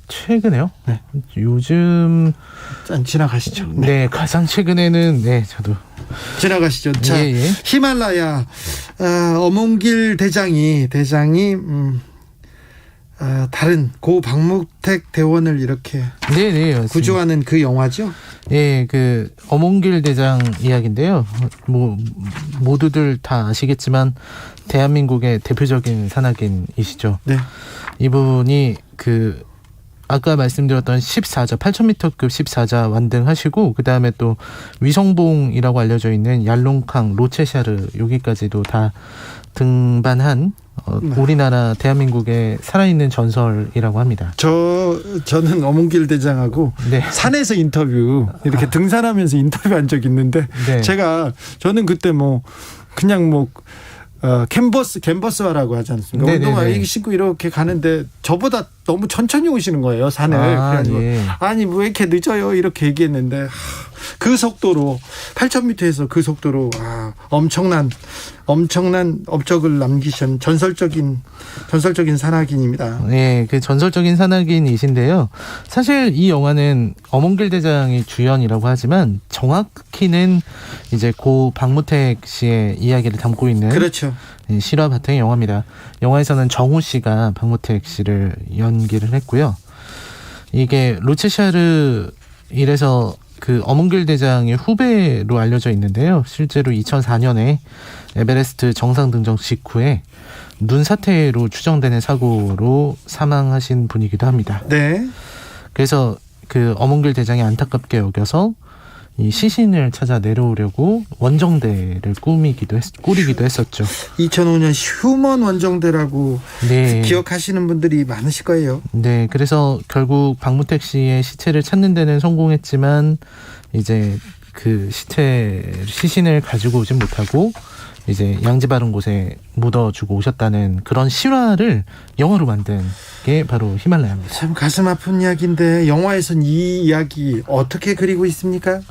최근에요? 네. 요즘 지나가시죠. 네, 가장 최근에는 네, 저도 지나가시죠. 자, 히말라야 어몽길 대장이 다른 고 박무택 대원을 이렇게 네네 구조하는 그 영화죠. 예, 그 어몽길 대장 이야기인데요. 뭐 모두들 다 아시겠지만 대한민국의 대표적인 산악인이시죠. 네. 이분이 그 아까 말씀드렸던 8,000m급 14자 완등하시고 그 다음에 또 위성봉이라고 알려져 있는 얄롱캉, 로체샤르 여기까지도 다 등반한 우리나라 대한민국의 살아있는 전설이라고 합니다. 저는 어몽길 대장하고 산에서 인터뷰 이렇게 등산하면서 인터뷰한 적 있는데 저는 그때 그냥 캔버스화라고 하지 않습니까? 운동화 신고 이렇게 가는데 저보다 너무 천천히 오시는 거예요, 산을. 그래가지고 아니 왜 이렇게 늦어요 이렇게 얘기했는데 그 속도로 8,000m에서 그 속도로 엄청난 업적을 남기신 전설적인 산악인입니다. 네, 그 전설적인 산악인이신데요. 사실 이 영화는 어몽길 대장이 주연이라고 하지만 정확히는 이제 고 박무택 씨의 이야기를 담고 있는 그렇죠. 실화 바탕의 영화입니다. 영화에서는 정우 씨가 박무택 씨를 연기를 했고요. 이게 로체샤르 일에서 그 어몽길 대장의 후배로 알려져 있는데요. 실제로 2004년에 에베레스트 정상 등정 직후에 눈사태로 추정되는 사고로 사망하신 분이기도 합니다. 네. 그래서 그 어몽길 대장이 안타깝게 여겨서 이 시신을 찾아 내려오려고 원정대를 꾸리기도 했었죠. 2005년 휴먼 원정대라고 기억하시는 분들이 많으실 거예요. 네, 그래서 결국 박무택 씨의 시체를 찾는 데는 성공했지만 이제 그 시신을 가지고 오진 못하고 이제 양지 바른 곳에 묻어주고 오셨다는 그런 실화를 영화로 만든 게 바로 히말라야입니다. 참 가슴 아픈 이야기인데 영화에선 이 이야기 어떻게 그리고 있습니까?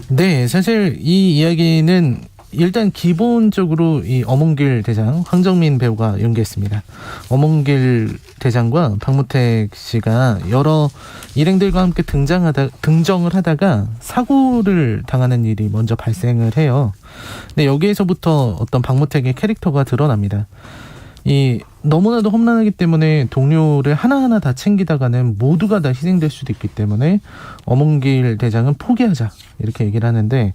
네, 사실 이 이야기는 일단 기본적으로 이 어몽길 대장 황정민 배우가 연기했습니다. 어몽길 대장과 박무택 씨가 여러 일행들과 함께 등정을 하다가 사고를 당하는 일이 먼저 발생을 해요. 근데 여기에서부터 어떤 박무택의 캐릭터가 드러납니다. 이 너무나도 험난하기 때문에 동료를 하나하나 다 챙기다가는 모두가 다 희생될 수도 있기 때문에 어몽길 대장은 포기하자 이렇게 얘기를 하는데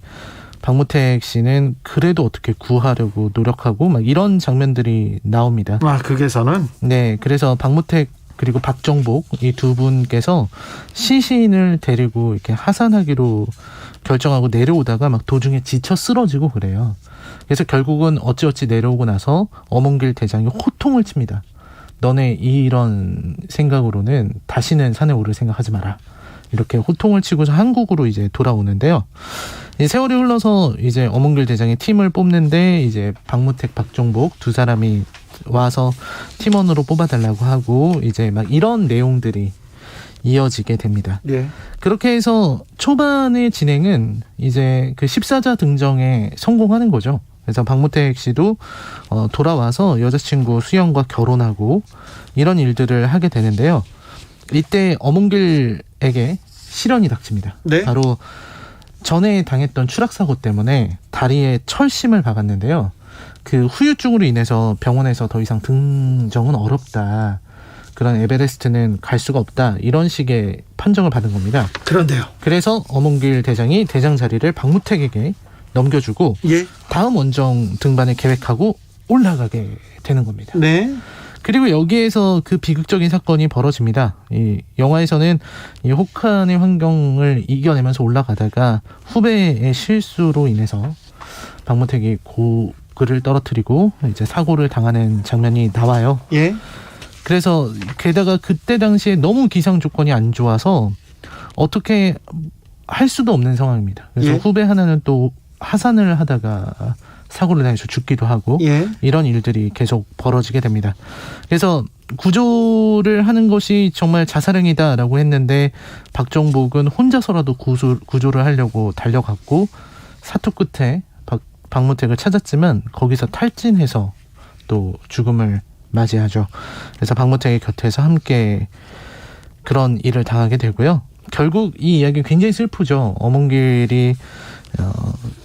박무택 씨는 그래도 어떻게 구하려고 노력하고 막 이런 장면들이 나옵니다. 극에서는? 네, 그래서 박무택 그리고 박정복 이 두 분께서 시신을 데리고 이렇게 하산하기로 결정하고 내려오다가 막 도중에 지쳐 쓰러지고 그래요. 그래서 결국은 어찌어찌 내려오고 나서 어몽길 대장이 호통을 칩니다. 너네 이런 생각으로는 다시는 산에 오를 생각하지 마라. 이렇게 호통을 치고서 한국으로 이제 돌아오는데요. 세월이 흘러서 이제 어몽길 대장의 팀을 뽑는데 이제 박무택, 박종복 두 사람이 와서 팀원으로 뽑아달라고 하고 이제 막 이런 내용들이 이어지게 됩니다. 네. 그렇게 해서 초반의 진행은 이제 그 14자 등정에 성공하는 거죠. 그래서 박무택 씨도 돌아와서 여자친구 수영과 결혼하고 이런 일들을 하게 되는데요. 이때 어몽길에게 실현이 닥칩니다. 네? 바로 전에 당했던 추락사고 때문에 다리에 철심을 박았는데요. 그 후유증으로 인해서 병원에서 더 이상 등정은 어렵다. 그런 에베레스트는 갈 수가 없다. 이런 식의 판정을 받은 겁니다. 그런데요. 그래서 어몽길 대장이 대장 자리를 박무택에게 넘겨주고 예. 다음 원정 등반을 계획하고 올라가게 되는 겁니다. 네. 그리고 여기에서 그 비극적인 사건이 벌어집니다. 이 영화에서는 이 혹한의 환경을 이겨내면서 올라가다가 후배의 실수로 인해서 박무택이 고글을 떨어뜨리고 이제 사고를 당하는 장면이 나와요. 예. 그래서 게다가 그때 당시에 너무 기상 조건이 안 좋아서 어떻게 할 수도 없는 상황입니다. 그래서 예. 후배 하나는 또 하산을 하다가 사고를 당해서 죽기도 하고 예. 이런 일들이 계속 벌어지게 됩니다. 그래서 구조를 하는 것이 정말 자살행위다라고 했는데 박정복은 혼자서라도 구조를 하려고 달려갔고 사투 끝에 박무택을 찾았지만 거기서 탈진해서 또 죽음을 맞이하죠. 그래서 박무택의 곁에서 함께 그런 일을 당하게 되고요. 결국 이 이야기 굉장히 슬프죠. 어몽길이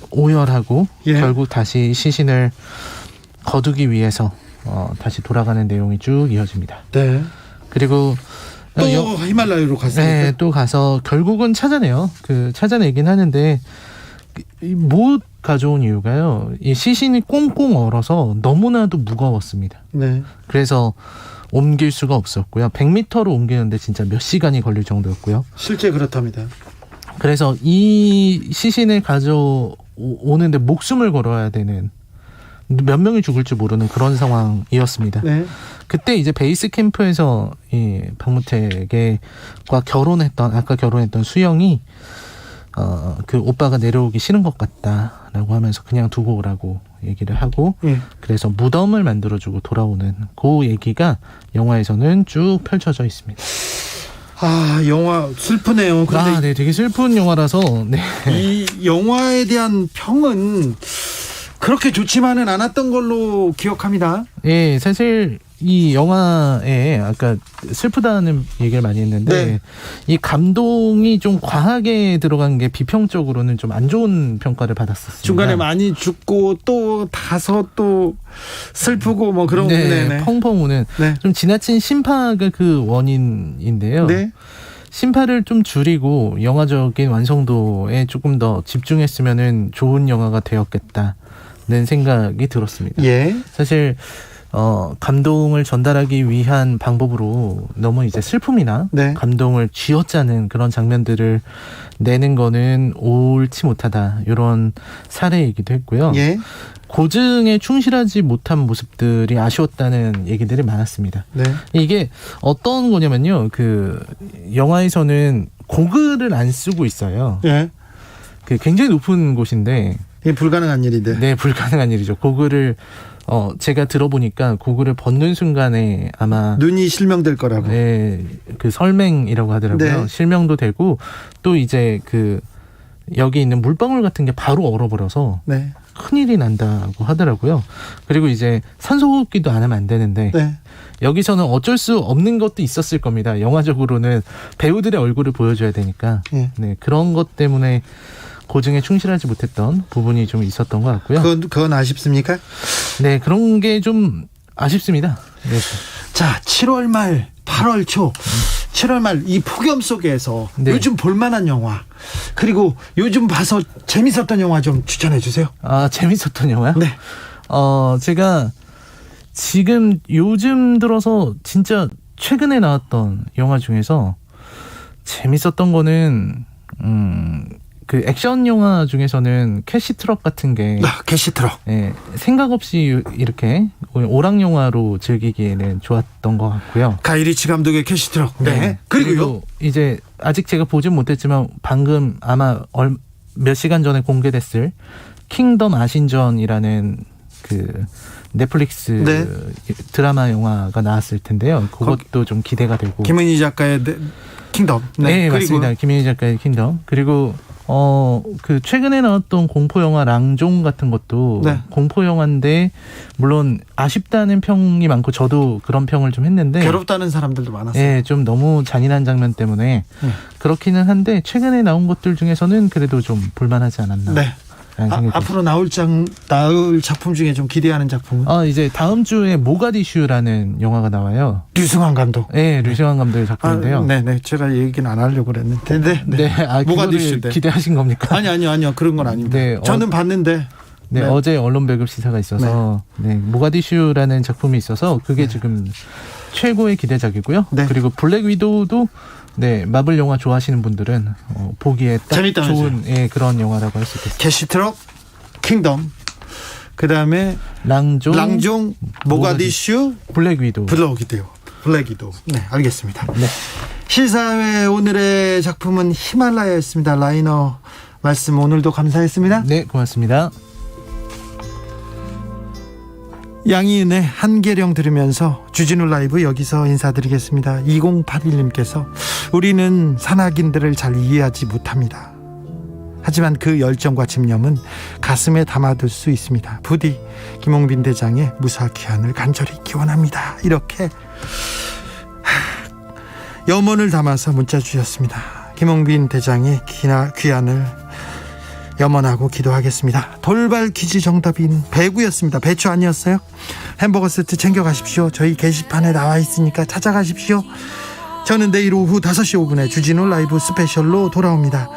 오열하고 예. 결국 다시 시신을 거두기 위해서 다시 돌아가는 내용이 쭉 이어집니다. 네. 그리고 또 히말라야로 갔습니까? 네, 또 가서 결국은 찾아내요. 찾아내긴 하는데 못 가져온 이유가요. 이 시신이 꽁꽁 얼어서 너무나도 무거웠습니다. 네. 그래서 옮길 수가 없었고요. 100m로 옮기는데 진짜 몇 시간이 걸릴 정도였고요. 실제 그렇답니다. 그래서 이 시신을 가져오는데 목숨을 걸어야 되는 몇 명이 죽을지 모르는 그런 상황이었습니다. 네. 그때 이제 베이스 캠프에서 이 박무택과 아까 결혼했던 수영이 그 오빠가 내려오기 싫은 것 같다라고 하면서 그냥 두고 오라고 얘기를 하고 그래서 무덤을 만들어주고 돌아오는 그 얘기가 영화에서는 쭉 펼쳐져 있습니다. 아, 영화 슬프네요. 근데 네, 되게 슬픈 영화라서 네. 이 영화에 대한 평은 그렇게 좋지만은 않았던 걸로 기억합니다. 예, 사실 이 영화에 아까 슬프다는 얘기를 많이 했는데 네. 이 감동이 좀 과하게 들어간 게 비평적으로는 좀 안 좋은 평가를 받았었습니다. 중간에 많이 죽고 또 다소 또 슬프고 뭐 그런 네, 펑펑 우는 좀 지나친 심파가 그 원인인데요. 네. 심파를 좀 줄이고 영화적인 완성도에 조금 더 집중했으면은 좋은 영화가 되었겠다는 생각이 들었습니다. 예. 사실 감동을 전달하기 위한 방법으로 너무 이제 슬픔이나 감동을 쥐어짜는 그런 장면들을 내는 거는 옳지 못하다. 이런 사례이기도 했고요. 예. 고증에 충실하지 못한 모습들이 아쉬웠다는 얘기들이 많았습니다. 네. 이게 어떤 거냐면요. 그 영화에서는 고글을 안 쓰고 있어요. 예. 그 굉장히 높은 곳인데 이게 불가능한 일인데. 네, 불가능한 일이죠. 고글을 제가 들어보니까 고글을 벗는 순간에 아마 눈이 실명될 거라고. 네, 그 설맹이라고 하더라고요. 네. 실명도 되고 또 이제 그 여기 있는 물방울 같은 게 바로 얼어버려서 네. 큰일이 난다고 하더라고요. 그리고 이제 산소호흡기도 안 하면 안 되는데 여기서는 어쩔 수 없는 것도 있었을 겁니다. 영화적으로는 배우들의 얼굴을 보여줘야 되니까 네, 그런 것 때문에 고증에 충실하지 못했던 부분이 좀 있었던 것 같고요. 그건 아쉽습니까? 네, 그런 게 좀 아쉽습니다. 네. 자, 7월 말, 8월 초, 7월 말 이 폭염 속에서 요즘 볼만한 영화 그리고 요즘 봐서 재밌었던 영화 좀 추천해 주세요. 아, 재밌었던 영화요? 네. 제가 지금 요즘 들어서 진짜 최근에 나왔던 영화 중에서 재밌었던 거는 그 액션 영화 중에서는 캐시트럭 같은 게 캐시트럭. 예, 생각 없이 이렇게 오락 영화로 즐기기에는 좋았던 것 같고요. 가이리치 감독의 캐시트럭. 네. 그리고 이제 아직 제가 보진 못했지만 방금 아마 몇 시간 전에 공개됐을 킹덤 아신전이라는 그 넷플릭스 드라마 영화가 나왔을 텐데요. 그것도 좀 기대가 되고. 김은희 작가의 킹덤. 네, 맞습니다. 김은희 작가의 킹덤. 그리고 그 최근에 나왔던 공포 영화 랑종 같은 것도 네. 공포 영화인데 물론 아쉽다는 평이 많고 저도 그런 평을 좀 했는데 괴롭다는 사람들도 많았어요. 예, 좀 너무 잔인한 장면 때문에 그렇기는 한데 최근에 나온 것들 중에서는 그래도 좀 볼만하지 않았나. 네. 앞으로 나올 작품 중에 좀 기대하는 작품은? 이제 다음 주에 모가디슈라는 영화가 나와요. 류승환 감독. 네, 류승환 감독의 작품인데요. 네네. 제가 얘기는 안 하려고 그랬는데. 네. 모가디슈 기대하신 겁니까? 아니요. 그런 건 아닙니다. 네, 저는 봤는데. 네, 어제 언론 배급 시사가 있어서 모가디슈라는 작품이 있어서 그게 지금 최고의 기대작이고요. 그리고 블랙 위도우도 마블 영화 좋아하시는 분들은 보기에 딱 좋은 그런 영화라고 할 수 있겠습니다. 캐시트럭, 킹덤, 그 다음에 랑종, 모가디슈, 블랙 위도우. 네, 알겠습니다. 네. 시사회 오늘의 작품은 히말라야였습니다. 라이너 말씀 오늘도 감사했습니다. 네, 고맙습니다. 양희은의 한계령 들으면서 주진우 라이브 여기서 인사드리겠습니다. 2081님께서 우리는 산악인들을 잘 이해하지 못합니다. 하지만 그 열정과 집념은 가슴에 담아둘 수 있습니다. 부디 김홍빈 대장의 무사귀환을 간절히 기원합니다. 이렇게 염원을 담아서 문자 주셨습니다. 김홍빈 대장의 귀환을 염원하고 기도하겠습니다. 돌발 퀴즈 정답인 배구였습니다. 배추 아니었어요? 햄버거 세트 챙겨가십시오. 저희 게시판에 나와 있으니까 찾아가십시오. 저는 내일 오후 5시 5분에 주진우 라이브 스페셜로 돌아옵니다.